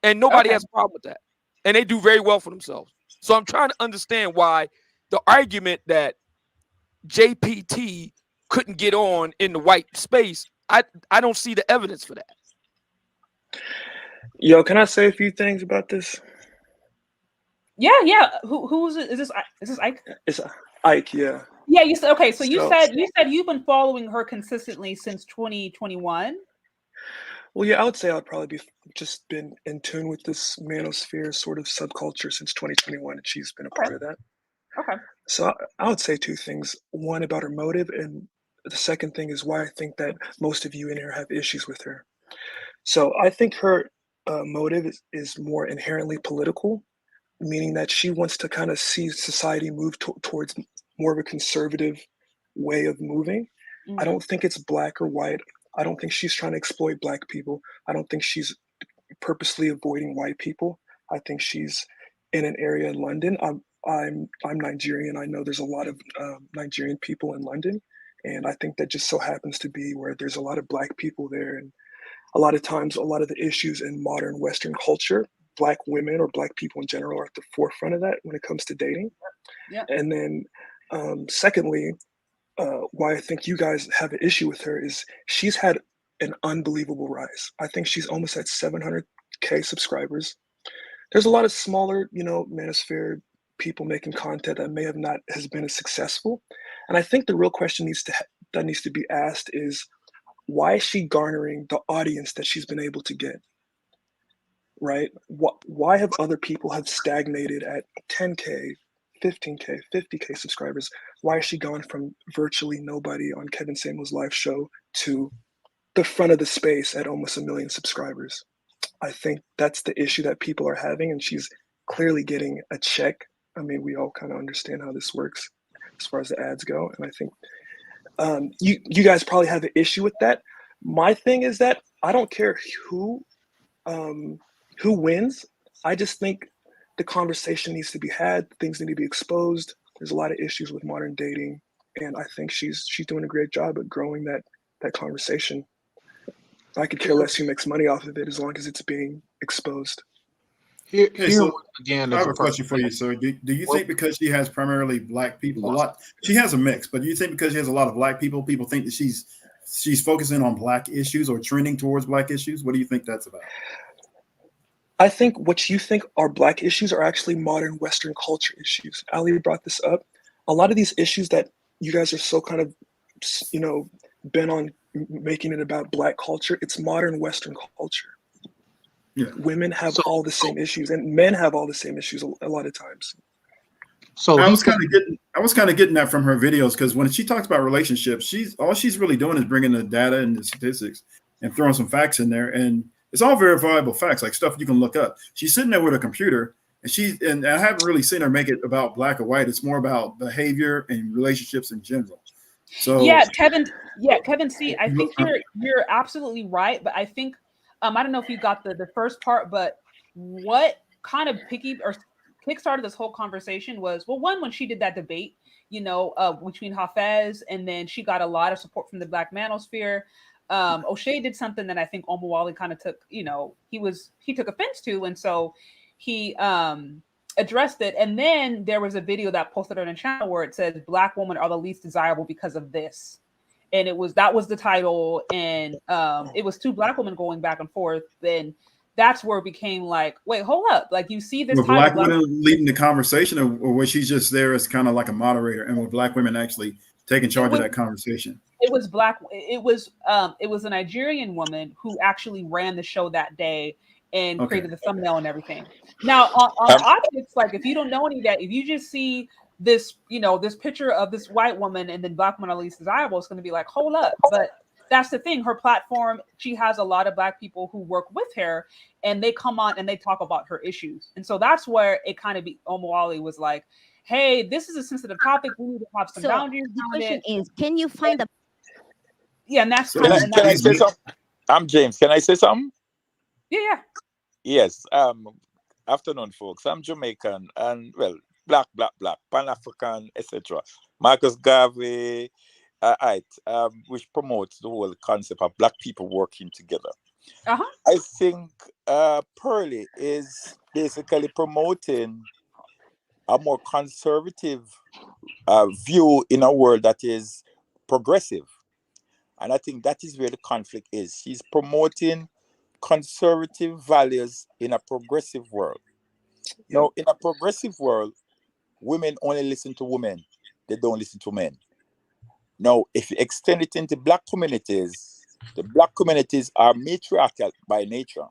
And nobody has a problem with that. And they do very well for themselves. So I'm trying to understand why the argument that JPT couldn't get on in the white space, I don't see the evidence for that. Yo, can I say a few things about this? Yeah. Who is it? Is this Ike? It's Ike, yeah. Yeah, you said okay. So you said you've been following her consistently since 2021. Well, yeah, I would say I'd probably just been in tune with this manosphere sort of subculture since 2021, and she's been a part of that. Okay. So I would say two things. One, about her motive, and the second thing is why I think that most of you in here have issues with her. So I think her motive is more inherently political, meaning that she wants to kind of see society move towards more of a conservative way of moving. I don't think it's black or white. I don't think she's trying to exploit black people. I don't think she's purposely avoiding white people. I think she's in an area in London. I'm Nigerian. I know there's a lot of Nigerian people in London, and I think that just so happens to be where there's a lot of black people there. And a lot of times, a lot of the issues in modern Western culture, black women or black people in general are at the forefront of that when it comes to dating. Yeah. And then secondly, why I think you guys have an issue with her is she's had an unbelievable rise. I think she's almost at 700K subscribers. There's a lot of smaller, manosphere people making content that may have not has been as successful. And I think the real question that needs to be asked is, why is she garnering the audience that she's been able to get? Right? Why have other people have stagnated at 10K, 15K, 50K subscribers? Why has she gone from virtually nobody on Kevin Samuels' live show to the front of the space at almost 1 million subscribers? I think that's the issue that people are having, and she's clearly getting a check. I mean, we all kind of understand how this works as far as the ads go, and I think you guys probably have an issue with that. My thing is that I don't care who wins. I just think the conversation needs to be had. Things need to be exposed. There's a lot of issues with modern dating, and I think she's doing a great job at growing that conversation. I could care less who makes money off of it as long as it's being exposed. Here so again, I have a question for you, sir. Do you think because she has primarily black people, she has a mix, but do you think because she has a lot of black people think that she's focusing on black issues or trending towards black issues? What do you think that's about? I think what you think are black issues are actually modern Western culture issues. Ali brought this up. A lot of these issues that you guys are so kind of, bent on making it about black culture, it's modern Western culture. Yeah. Women have all the same issues, and men have all the same issues a lot of times. So I was kind of getting that from her videos, because when she talks about relationships, she's really doing is bringing the data and the statistics and throwing some facts in there, and it's all verifiable facts, like stuff you can look up. She's sitting there with a computer, and I haven't really seen her make it about black or white. It's more about behavior and relationships in general. So Kevin C, I think you're absolutely right, but I think I don't know if you got the first part, but what kind of kickstarted this whole conversation was, well, one, when she did that debate, between Hafeez, and then she got a lot of support from the Black manosphere. O'Shea did something that I think Omowale kind of took, he took offense to, and so he addressed it. And then there was a video that posted on a channel where it says Black women are the least desirable because of this. And that was the title, and it was two Black women going back and forth. Then that's where it became like, wait, hold up, like you see this. Were Black women leading the conversation, or was she just there as kind of like a moderator, and were Black women actually taking charge of that conversation? It was Black. It was a Nigerian woman who actually ran the show that day and created the thumbnail and everything. Now on optics, like if you don't know any of that, if you just see this, this picture of this white woman and then Black women are least desirable, it's going to be like, hold up. But that's the thing. Her platform, she has a lot of Black people who work with her, and they come on and they talk about her issues. And so that's where it kind of Omowale was like, hey, this is a sensitive topic. We need to have some boundaries. The question is, can you find a... Yeah, and that's... Can I say something? I'm James. Can I say something? Yeah. Yes. Afternoon, folks. I'm Jamaican, and, well, Black, Pan-African, etc. Marcus Garvey, which promotes the whole concept of Black people working together. I think Pearly is basically promoting a more conservative view in a world that is progressive. And I think that is where the conflict is. She's promoting conservative values in a progressive world. Now, in a progressive world, women only listen to women. They don't listen to men. Now, if you extend it into Black communities, the Black communities are matriarchal by nature.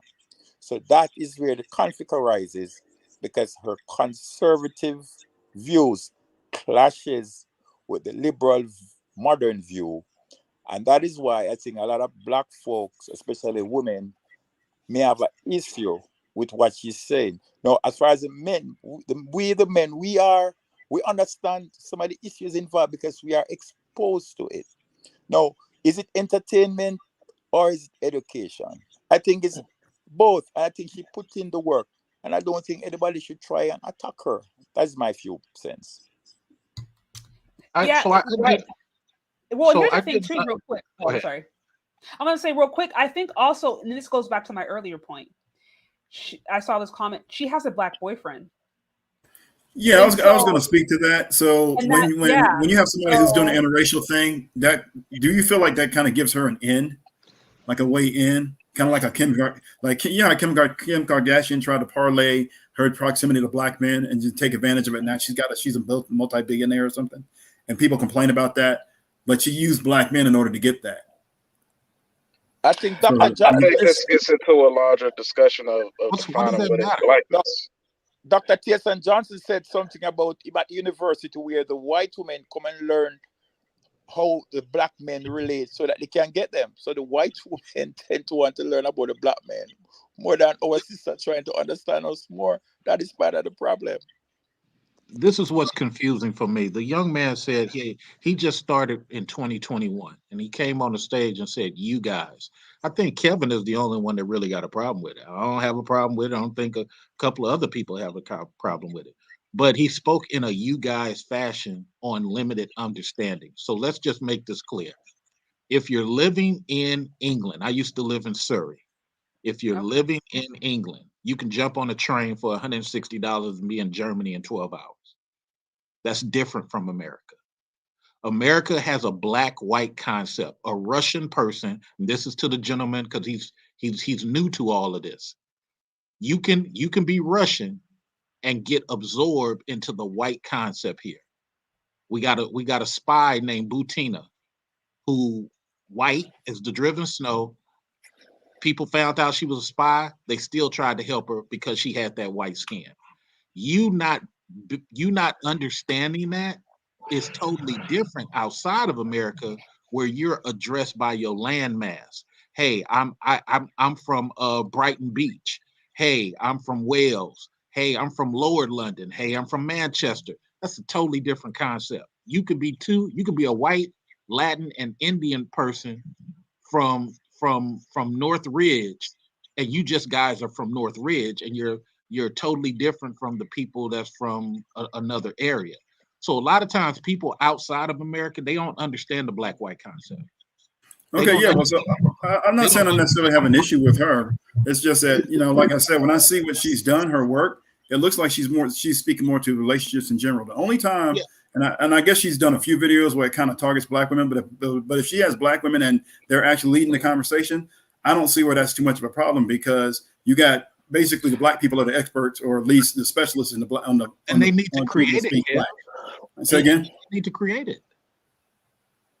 So that is where the conflict arises, because her conservative views clashes with the liberal modern view. And that is why I think a lot of Black folks, especially women, may have an issue with what she's saying. Now, as far as the men, we understand some of the issues involved because we are exposed to it. Now, is it entertainment or is it education? I think it's both. I think she put in the work, and I don't think anybody should try and attack her. That's my few cents. Here's the thing too, real quick. Oh, sorry. I'm going to say real quick, I think also, and this goes back to my earlier point, I saw this comment, she has a Black boyfriend. Yeah, I was going to speak to that. So when you have somebody who's doing an interracial thing, do you feel like that kind of gives her an in, like a way in, kind of like a Kim Kardashian tried to parlay her proximity to Black men and just take advantage of it. Now she's a multi-billionaire or something, and people complain about that, but she used Black men in order to get that. I think this gets into a larger discussion of defining what is blackness. Dr. T.S. Johnson said something about university where the white women come and learn how the Black men relate so that they can get them. So the white women tend to want to learn about the Black men more than our sisters trying to understand us more. That is part of the problem. This is what's confusing for me. The young man said he just started in 2021, and he came on the stage and said, "You guys." I think Kevin is the only one that really got a problem with it. I don't have a problem with it. I don't think a couple of other people have a problem with it. But he spoke in a you guys fashion on limited understanding. So let's just make this clear. If you're living in England, I used to live in Surrey. If you're living in England, you can jump on a train for $160 and be in Germany in 12 hours. That's different from America. America has a black-white concept. A Russian person, and this is to the gentleman because he's new to all of this. You can be Russian and get absorbed into the white concept here. We got a spy named Butina, who white as the driven snow. People found out she was a spy. They still tried to help her because she had that white skin. You not understanding that is totally different outside of America, where you're addressed by your landmass. Hey, I'm from Brighton Beach. Hey, I'm from Wales. Hey, I'm from Lower London. Hey, I'm from Manchester. That's a totally different concept. You could be a white, Latin, and Indian person from North Ridge, and you just guys are from North Ridge, and you're totally different from the people that's from another area. So a lot of times people outside of America, they don't understand the black-white concept. Okay, yeah. Well, so I'm not saying I necessarily have an issue with her. It's just that, like I said, when I see what she's done, her work, it looks like she's speaking more to relationships in general. The only time, and I guess she's done a few videos where it kind of targets black women, but if she has black women and they're actually leading the conversation, I don't see where that's too much of a problem, because you got basically the black people are the experts, or at least the specialists in the and they need to create it. Say again? They need to create it.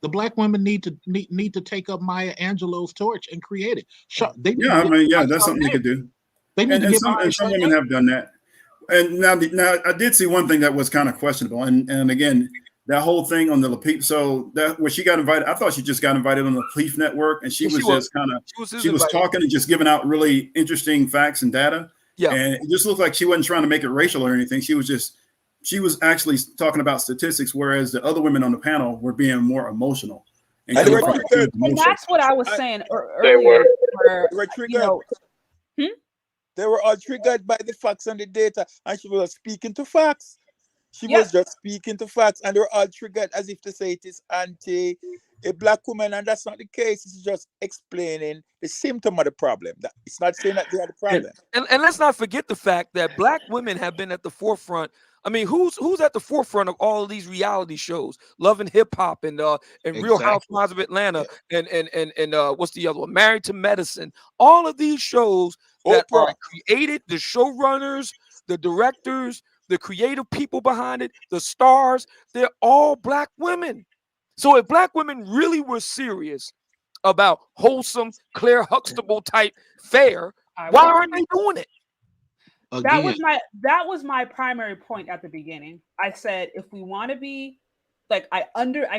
The black women need to take up Maya Angelou's torch and create it. That's something they could do. And some women have done that. And now I did see one thing that was kind of questionable, and again, that whole thing on the Lapeef. So that when she got invited, I thought she just got invited on the Lapeef network, and she was talking and just giving out really interesting facts and data. Yeah, and it just looked like she wasn't trying to make it racial or anything. She was actually talking about statistics, whereas the other women on the panel were being more emotional. And that's what I was saying earlier. They were triggered. They were all triggered by the facts and the data, and she was speaking to facts. She was just speaking to facts, and they were all triggered as if to say it is anti a black woman, and that's not the case. It's just explaining the symptom of the problem. It's not saying that they are the problem. And let's not forget the fact that black women have been at the forefront. I mean, who's at the forefront of all of these reality shows? Love and Hip Hop and Real Housewives of Atlanta and what's the other one? Married to Medicine. All of these shows that are created, the showrunners, the directors, the creative people behind it, the stars, they're all black women. So if black women really were serious about wholesome, Claire Huxtable type fare, why aren't they doing it? That was my primary point at the beginning. I said, if we want to be like, I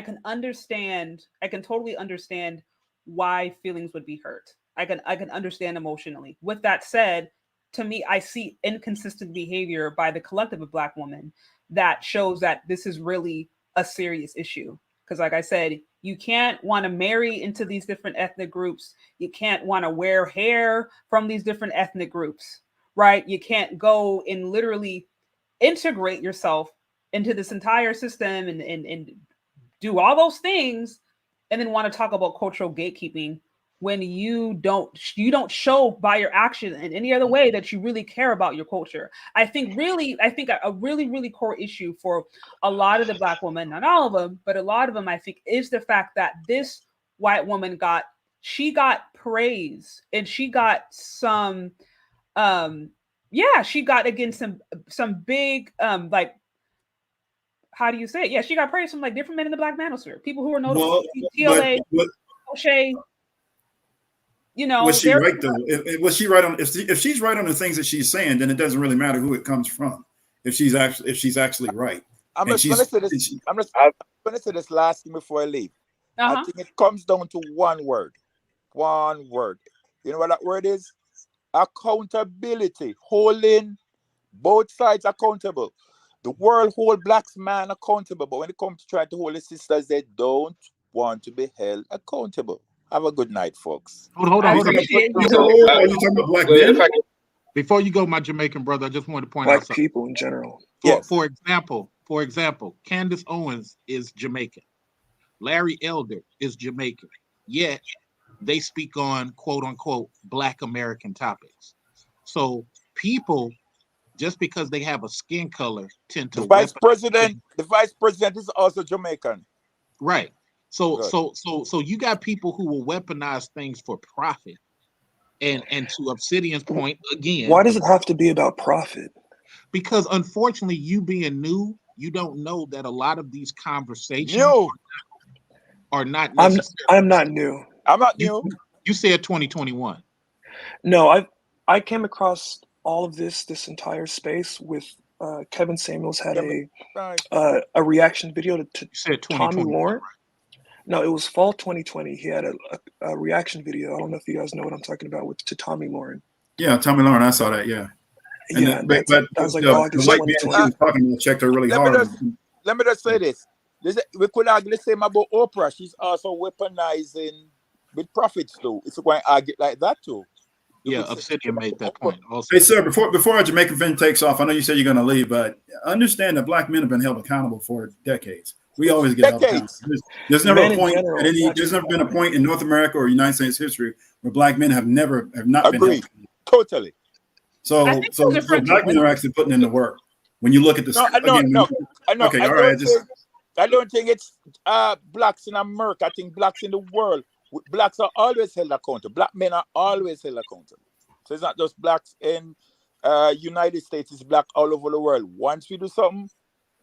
can totally understand why feelings would be hurt. I can understand emotionally. With that said, to me, I see inconsistent behavior by the collective of black women that shows that this is really a serious issue. Because like I said, you can't want to marry into these different ethnic groups. You can't want to wear hair from these different ethnic groups, right? You can't go and literally integrate yourself into this entire system and do all those things and then want to talk about cultural gatekeeping when you don't show by your action in any other way that you really care about your culture. I think a really core issue for a lot of the black women, not all of them, but a lot of them, I think, is the fact that this white woman got praise and she got some, she got again some big like, how do you say it? Yeah, she got praise from like different men in the black manosphere, people who are notable. TLA, O'Shea. Was she right though? Was she right on? If she's right on the things that she's saying, then it doesn't really matter who it comes from. If she's actually right. I'm just going to say this last thing before I leave. I think it comes down to one word. One word. You know what that word is? Accountability. Holding both sides accountable. The world hold black man accountable, but when it comes to trying to hold the sisters, they don't want to be held accountable. Have a good night, folks. Hold I on. appreciate you. So, are you talking about black men? Before you go, my Jamaican brother, I just wanted to point out Black something. people in general. For example, Candace Owens is Jamaican. Larry Elder is Jamaican. Yet they speak on quote unquote Black American topics. So people, just because they have a skin color, tend to the vice president is also Jamaican. Right. So you got people who will weaponize things for profit. And to Obsidian's point again. Why does it have to be about profit? Because unfortunately, you being new, you don't know that a lot of these conversations are not necessary. I'm not new. I'm not new. You said 2021. No, I came across all of this entire space with Kevin Samuels had a reaction video to Tommy Lauren. No, it was fall 2020. He had a reaction video. I don't know if you guys know what I'm talking about to Tommy Lauren. Yeah, Tommy Lauren. I saw that. Yeah. And yeah, but that was like August the white man she was talking about checked her really hard. Let me just say this. We could argue the same about Oprah. She's also weaponizing with profits too. It's going to argue like that too. Yeah, Obsidian made that point also. Hey, sir, before our Jamaican fan takes off, I know you said you're going to leave, but understand that black men have been held accountable for decades. We always get held accountable. There's never a point there's never been a point in North America or United States history where black men have not been held accountable. Totally. So black men are actually putting in the work. When you look at this, I don't think it's blacks in America. I think blacks in the world. Blacks are always held accountable. Black men are always held accountable. So it's not just blacks in United States. It's black all over the world. Once we do something,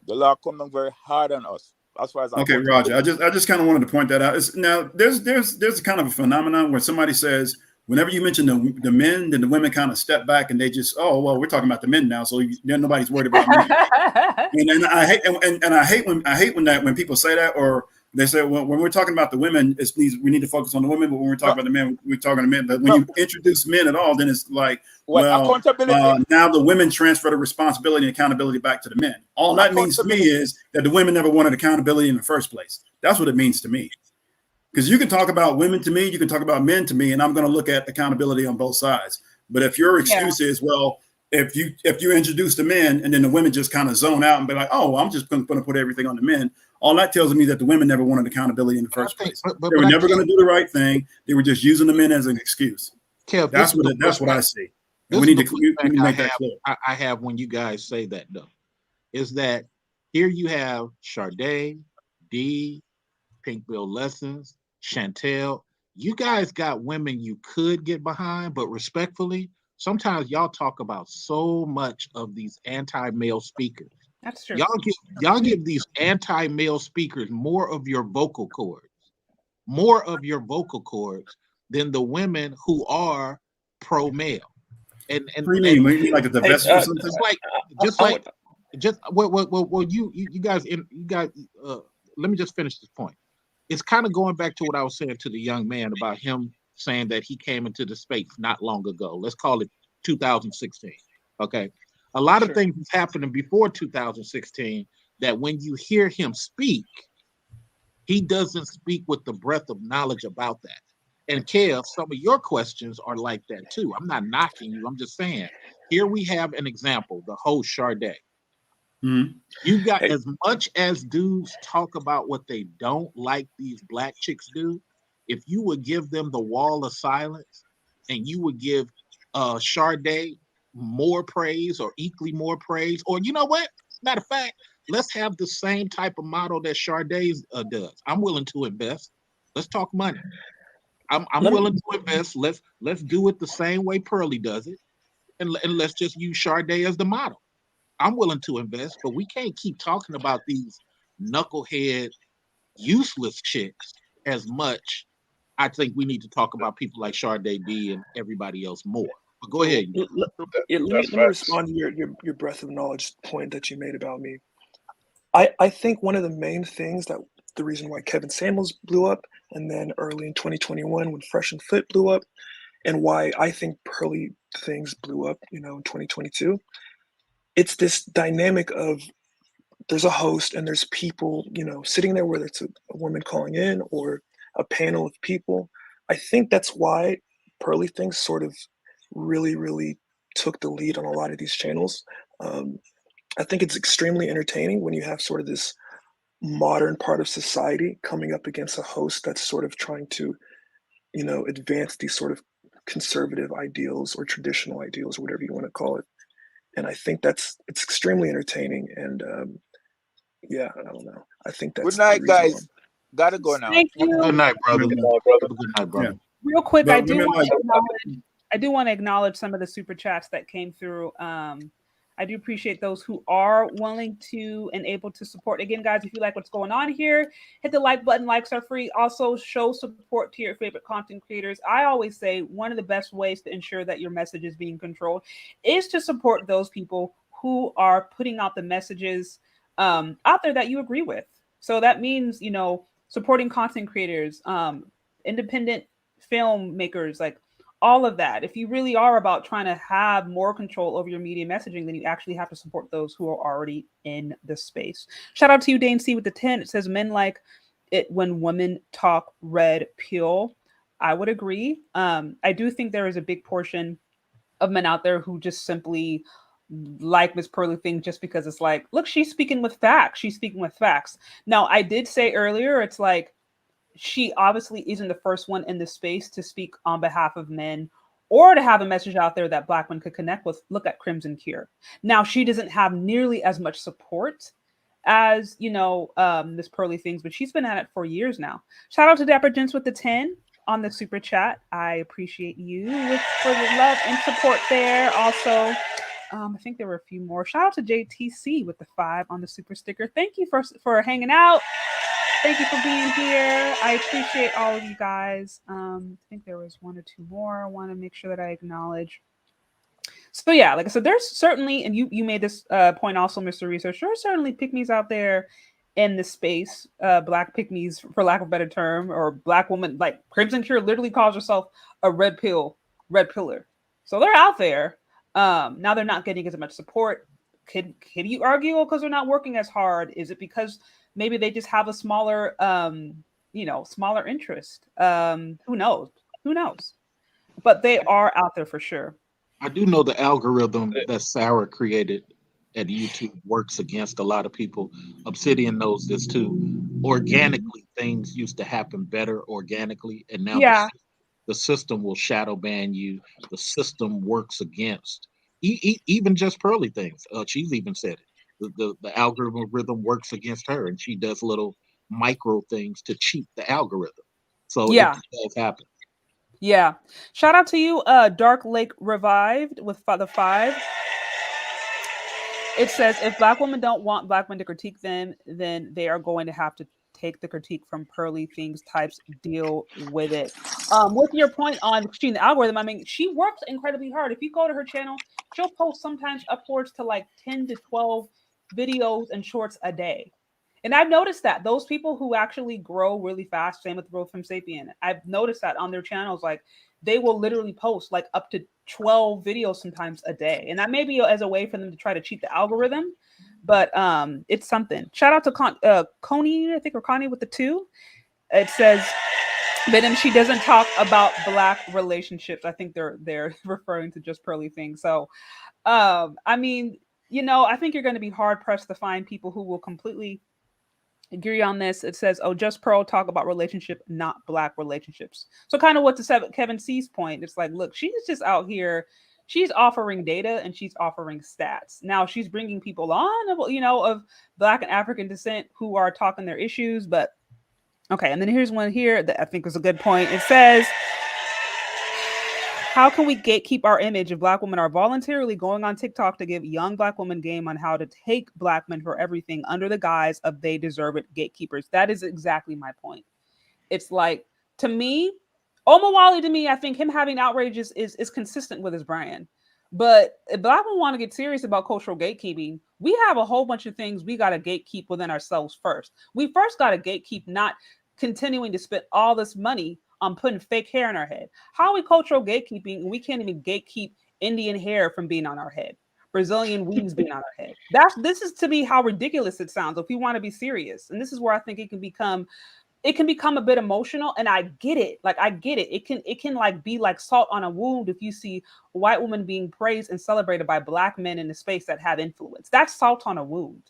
the law comes down very hard on us. As far as okay, Roger. I just kind of wanted to point that out. Now there's kind of a phenomenon where somebody says whenever you mention the men, then the women kind of step back and they just, oh well, we're talking about the men now, so then nobody's worried about men. and I hate when people say that, or they say, well, when we're talking about the women, we need to focus on the women, but when we're talking about the men, we're talking to men. But when you introduce men at all, then it's like, now the women transfer the responsibility and accountability back to the men. All that means to me is that the women never wanted accountability in the first place. That's what it means to me. Because you can talk about women to me, you can talk about men to me, and I'm going to look at accountability on both sides. But if your excuse is, well, if you introduce the men and then the women just kind of zone out and be like, oh, I'm just going to put everything on the men, all that tells me that the women never wanted accountability in the first place. They were never going to do the right thing. They were just using the men as an excuse. Kev, that's what I see. And we need to make that clear. I have when you guys say that though, is that here you have Sade, D, Pink Bill Lessons, Chantel. You guys got women you could get behind, but respectfully, sometimes y'all talk about so much of these anti-male speakers. That's true. Y'all give these anti-male speakers more of your vocal cords than the women who are pro-male. And maybe like a divestiture or something. You guys. Let me just finish this point. It's kind of going back to what I was saying to the young man about him saying that he came into the space not long ago. Let's call it 2016. Okay. A lot of things was happening before 2016 that when you hear him speak, he doesn't speak with the breadth of knowledge about that. And Kev, some of your questions are like that too. I'm not knocking you. I'm just saying, here we have an example, the host Sade. Mm-hmm. You got as much as dudes talk about what they don't like these black chicks do, if you would give them the wall of silence and you would give Sade more praise or equally more praise, or you know what? Matter of fact, let's have the same type of model that Sade does. I'm willing to invest. Let's talk money. I'm willing to invest. Let's do it the same way Pearly does it, and let's just use Sade as the model. I'm willing to invest, but we can't keep talking about these knucklehead, useless chicks as much. I think we need to talk about people like Sade B and everybody else more. But go ahead. Let me respond to your breadth of knowledge point that you made about me. I think one of the main things that the reason why Kevin Samuels blew up, and then early in 2021 when Fresh and Fit blew up, and why I think Pearly Things blew up, in 2022, it's this dynamic of there's a host and there's people, sitting there, whether it's a woman calling in or a panel of people, I think that's why PURLYThings sort of really took the lead on a lot of these channels. I think it's extremely entertaining when you have sort of this modern part of society coming up against a host that's sort of trying to, you know, advance these sort of conservative ideals or traditional ideals or whatever you want to call it. And I think it's extremely entertaining. And yeah, I don't know. I think that's Good night, guys. Gotta go now. Thank you. Good night, brother. Good Good night, brother. Yeah. Real quick, But I do women want like- to acknowledge. I do want to acknowledge some of the super chats that came through. I do appreciate those who are willing to and able to support. Again, guys, if you like what's going on here, hit the like button. Likes are free. Also, show support to your favorite content creators. I always say one of the best ways to ensure that your message is being controlled is to support those people who are putting out the messages out there that you agree with. So that means, you know, supporting content creators, independent filmmakers, like all of that. If you really are about trying to have more control over your media messaging, then you actually have to support those who are already in the space. Shout out to you, Dane C with the 10. It says men like it when women talk red pill. I would agree. I do think there is a big portion of men out there who just simply like Miss Pearly thing just because it's like, look, she's speaking with facts. She's speaking with facts. Now, I did say earlier, it's like, she obviously isn't the first one in the space to speak on behalf of men or to have a message out there that Black men could connect with. Look at Crimson Cure. Now, she doesn't have nearly as much support as, you know, Miss Pearly things, but she's been at it for years now. Shout out to Dapper Gents with the 10 on the super chat. I appreciate you for the love and support there. Also, I think there were a few more. Shout out to JTC with the 5 on the super sticker. Thank you for hanging out. Thank you for being here. I appreciate all of you guys. I think there was 1 or 2 more. I want to make sure that I acknowledge. So yeah, like I said, there's certainly, and you made this point also, Mr. Research, there are certainly pick-me's out there in the space, Black pick-me's, for lack of a better term, or Black woman, like Crimson Cure literally calls herself a red pillar. So they're out there. Now they're not getting as much support. Could you argue because they're not working as hard? Is it because maybe they just have a smaller, smaller interest? Who knows? But they are out there for sure. I do know the algorithm that Sarah created at YouTube works against a lot of people. Obsidian knows this too. Organically, things used to happen better organically, and now the system will shadow ban you. The system works against even just Pearly things. She's even said it. The algorithm works against her, and she does little micro things to cheat the algorithm. So it does happen. Yeah. Shout out to you, Dark Lake Revived with the 5. It says, if Black women don't want Black men to critique them, then they are going to have to take the critique from Pearly things types, deal with it. With your point on cheating the algorithm, I mean, she works incredibly hard. If you go to her channel, she'll post sometimes upwards to like 10 to 12 videos and shorts a day. And I've noticed that those people who actually grow really fast, same with Fem Sapien, I've noticed that on their channels, like they will literally post like up to 12 videos sometimes a day. And that may be as a way for them to try to cheat the algorithm, but it's something. Shout out to Connie, I think, or Connie with the 2. It says, Venom, she doesn't talk about Black relationships. I think they're referring to just Pearly things. So, I mean, you know, I think you're going to be hard pressed to find people who will completely agree on this. It says, oh, just Pearl talk about relationship, not Black relationships. So kind of what to Kevin C's point, it's like, look, she's just out here, she's offering data and she's offering stats. Now she's bringing people on, you know, of Black and African descent who are talking their issues. But okay, and then here's one here that I think was a good point. It says, how can we gatekeep our image if Black women are voluntarily going on TikTok to give young Black women game on how to take Black men for everything under the guise of they deserve it, gatekeepers? That is exactly my point. It's like, to me, Omowale, to me, I think him having outrages is consistent with his brand. But if Black women want to get serious about cultural gatekeeping, we have a whole bunch of things we got to gatekeep within ourselves first. We first got to gatekeep not continuing to spend all this money on putting fake hair in our head. How are we cultural gatekeeping and we can't even gatekeep Indian hair from being on our head, Brazilian weaves being on our head? This is to me how ridiculous it sounds if we want to be serious. And this is where I think it can become it can become a bit emotional, and I get it. Like, I get it. It can like be like salt on a wound if you see a white woman being praised and celebrated by Black men in the space that have influence. That's salt on a wound.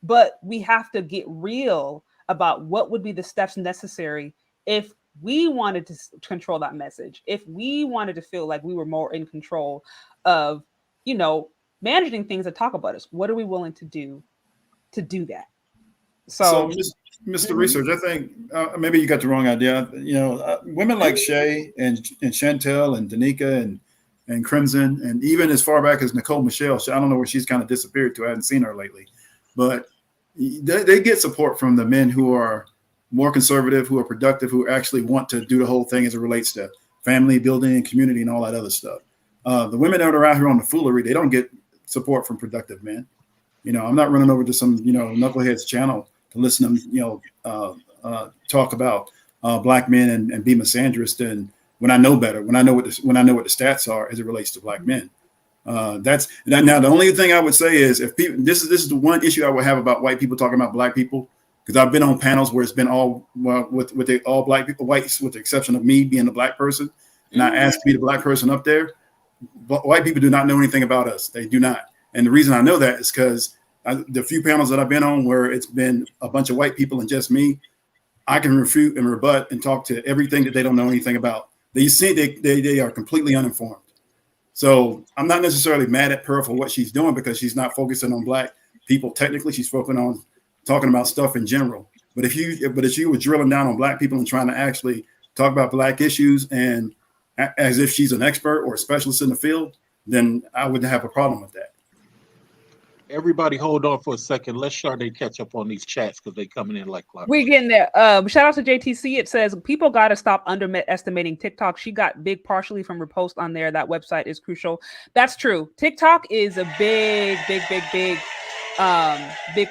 But we have to get real about what would be the steps necessary if we wanted to control that message, if we wanted to feel like we were more in control of, you know, managing things that talk about us. What are we willing to do that? So Mr. Research, I think maybe you got the wrong idea. You know, women like Shay and Chantel and Danica and Crimson, and even as far back as Nicole Michelle, I don't know where she's kind of disappeared to. I haven't seen her lately, but they get support from the men who are more conservative, who are productive, who actually want to do the whole thing as it relates to family building and community and all that other stuff. The women that are out here on the foolery, they don't get support from productive men. You know, I'm not running over to some, you know, knuckleheads channel to listen to them, you know, talk about Black men and be misandrist. And when I know better, when I know what the stats are as it relates to Black men, now the only thing I would say is if people, this is the one issue I would have about white people talking about Black people, because I've been on panels where it's been all with all Black people, whites, with the exception of me being the Black person, and I asked to be the Black person up there. But white people do not know anything about us. They do not. And the reason I know that is because the few panels that I've been on where it's been a bunch of white people and just me, I can refute and rebut and talk to everything that they don't know anything about. They are completely uninformed. So I'm not necessarily mad at Pearl for what she's doing, because she's not focusing on Black people. Technically, she's focusing on talking about stuff in general. But if you were drilling down on Black people and trying to actually talk about Black issues and as if she's an expert or a specialist in the field, then I wouldn't have a problem with that. Everybody hold on for a second. Let's Sade catch up on these chats because they coming in like clockwork. We're getting there. Shout out to JTC. It says people got to stop underestimating TikTok. She got big partially from her post on there. That website is crucial. That's true. TikTok is a big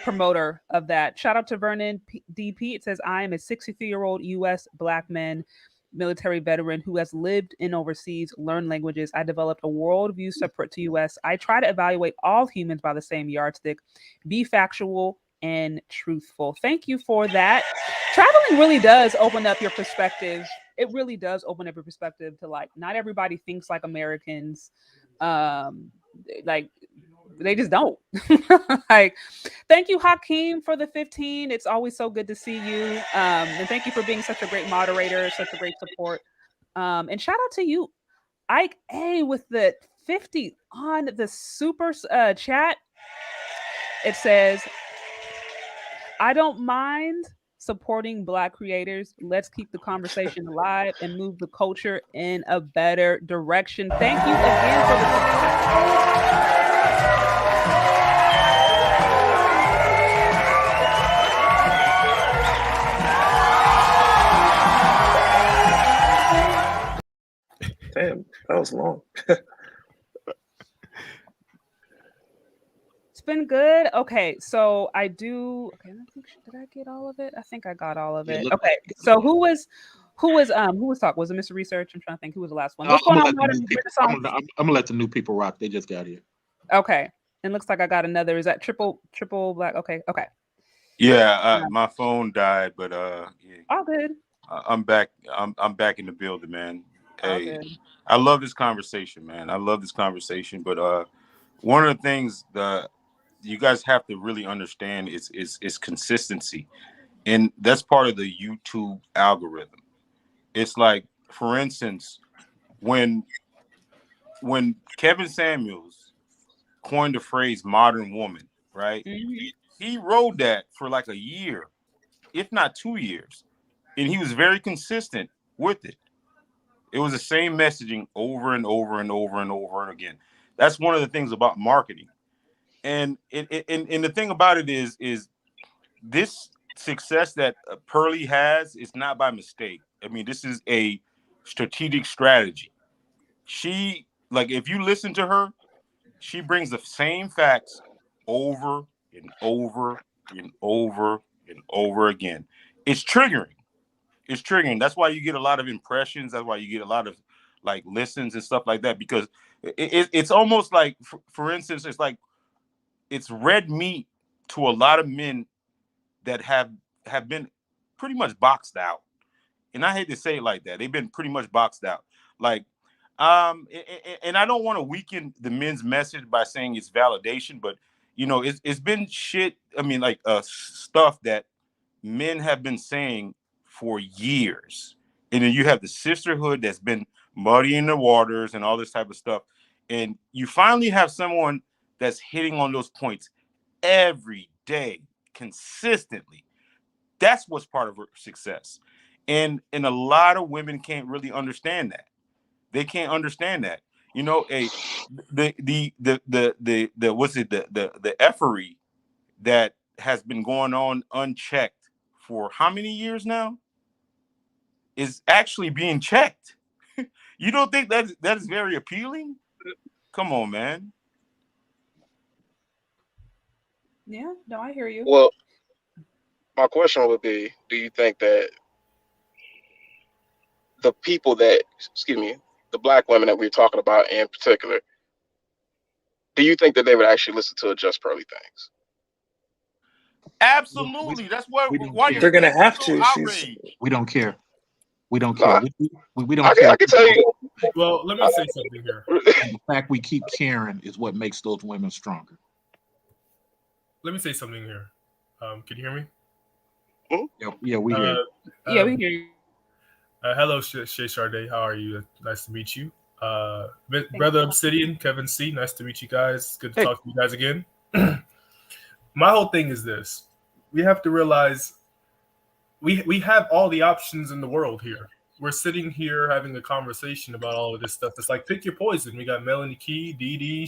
promoter of that. Shout out to Vernon DP. It says I am a 63-year-old U.S. Black man, military veteran who has lived in overseas, learned languages. I developed a worldview separate to US. I try to evaluate all humans by the same yardstick, be factual and truthful. Thank you for that. Traveling really does open up your perspective. It really does open up your perspective to, like, not everybody thinks like Americans. Like, they just don't. Like, thank you, Hakeem, for the 15. It's always so good to see you. And thank you for being such a great moderator, such a great support. And shout out to you, Ike A, with the 50 on the super chat. It says, I don't mind supporting Black creators. Let's keep the conversation alive and move the culture in a better direction. Thank you again for the Damn, that was long. It's been good. Okay, so I do. Okay, did I get all of it? I think I got all of it. Okay, so who was talking? Was it Mr. Research? I'm trying to think who was the last one. What's going on? I'm gonna let the new people rock. They just got here. Okay, it looks like I got another. Is that triple Black? Okay. Yeah, my phone died, but yeah. All good. I'm back. I'm back in the building, man. Hey, I love this conversation, man. I love this conversation. But one of the things that you guys have to really understand is consistency, and that's part of the YouTube algorithm. It's like, for instance, when Kevin Samuels coined the phrase "modern woman," right? Mm-hmm. He rode that for like a year, if not 2 years, and he was very consistent with it. It was the same messaging over and over and over and over and again. That's one of the things about marketing. And the thing about it is this success that Pearly has is not by mistake. I mean, this is a strategic strategy. She, like, if you listen to her, she brings the same facts over and over and over and over again. It's triggering. It's triggering. That's why you get a lot of impressions. That's why you get a lot of, like, listens and stuff like that, because it's almost like, for instance, it's like it's red meat to a lot of men that have been pretty much boxed out. And I hate to say it like that. They've been pretty much boxed out. Like, and I don't want to weaken the men's message by saying it's validation, but you know, it's been shit. I mean, like stuff that men have been saying for years. And then you have the sisterhood that's been muddying the waters and all this type of stuff. And you finally have someone that's hitting on those points every day, consistently. That's what's part of her success. And a lot of women can't really understand that. They can't understand that. You know, the what's it, the effery that has been going on unchecked for how many years now is actually being checked. You don't think that is very appealing? Come on, man. Yeah, no, I hear you. Well, my question would be, do you think that the people that, the black women that we're talking about in particular, do you think that they would actually listen to Just Pearly Things? Absolutely. That's why they're gonna have to. We don't care. We don't care. We don't I care. I can tell you. Well, let me say something here. And the fact we keep caring is what makes those women stronger. Let me say something here. Can you hear me? Yeah, we hear you. Yeah, we hear you. Hello, Shay Sade. How are you? Nice to meet you. Brother Obsidian, Kevin C. Nice to meet you guys. Good to talk to you guys again. My whole thing is this. We have to realize we have all the options in the world here. We're sitting here having a conversation about all of this stuff. It's like, pick your poison. We got Melanie Key, Dee Dee,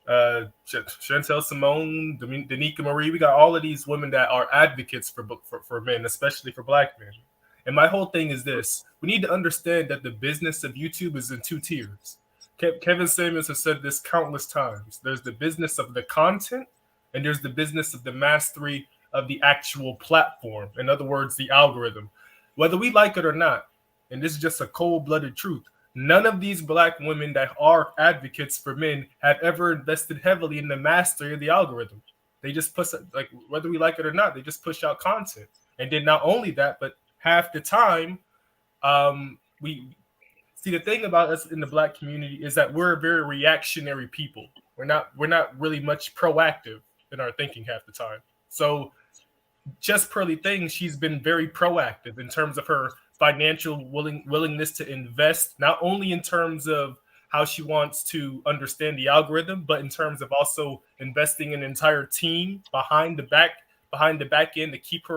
Chantel Simone, Danica Marie. We got all of these women that are advocates for men, especially for black men. And my whole thing is this. We need to understand that the business of YouTube is in two tiers. Kevin Samuels has said this countless times. There's the business of the content, and there's the business of the mastery of the actual platform. In other words, the algorithm. Whether we like it or not, and this is just a cold-blooded truth, none of these black women that are advocates for men have ever invested heavily in the mastery of the algorithm. They just push, like, whether we like it or not, they just push out content. And then not only that, but half the time, we see, the thing about us in the black community is that we're a very reactionary people. We're not really much proactive in our thinking half the time. So Just Pearly Things, she's been very proactive in terms of her financial willingness to invest, not only in terms of how she wants to understand the algorithm, but in terms of also investing an entire team behind the back end to keep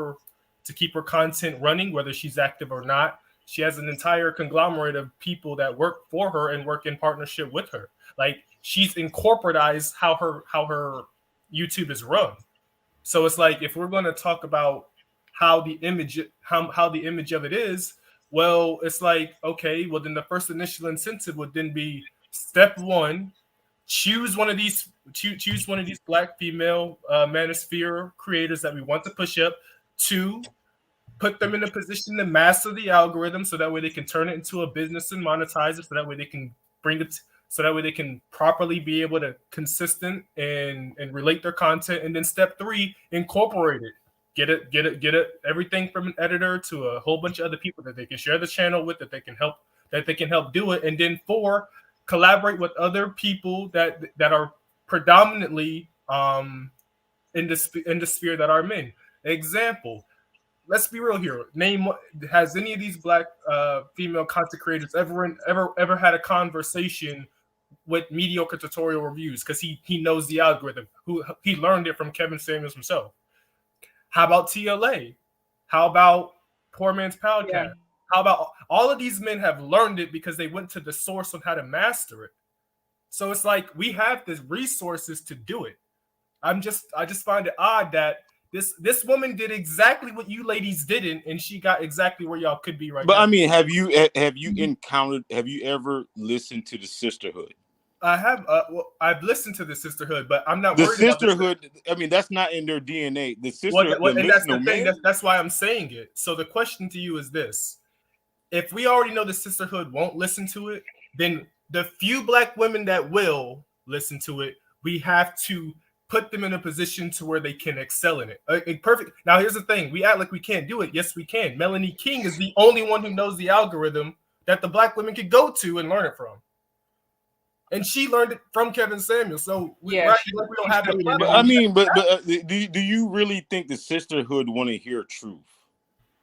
her content running, whether she's active or not. She has an entire conglomerate of people that work for her and work in partnership with her. Like, she's incorporatized how her YouTube is run. So it's like, if we're going to talk about how the image of it is, well, it's like, okay, well then the first initial incentive would then be step one, choose one of these black female manosphere creators that we want to push up. 2, put them in a position to master the algorithm so that way they can turn it into a business and monetize it, so that way they can bring it, so that way they can properly be able to consistent and relate their content. And then step 3, incorporate it. Get it, everything from an editor to a whole bunch of other people that they can share the channel with, that they can help do it. And then 4, collaborate with other people that are predominantly in the sphere that are men. Example, let's be real here. Has any of these black female content creators ever had a conversation with mediocre tutorial reviews? Because he knows the algorithm. He learned it from Kevin Samuels himself. How about TLA? How about Poor Man's Podcast? Yeah. How about all of these men have learned it because they went to the source on how to master it. So it's like, we have the resources to do it. I just find it odd that this woman did exactly what you ladies didn't, and she got exactly where y'all could be right now. But I mean, have you ever listened to the Sisterhood? I have. I've listened to the Sisterhood, but I'm not the worried Sisterhood. About I mean, that's not in their DNA. The Sisterhood, and that's the thing. That's why I'm saying it. So the question to you is this: if we already know the Sisterhood won't listen to it, then the few black women that will listen to it, we have to put them in a position to where they can excel in it. Perfect. Now, here's the thing. We act like we can't do it. Yes, we can. Melanie King is the only one who knows the algorithm that the black women could go to and learn it from. And she learned it from Kevin Samuel. So we don't have that. I mean, but do you really think the sisterhood want to hear truth?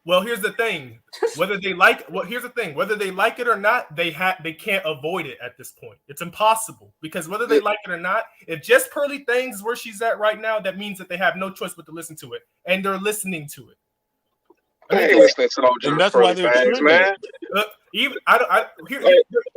Well, here's the thing. Whether they like it or not, they can't avoid it at this point. It's impossible, because whether they like it or not, if JustPearlyThings is where she's at right now, that means that they have no choice but to listen to it, and they're listening to it. They ain't listening to no and that's why they're things, man.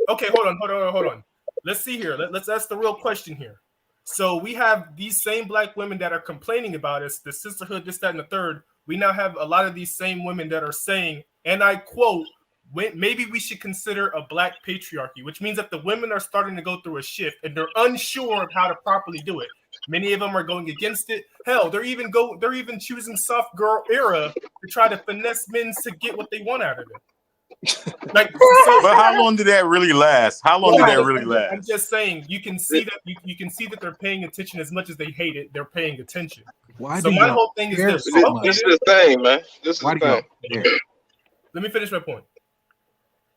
Okay, hold on. Let's see here. Let's ask the real question here. So we have these same black women that are complaining about us, the sisterhood, this, that, and the third. We now have a lot of these same women that are saying, and I quote, maybe we should consider a black patriarchy, which means that the women are starting to go through a shift and they're unsure of how to properly do it. Many of them are going against it. Hell, they're even choosing soft girl era to try to finesse men to get what they want out of them. But how long did that really last? I'm just saying, you can see that they're paying attention as much as they hate it. They're paying attention. Why so my whole thing is this. This is the thing, man. This is the thing. Let me finish my point.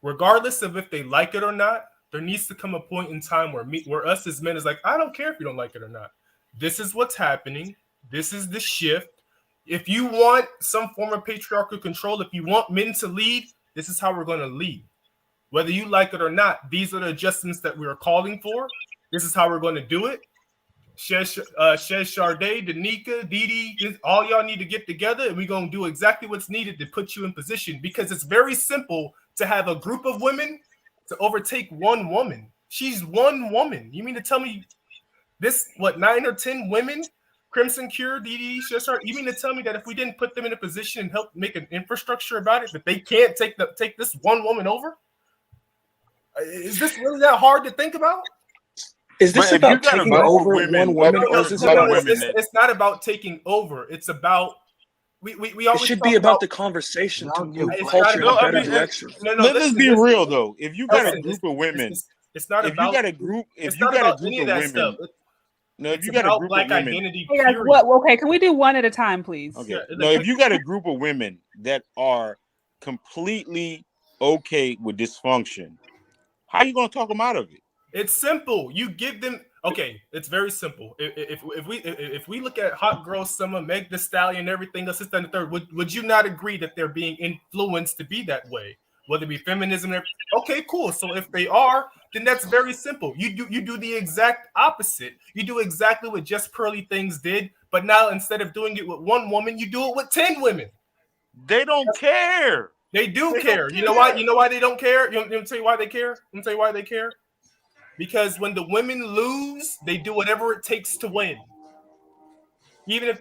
Regardless of if they like it or not, there needs to come a point in time where us as men is like, I don't care if you don't like it or not. This is what's happening. This is the shift. If you want some form of patriarchal control, if you want men to lead, this is how we're going to lead. Whether you like it or not, these are the adjustments that we are calling for. This is how we're going to do it. Shez Sharday, Danica, Didi, all y'all need to get together, and we're going to do exactly what's needed to put you in position, because it's very simple to have a group of women to overtake one woman. She's one woman. You mean to tell me this, 9 or 10 women, Crimson Cure, Didi, you mean to tell me that if we didn't put them in a position and help make an infrastructure about it, that they can't take this one woman over? Is this really that hard to think about? Is this about taking over one woman? It's not about taking over. It's about we always. It should be about the conversation to move culture in a better direction. Let's be real though. If you got a group of women, it's not about. If you got a group of women. No, if you got a group of women, hey guys, okay, can we do one at a time, please? Okay. No, if you got a group of women that are completely okay with dysfunction, how are you going to talk them out of it? It's simple. You give them. Okay, it's very simple. If we look at Hot Girl Summer, Meg Thee Stallion, everything else, this, that, and the third, would you not agree that they're being influenced to be that way? Whether it be feminism, okay, cool. So if they are, then that's very simple. You do the exact opposite. You do exactly what JustPearlyThings did, but now instead of doing it with one woman, you do it with 10 women. They don't care. They do care. You know why? You know why they don't care? You know tell you why they care? Let me tell you why they care. Because when the women lose, they do whatever it takes to win. Even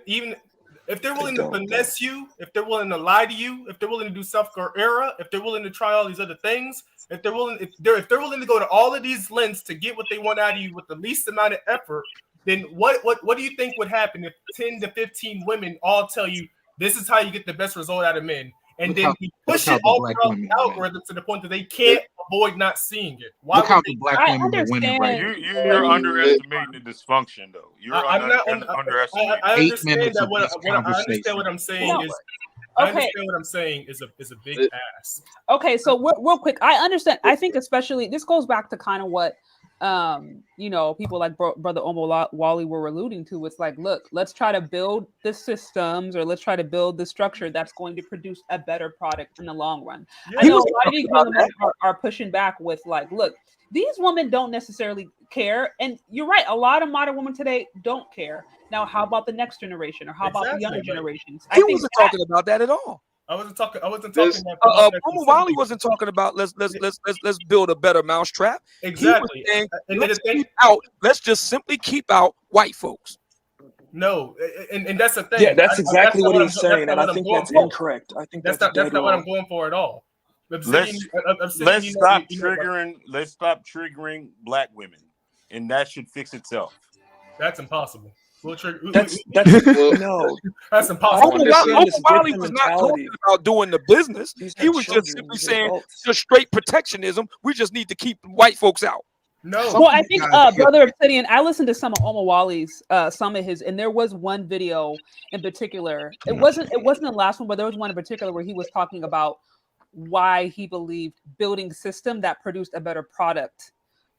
if they're willing to finesse you, if they're willing to lie to you, if they're willing to do self-care era, if they're willing to try all these other things, if they're willing to go to all of these lengths to get what they want out of you with the least amount of effort, then what do you think would happen if 10 to 15 women all tell you this is how you get the best result out of men? And then we push it all throughout the algorithm to the point that they can't avoid not seeing it. Look how the black women are winning right now. You're underestimating the dysfunction, though. You're underestimating. I understand that. I understand what I'm saying is. I understand what I'm saying is a big ask. Okay, so real quick, I understand. I think especially this goes back to kind of what people like Brother Omowale were alluding to. It's like, look, let's try to build the systems, or let's try to build the structure that's going to produce a better product in the long run. Yeah. I know a lot of these women are pushing back with like, look, these women don't necessarily care. And you're right, a lot of modern women today don't care. Now, how about the next generation, or how about the younger generations? He wasn't talking about that at all. I wasn't talking about Omowale wasn't talking about let's build a better mousetrap. Exactly. Saying, let's just simply keep out white folks. No, and that's the thing. Yeah, that's exactly what he's saying, and I think that's incorrect. I think that's not what I'm going for at all. Let's stop triggering black women, and that should fix itself. That's impossible. That's no. That's impossible. Omowale was not talking about doing the business. He was just simply saying just straight protectionism. We just need to keep white folks out. No. Well, I think Brother Obsidian, I listened to some of Omowale's some of his, and there was one video in particular. It wasn't the last one, but there was one in particular where he was talking about why he believed building system that produced a better product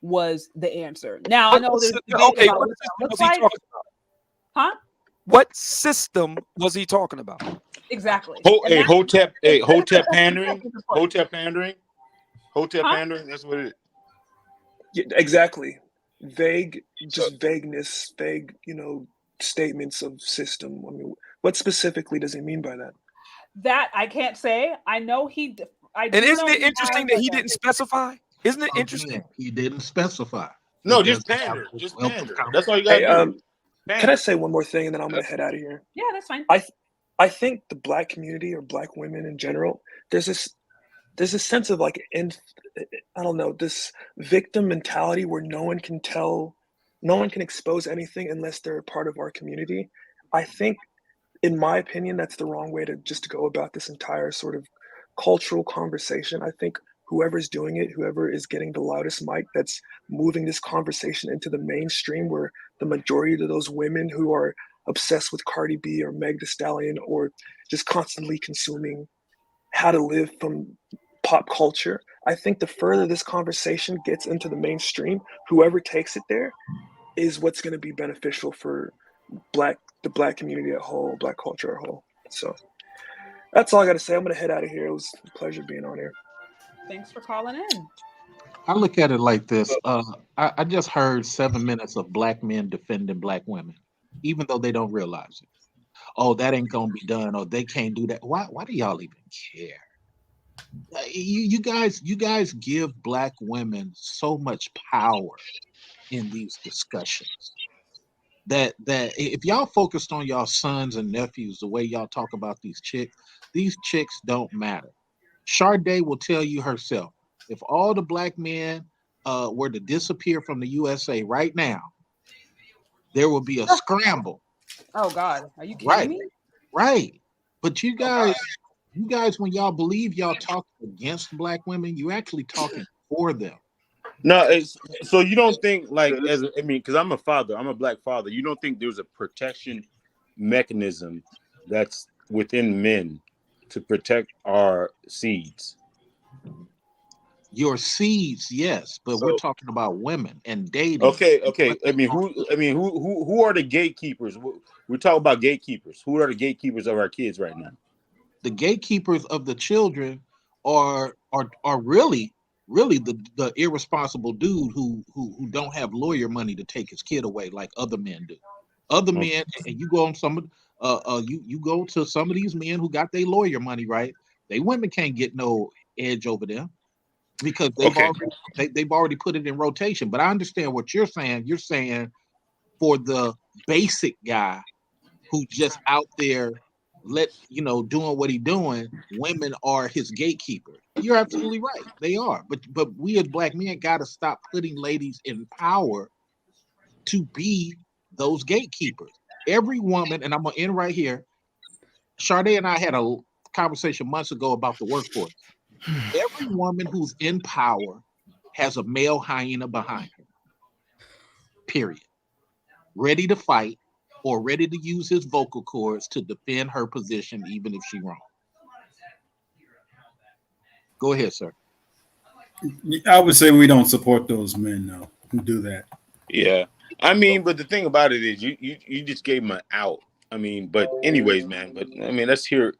was the answer. Now I know there's debate about what that looks like. Huh? What system was he talking about? Exactly. Hotep pandering. Hotep pandering. Hotep pandering. That's what it is. Yeah, exactly. Vague, just vagueness, vague, statements of system. I mean, what specifically does he mean by that? That I can't say. I know he. And isn't it interesting that he didn't specify? Isn't it interesting? He didn't specify. No, just pander. Just pander. That's all you got to do. Can I say one more thing and then I'm going to head out of here? Yeah, that's fine. I think the Black community or Black women in general, there's this sense of like, I don't know, this victim mentality where no one can expose anything unless they're a part of our community. I think, in my opinion, that's the wrong way to go about this entire sort of cultural conversation. I think whoever's doing it, whoever is getting the loudest mic, that's moving this conversation into the mainstream, where the majority of those women who are obsessed with Cardi B or Meg Thee Stallion or just constantly consuming how to live from pop culture. I think the further this conversation gets into the mainstream, whoever takes it there is what's going to be beneficial for the Black community at whole, Black culture at whole. So that's all I got to say. I'm going to head out of here. It was a pleasure being on here. Thanks for calling in. I look at it like this. I just heard 7 minutes of Black men defending Black women, even though they don't realize it. Oh, that ain't gonna be done, or they can't do that. Why do y'all even care? You guys give Black women so much power in these discussions that if y'all focused on y'all sons and nephews the way y'all talk about these chicks don't matter. Sade will tell you herself, if all the Black men were to disappear from the USA right now, there will be a scramble. Oh God, are you kidding me? Right. But you guys, when y'all believe y'all talking against Black women, you actually talking for them. No, so you don't think because I'm a father, I'm a Black father. You don't think there's a protection mechanism that's within men to protect our seeds? Your seeds, yes, but we're talking about women and dating. Okay. Who are the gatekeepers? We're talking about gatekeepers. Who are the gatekeepers of our kids right now? The gatekeepers of the children are really the irresponsible dude who don't have lawyer money to take his kid away like other men do. Other men, and you go on you go to some of these men who got their lawyer money, right? They women can't get no edge over them because they've already put it in rotation. But I understand what you're saying. You're saying for the basic guy who's just out there doing what he's doing, women are his gatekeeper. You're absolutely right. They are. But we as Black men gotta stop putting ladies in power to be those gatekeepers. Every woman, and I'm gonna end right here. Sade and I had a conversation months ago about the workforce. Every woman who's in power has a male hyena behind her. Period. Ready to fight or ready to use his vocal cords to defend her position, even if she's wrong. Go ahead, sir. I would say we don't support those men, though, who do that. Yeah. I mean, but the thing about it is you just gave him an out. I mean, but anyways, man, let's hear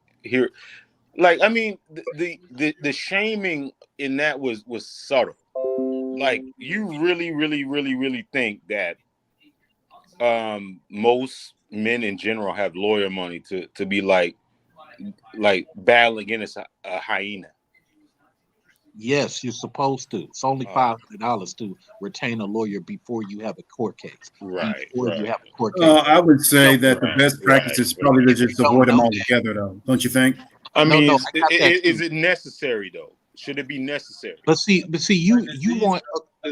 like, I mean, the shaming in that was subtle. Like, you really think that most men in general have lawyer money to be like battling against a hyena? Yes, you're supposed to. It's only $500 to retain a lawyer before you have a court case. Right. You have a court case. I would say that the best practice is probably to just avoid them altogether, though. Don't you think? I mean, is it necessary though? Should it be necessary? But see, you want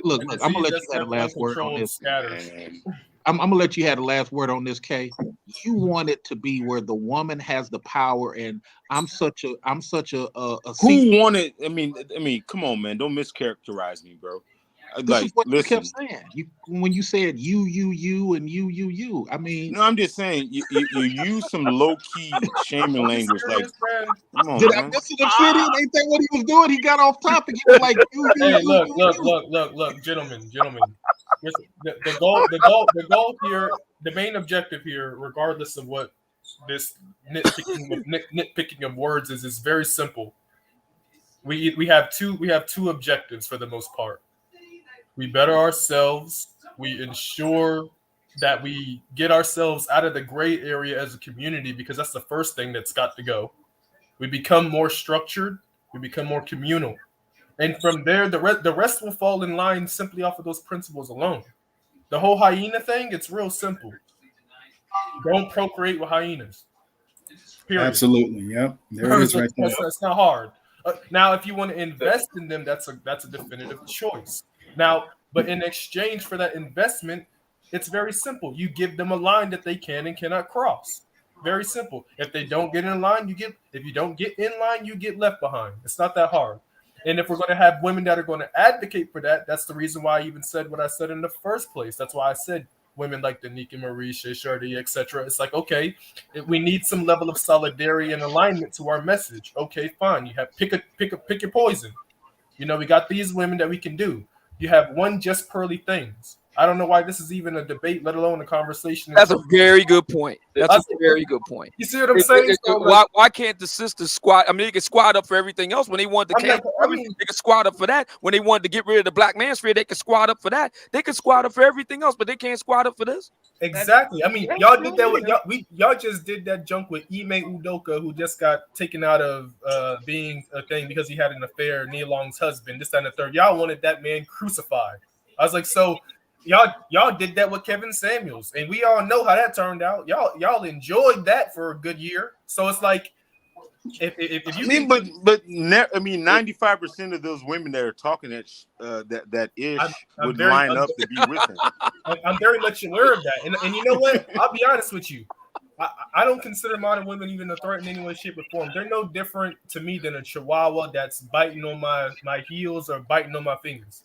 look. I'm gonna let you have the last word on this. I'm gonna let you have the last word on this, Kay. You want it to be where the woman has the power, and I'm such a who wanted? I mean, come on, man, don't mischaracterize me, bro. This is what you kept saying. When you said you, and you. I mean, no, I'm just saying you use some low key shaming language. Like, come on, did man. I miss it, Obsidian? Ain't that what he was doing? He got off topic. He was like, you. Hey, look, gentlemen. The goal here, the main objective here, regardless of what this nitpicking of words is very simple. We have two objectives for the most part. We better ourselves. We ensure that we get ourselves out of the gray area as a community, because that's the first thing that's got to go. We become more structured. We become more communal. And from there, the rest will fall in line simply off of those principles alone. The whole hyena thing, it's real simple. Don't procreate with hyenas. Period. Absolutely. Yep. There it is right there. That's not hard. Now, if you want to invest in them, that's a definitive choice. Now, but in exchange for that investment, it's very simple. You give them a line that they can and cannot cross. Very simple. If they don't get in line, if you don't get in line, you get left behind. It's not that hard. And if we're going to have women that are going to advocate for that, that's the reason why I even said what I said in the first place. That's why I said women like Danica Marie, Shay Shardy, etc. It's like, okay, we need some level of solidarity and alignment to our message. Okay, fine. You have pick your poison. You know, we got these women that we can do. You have one Just Pearly Things. I don't know why this is even a debate, let alone a conversation. That's a very good point. That's a very good point. You see what I'm saying? Why can't the sisters squat? I mean, they can squat up for everything else. When they wanted to, they can squat up for that. When they wanted to get rid of the black manosphere, they can squat up for that. They can squat up for everything else, but they can't squat up for this. Exactly. I mean, y'all did that with y'all just did that junk with Ime Udoka, who just got taken out of being a thing because he had an affair, Nia Long's husband, this, that, and the third. Y'all wanted that man crucified. I was like, so y'all did that with Kevin Samuels, and we all know how that turned out. Y'all enjoyed that for a good year. So it's like, if you, I mean, 95% of those women that are talking that ish would line up to be with him. I'm very much aware of that, and you know what? I'll be honest with you. I don't consider modern women even a threat in any way, shape, or form. They're no different to me than a chihuahua that's biting on my heels or biting on my fingers.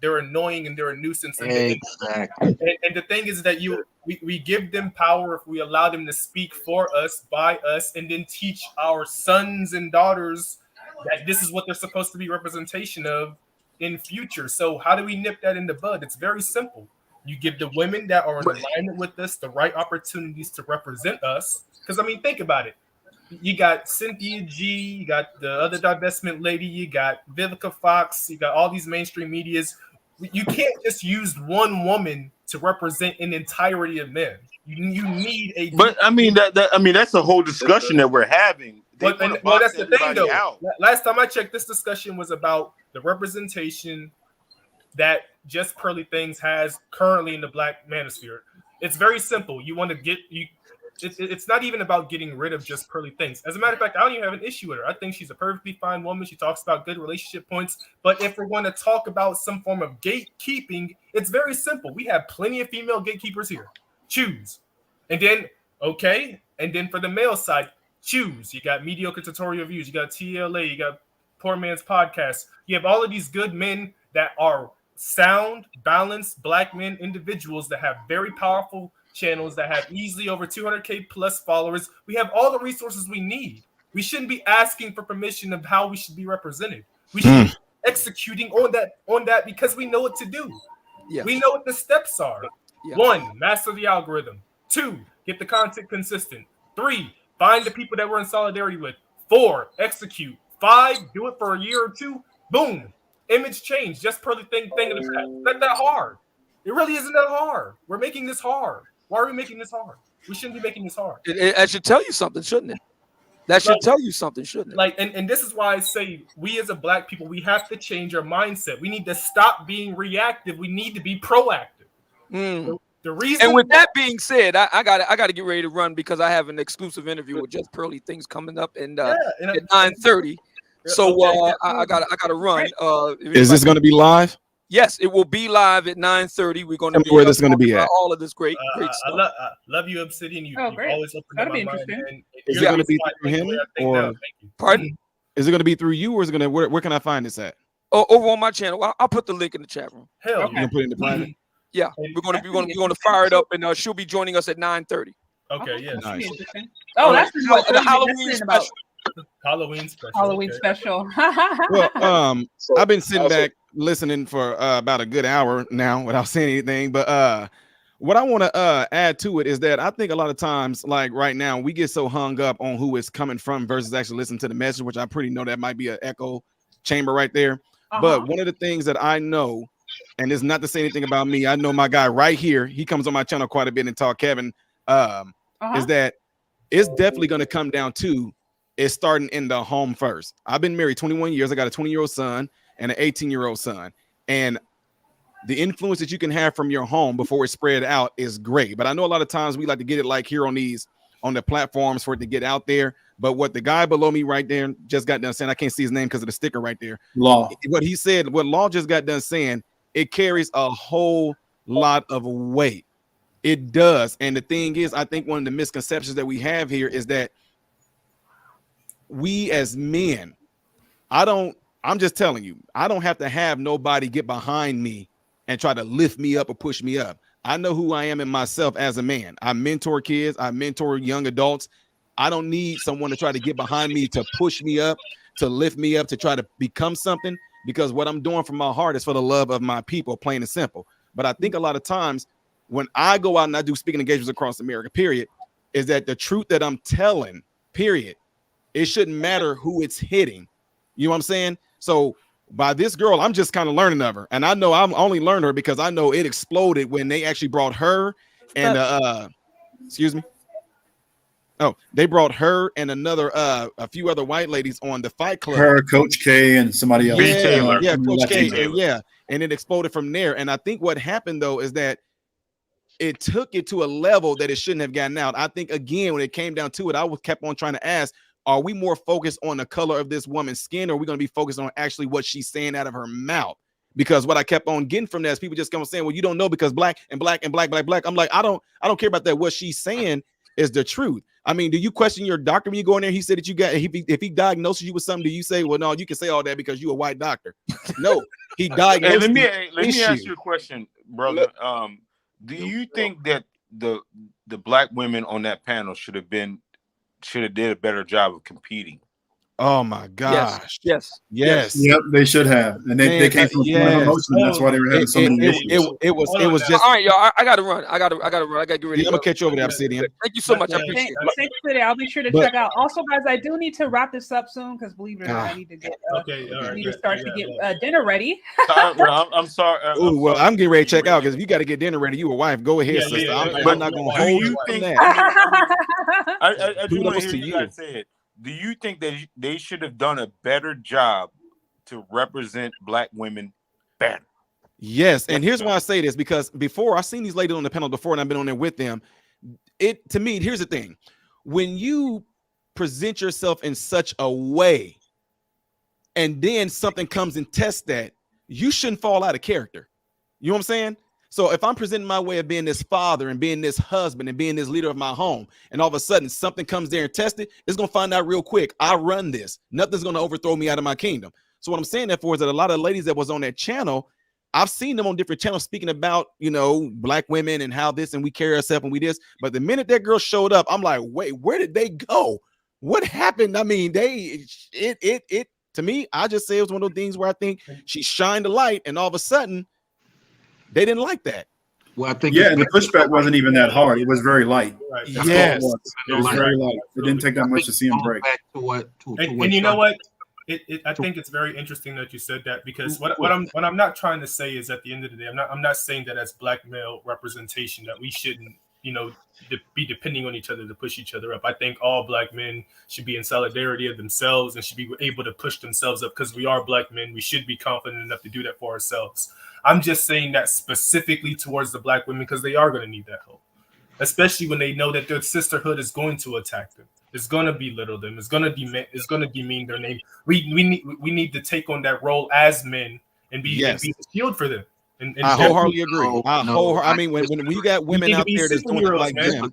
They're annoying and they're a nuisance. Exactly. And the thing is that we give them power if we allow them to speak for us, by us, and then teach our sons and daughters that this is what they're supposed to be representation of in future. So how do we nip that in the bud? It's very simple. You give the women that are in alignment with us the right opportunities to represent us. Because, I mean, think about it. You got Cynthia G, you got the other divestment lady, you got Vivica Fox, you got all these mainstream medias. You can't just use one woman to represent an entirety of men. You need a. But I mean that's a whole discussion that we're having. Well, that's the thing, though. Last time I checked, this discussion was about the representation that Just Pearly Things has currently in the black manosphere. It's very simple. You want to get it's not even about getting rid of Just Pearly Things. As a matter of fact, I don't even have an issue with her. I think she's a perfectly fine woman. She talks about good relationship points. But if we're going to talk about some form of gatekeeping, it's very simple. We have plenty of female gatekeepers here. Choose. And then, okay. And then for the male side, choose. You got Mediocre Tutorial Views. You got TLA. You got Poor Man's Podcast. You have all of these good men that are sound, balanced black men, individuals that have very powerful channels that have easily over 200K plus followers. We have all the resources we need. We shouldn't be asking for permission of how we should be represented. We should be executing on that because we know what to do. Yes. We know what the steps are. Yeah. 1, master the algorithm. 2, get the content consistent. 3, find the people that we're in solidarity with. 4, execute. 5, do it for a year or 2. Boom. Image change. Just Pearly thing of the past. It's not that hard. It really isn't that hard. We're making this hard. Why are we making this hard? We shouldn't be making this hard. That should tell you something, shouldn't it? That should tell you something, shouldn't it? Like, and this is why I say we as a black people, we have to change our mindset. We need to stop being reactive. We need to be proactive. The reason. And with that being said, I got to get ready to run because I have an exclusive interview with Just Pearly Things coming up at 9:30. So I gotta run. Is this going to be live? Yes, it will be live at 9:30. We're going to be where this is going to be at. All of this great stuff. I love you, Obsidian. You've always opened up my mind. Is it going to be through him or pardon? Is it going to be through you or is it going to where can I find this at? over on my channel. I'll put the link in the chat room. Hell, Okay. You gonna put it in the private? Yeah, we're gonna fire it up, and she'll be joining us at 9:30. Okay, yeah. Nice. Oh, that's what the Halloween special. Halloween special. Halloween okay. special. Well, I've been sitting back listening for about a good hour now without saying anything. But what I want to add to it is that I think a lot of times, like right now, we get so hung up on who it's coming from versus actually listening to the message, which I pretty know that might be an echo chamber right there. But one of the things that I know, and it's not to say anything about me, I know my guy right here, he comes on my channel quite a bit and talk, Kevin, is that it's definitely going to come down to it's starting in the home first. I've been married 21 years. I got a 20-year-old son and an 18-year-old son. And the influence that you can have from your home before it's spread out is great. But I know a lot of times we like to get it like here on the platforms for it to get out there. But what the guy below me right there just got done saying, I can't see his name because of the sticker right there. Law. What he said, what Law just got done saying, it carries a whole lot of weight. It does. And the thing is, I think one of the misconceptions that we have here is that we as men, I'm just telling you, I don't have to have nobody get behind me and try to lift me up or push me up. I know who I am in myself as a man. I mentor kids. I mentor young adults. I don't need someone to try to get behind me to push me up, to lift me up, to try to become something, because what I'm doing from my heart is for the love of my people, plain and simple. But I think a lot of times when I go out and I do speaking engagements across America, period, is that the truth that I'm telling, period, it shouldn't matter who it's hitting. You know what I'm saying? So by this girl, I'm just kind of learning of her. And I know I'm only learning her because I know it exploded when they actually brought her and excuse me. Oh, they brought her and a few other white ladies on the Fight Club. Her, Coach K, and somebody else. Yeah, Coach K, and it exploded from there. And I think what happened though is that it took it to a level that it shouldn't have gotten out. I think again, when it came down to it, I kept on trying to ask, are we more focused on the color of this woman's skin, or are we going to be focused on actually what she's saying out of her mouth? Because what I kept on getting from that is people just come saying, well, you don't know because black and black and black, black, black. I'm like, I don't care about that. What she's saying is the truth. I mean, do you question your doctor when you go in there? He said that you got, if he diagnoses you with something, do you say, well, no, you can say all that because you're a white doctor? No, he diagnosed. Hey, let me ask you a question, brother. Do you think that the black women on that panel should have did a better job of competing? Oh my gosh! Yes. Yep, they should have, and they came from a point of emotion. That's why they were having so many issues. It was just all right, y'all. I gotta run. I gotta run. I gotta get ready. I'm gonna catch you over there, Obsidian. Thank you so much. I appreciate it. Thanks, City. I'll be sure to check out. Also, guys, I do need to wrap this up soon because believe it or not, I need to get get dinner ready. I'm sorry. Ooh, well, I'm getting ready to check out because if you got to get dinner ready, you a wife. Go ahead, sister. I'm not gonna hold you from that. I do want to hear you guys say it. Do you think that they should have done a better job to represent black women better? Yes, and here's why I say this, because before I've seen these ladies on the panel before and I've been on there with them. To me, here's the thing. When you present yourself in such a way and then something comes and tests that, you shouldn't fall out of character. You know what I'm saying? So if I'm presenting my way of being this father and being this husband and being this leader of my home, and all of a sudden something comes there and tests it, it's going to find out real quick. I run this. Nothing's going to overthrow me out of my kingdom. So what I'm saying therefore is that a lot of ladies that was on that channel, I've seen them on different channels speaking about, black women and how this and we carry ourselves and we this. But the minute that girl showed up, I'm like, wait, where did they go? What happened? I mean, to me, I just say it was one of those things where I think she shined a light and all of a sudden, they didn't like that. Well, I think and the pushback wasn't even that hard. It was very light. Right. Yes, it was very light. It didn't take that much to see him break. And you know what? I think it's very interesting that you said that, because what I'm not trying to say is, at the end of the day, I'm not saying that as black male representation that we shouldn't be depending on each other to push each other up. I think all black men should be in solidarity of themselves and should be able to push themselves up, because we are black men. We should be confident enough to do that for ourselves. I'm just saying that specifically towards the black women, because they are going to need that help, especially when they know that their sisterhood is going to attack them. It's going to belittle them. It's going to demean their name. We need to take on that role as men and be a shield for them. I wholeheartedly agree. I mean, when you got women out there that's doing it like them,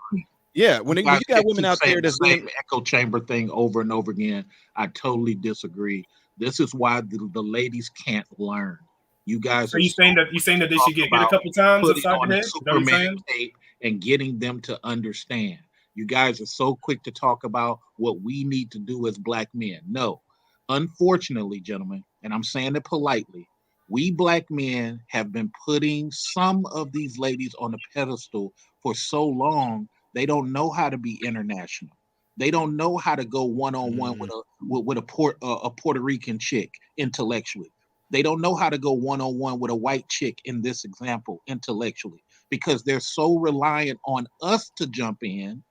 when you got women out there that's the same echo chamber thing over and over again, I totally disagree. This is why the ladies can't learn. You guys are you saying that they should get a couple times upside the head? Superman tape and getting them to understand. You guys are so quick to talk about what we need to do as black men. No, unfortunately, gentlemen, and I'm saying it politely, we black men have been putting some of these ladies on a pedestal for so long, they don't know how to be international. They don't know how to go one-on-one with a Puerto Rican chick intellectually. They don't know how to go one-on-one with a white chick in this example intellectually, because they're so reliant on us to jump in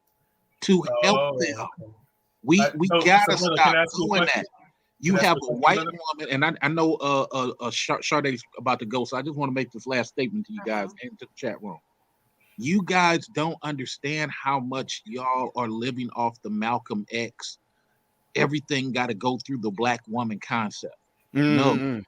to help them. We gotta stop doing that. You have a white woman, and I know Sade's about to go, so I just want to make this last statement to you guys and to the chat room. You guys don't understand how much y'all are living off the Malcolm X. Everything got to go through the black woman concept. No,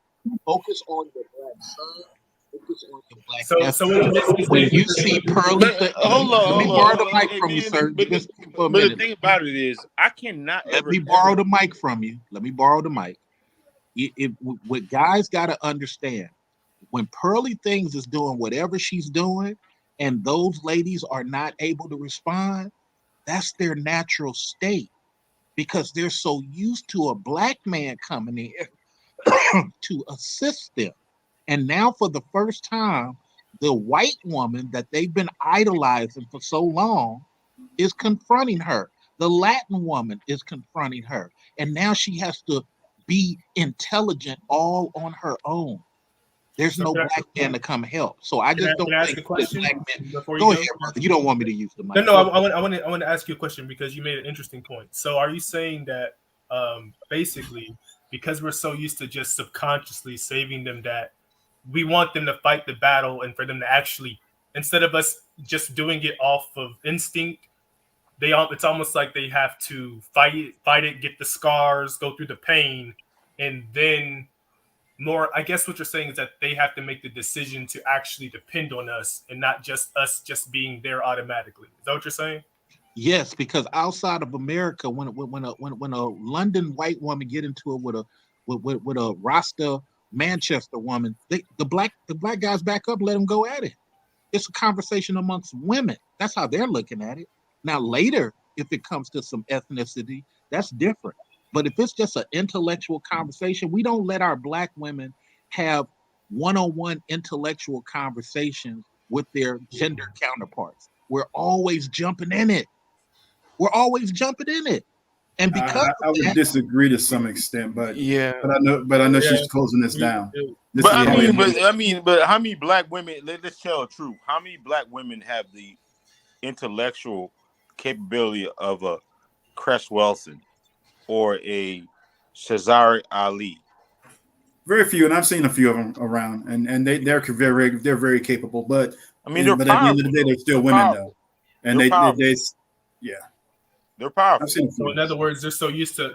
focus on the black son. Focus on the black. So when you see Pearly, hold on. Let me borrow the mic from you, sir. But the thing about it is, I cannot. Let me borrow the mic from you. Let me borrow the mic. What guys got to understand, when Pearly Things is doing whatever she's doing, and those ladies are not able to respond, that's their natural state, because they're so used to a black man coming in to assist them. And now for the first time, the white woman that they've been idolizing for so long is confronting her. The Latin woman is confronting her. And now she has to be intelligent all on her own. There's no black man to come help. So I just don't think black men. Go ahead, brother. You don't want me to use the mic. No, I want to ask you a question, because you made an interesting point. So are you saying that basically, because we're so used to just subconsciously saving them, that we want them to fight the battle, and for them to actually, instead of us just doing it off of instinct, it's almost like they have to fight it, get the scars, go through the pain, and then more, I guess what you're saying is that they have to make the decision to actually depend on us, and not just us just being there automatically. Is that what you're saying? Yes, because outside of America, when a London white woman get into it with a Rasta Manchester woman, the black guys back up, let them go at it. It's a conversation amongst women. That's how they're looking at it. Now later, if it comes to some ethnicity, that's different. But if it's just an intellectual conversation, we don't let our black women have one-on-one intellectual conversations with their gender counterparts. We're always jumping in it. And because I would disagree to some extent, but yeah, but I know she's closing this down. But how many black women? Let's tell the truth. How many black women have the intellectual capability of a Cress Wilson or a Shazari Ali? Very few, and I've seen a few of them around, and they're very capable. But I mean, but at the end of the day, they're still women, though, and they they're powerful. So in other words, they're so used to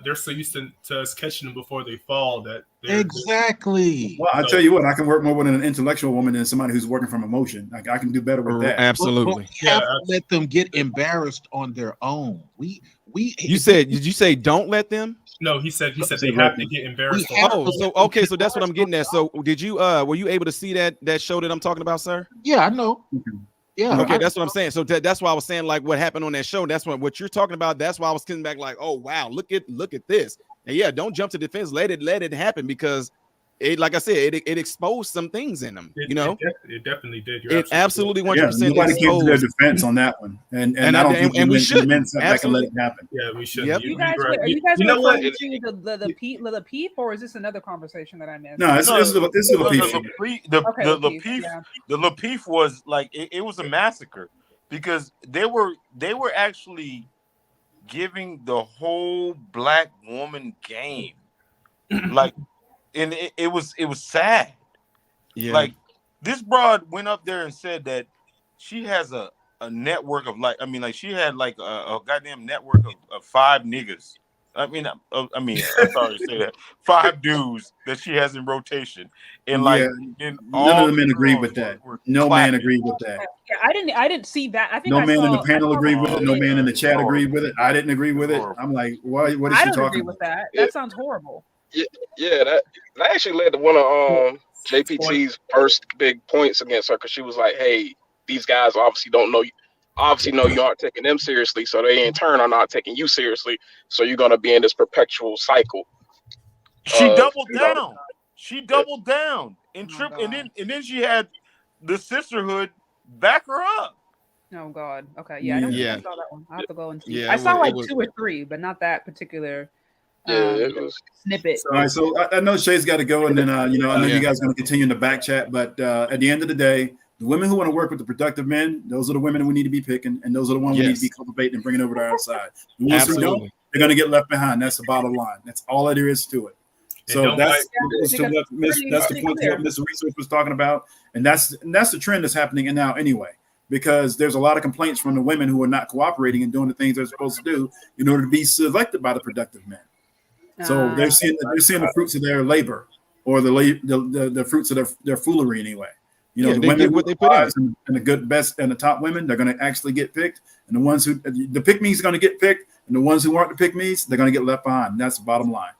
us catching them before they fall that exactly. Well, I tell you what, I can work more with an intellectual woman than somebody who's working from emotion. Like I can do better with that. Absolutely. But we have to let them get embarrassed on their own. Did you say don't let them? No, he said they have to get embarrassed. So that's what I'm getting at. So did you were you able to see that show that I'm talking about, sir? Yeah, I know. Yeah. Okay, that's what I'm saying. So that's why I was saying, like, what happened on that show. That's what you're talking about. That's why I was coming back like, oh wow, look at this. And yeah, don't jump to defense. Let it happen, because it, like I said, it exposed some things in them. It definitely did. It absolutely 100%. Nobody came to their defense on that one, and I don't think we should. Men sat back and let it happen. Yeah, we should. Yep. Are you guys referring to the peep, or is this another conversation that I missed? No, it's the peep. The Lapeef was like it was a massacre, because they were actually giving the whole black woman game, like. And it was sad. Yeah. Like this broad went up there and said that she has a network of she had like a goddamn network of 5 niggas. I'm sorry to say that. 5 dudes that she has in rotation. And none of the men agreed with that. No man agreed with that. Yeah, I didn't see that. I think no man in the panel agreed with it. No man in the chat agreed with it. I didn't agree with it. I'm like, what is she talking about? With that. That sounds horrible. Yeah, that actually led to one of JPT's first big points against her, because she was like, "Hey, these guys obviously don't know you. Obviously, know you aren't taking them seriously, so they in turn are not taking you seriously. So you're gonna be in this perpetual cycle." She doubled You know, down. She doubled down and tripped, and then she had the sisterhood back her up. Oh God. Okay. Yeah, I don't think I Yeah. saw that one. I have to go and see. Yeah, I it saw was, like 2 or 3, but not that particular it was. snippet. All right, so I know Shay's got to go, and then I know you guys are going to continue in the back chat. But at the end of the day, the women who want to work with the productive men, those are the women we need to be picking, and those are the ones we need to be cultivating and bringing over to our side. The ones who don't, they're going to get left behind. That's the bottom line. That's all there is to it. So that's the point that Mr. Research was talking about, and that's the trend that's happening now anyway. Because there's a lot of complaints from the women who are not cooperating and doing the things they're supposed to do in order to be selected by the productive men. So they're seeing the fruits of their labor, or the fruits of their foolery anyway. You know, the women what they put in, and the good, best, and the top women, they're going to actually get picked, and the ones who the pick me's going to get picked, and the ones who aren't the pick me's, they're going to get left behind. And that's the bottom line.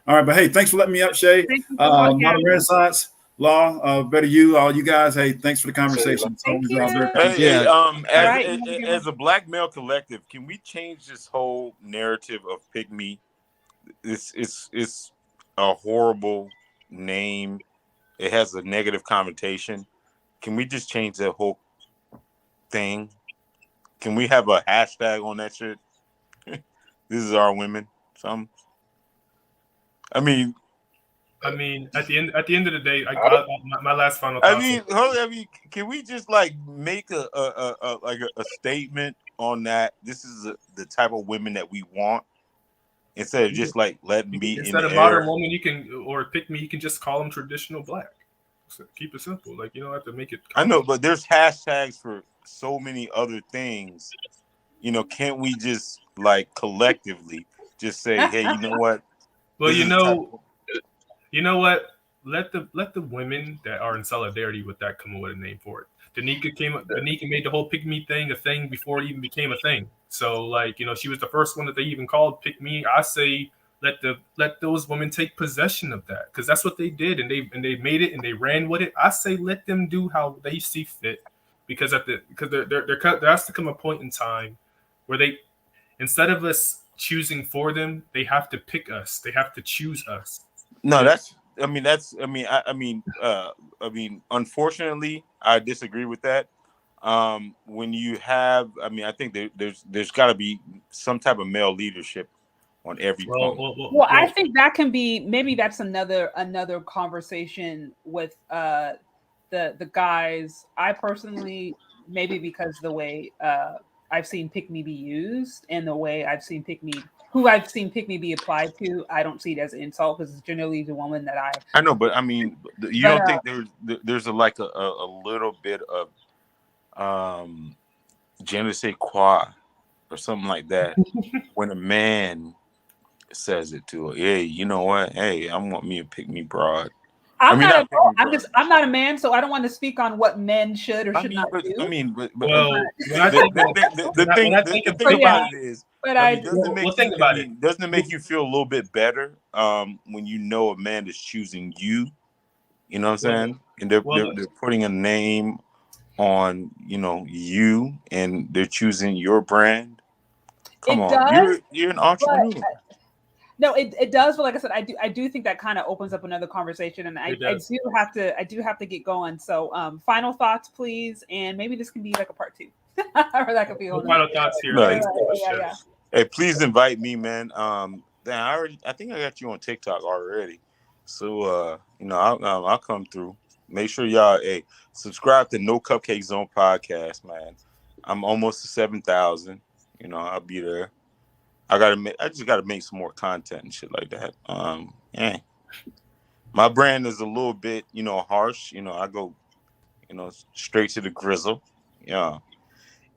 All right, but hey, thanks for letting me up, Shay. Modern Renaissance. Law, better you, all you guys. Hey, thanks for the conversation. As a black male collective, can we change this whole narrative of pick me? It's a horrible name. It has a negative connotation. Can we just change that whole thing? Can we have a hashtag on that shit? This is our women. I mean, at the end of the day, my last final thought. I mean, can we just like make a statement on that? This is the type of women that we want, instead of just like letting me instead of modern woman, you can or pick me. You can just call them traditional black. So keep it simple. Like you don't have to make it. I know, but there's hashtags for so many other things. You know, can't we just like collectively just say, hey, you know what? Well, you know what? Let the women that are in solidarity with that come up with a name for it. Danica made the whole pick me thing a thing before it even became a thing. So like, you know, she was the first one that they even called pick me. I say let those women take possession of that, because that's what they did, and they made it and they ran with it. I say let them do how they see fit, because there has to come a point in time where they, instead of us choosing for them, they have to pick us. They have to choose us. No, unfortunately, I disagree with that. When you have, I think there's got to be some type of male leadership on every point. Well, I think that can be, maybe that's another conversation with the guys. I personally, maybe because the way I've seen pick me be used and the way I've seen pick me be applied to, I don't see it as an insult, because it's generally the woman that I know, but you don't think there's a little bit of je ne sais quoi or something like that when a man says it to her, hey, you know what? Hey, I want me to pick me broad. I'm not a man, so I don't want to speak on what men should or should not do. The thing about it is, doesn't it make you feel a little bit better when you know a man is choosing you? You know what I'm saying? And they're putting a name on, you know, you, and they're choosing your brand. Come on, you're an entrepreneur. No, it does, but like I said, I do think that kind of opens up another conversation, and I do have to get going. So, final thoughts, please, and maybe this can be like a part 2, or that could be final thoughts here. Yeah. Hey, please invite me, man. I think I got you on TikTok already, so you know, I'll come through. Make sure y'all subscribe to No Cupcake Zone podcast, man. I'm almost to 7,000. You know, I'll be there. I just gotta make some more content and shit like that. My brand is a little bit, you know, harsh. You know, I go, you know, straight to the grizzle. Yeah.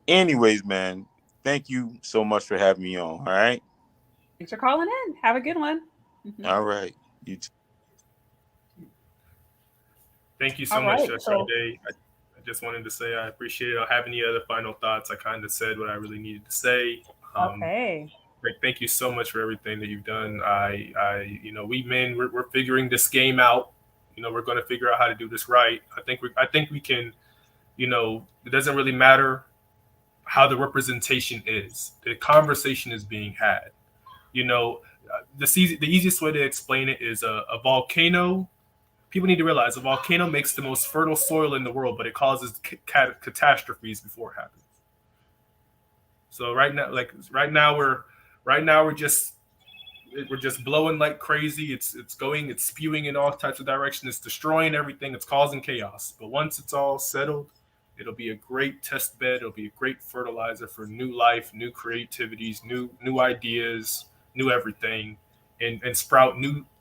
Anyways, man, thank you so much for having me on. All right. Thanks for calling in. Have a good one. All right. You too. Thank you so much, Sade. I just wanted to say I appreciate it. I don't have any other final thoughts. I kind of said what I really needed to say. Okay. Thank you so much for everything that you've done. You know, we men, we're figuring this game out. You know, we're going to figure out how to do this right. I think we can. You know, it doesn't really matter how the representation is. The conversation is being had. You know, the easiest way to explain it is a volcano. People need to realize a volcano makes the most fertile soil in the world, but it causes catastrophes before it happens. So right now we're just blowing like crazy. It's spewing in all types of directions. It's destroying everything. It's causing chaos. But once it's all settled, it'll be a great test bed. It'll be a great fertilizer for new life, new creativities, new ideas, new everything, and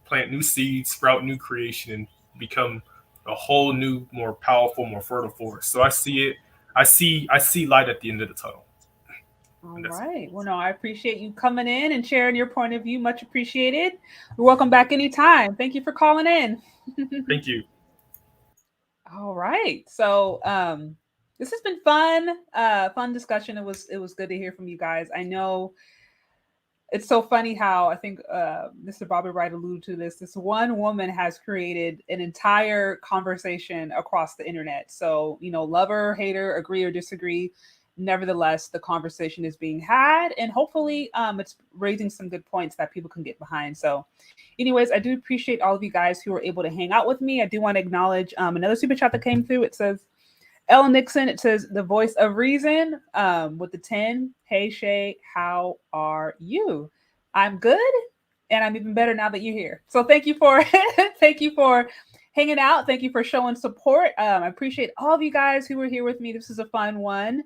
plant new seeds, sprout new creation, and become a whole new, more powerful, more fertile force. So I see it. I see light at the end of the tunnel. All right. Well, no, I appreciate you coming in and sharing your point of view. Much appreciated. You're welcome back anytime. Thank you for calling in. Thank you. All right. So this has been fun discussion. It was good to hear from you guys. I know it's so funny how I think Mr. Bobby Wright alluded to this. This one woman has created an entire conversation across the internet. So, you know, lover, hater, agree or disagree. Nevertheless, the conversation is being had, and hopefully it's raising some good points that people can get behind. So anyways, I do appreciate all of you guys who were able to hang out with me. I do want to acknowledge another super chat that came through. It says, Ellen Nixon, it says the voice of reason with the 10. Hey, Shay, how are you? I'm good, and I'm even better now that you're here. So thank you for thank you for hanging out. Thank you for showing support. I appreciate all of you guys who were here with me. This is a fun one.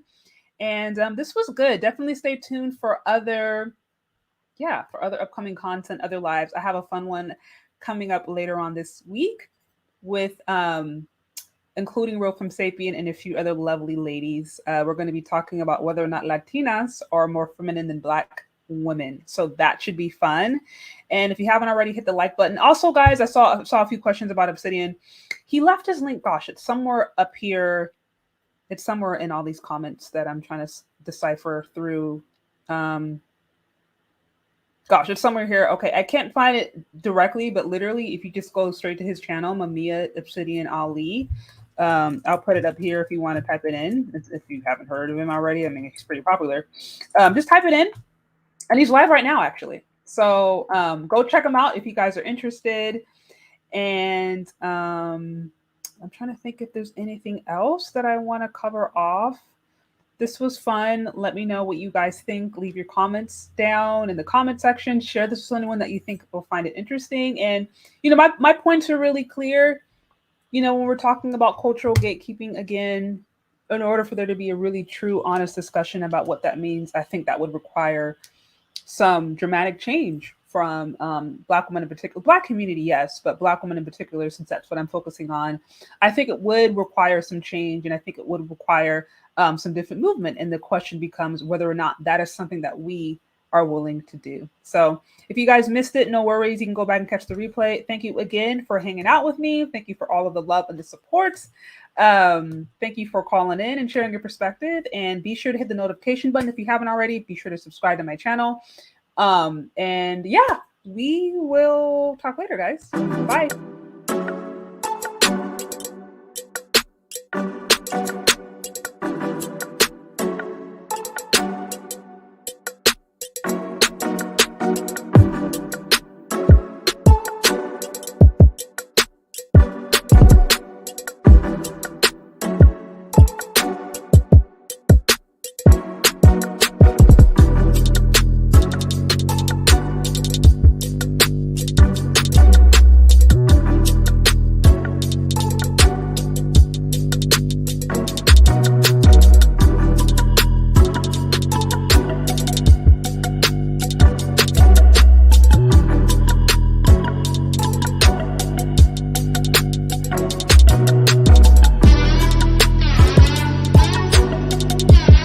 And this was good. Definitely stay tuned for other upcoming content, other lives. I have a fun one coming up later on this week with including Fem Sapien and a few other lovely ladies. We're going to be talking about whether or not Latinas are more feminine than Black women. So that should be fun. And if you haven't already, hit the like button. Also, guys, I saw a few questions about Obsidian. He left his link. Gosh, it's somewhere up here. It's somewhere in all these comments that I'm trying to decipher through. Gosh, it's somewhere here. Okay, I can't find it directly, but literally, if you just go straight to his channel, Mamiya Obsidian Ali, I'll put it up here if you want to type it in. If you haven't heard of him already, I mean, he's pretty popular. Just type it in, and he's live right now, actually. So go check him out if you guys are interested. And I'm trying to think if there's anything else that I want to cover off. This was fun. Let me know what you guys think. Leave your comments down in the comment section. Share this with anyone that you think will find it interesting. And, you know, my points are really clear. You know, when we're talking about cultural gatekeeping, again, in order for there to be a really true, honest discussion about what that means, I think that would require some dramatic change from Black women in particular. Black community, yes, but Black women in particular, since that's what I'm focusing on. I think it would require some change, and I think it would require some different movement. And the question becomes whether or not that is something that we are willing to do. So if you guys missed it, no worries. You can go back and catch the replay. Thank you again for hanging out with me. Thank you for all of the love and the support. Thank you for calling in and sharing your perspective. And be sure to hit the notification button if you haven't already. Be sure to subscribe to my channel. And yeah, we will talk later, guys. Bye.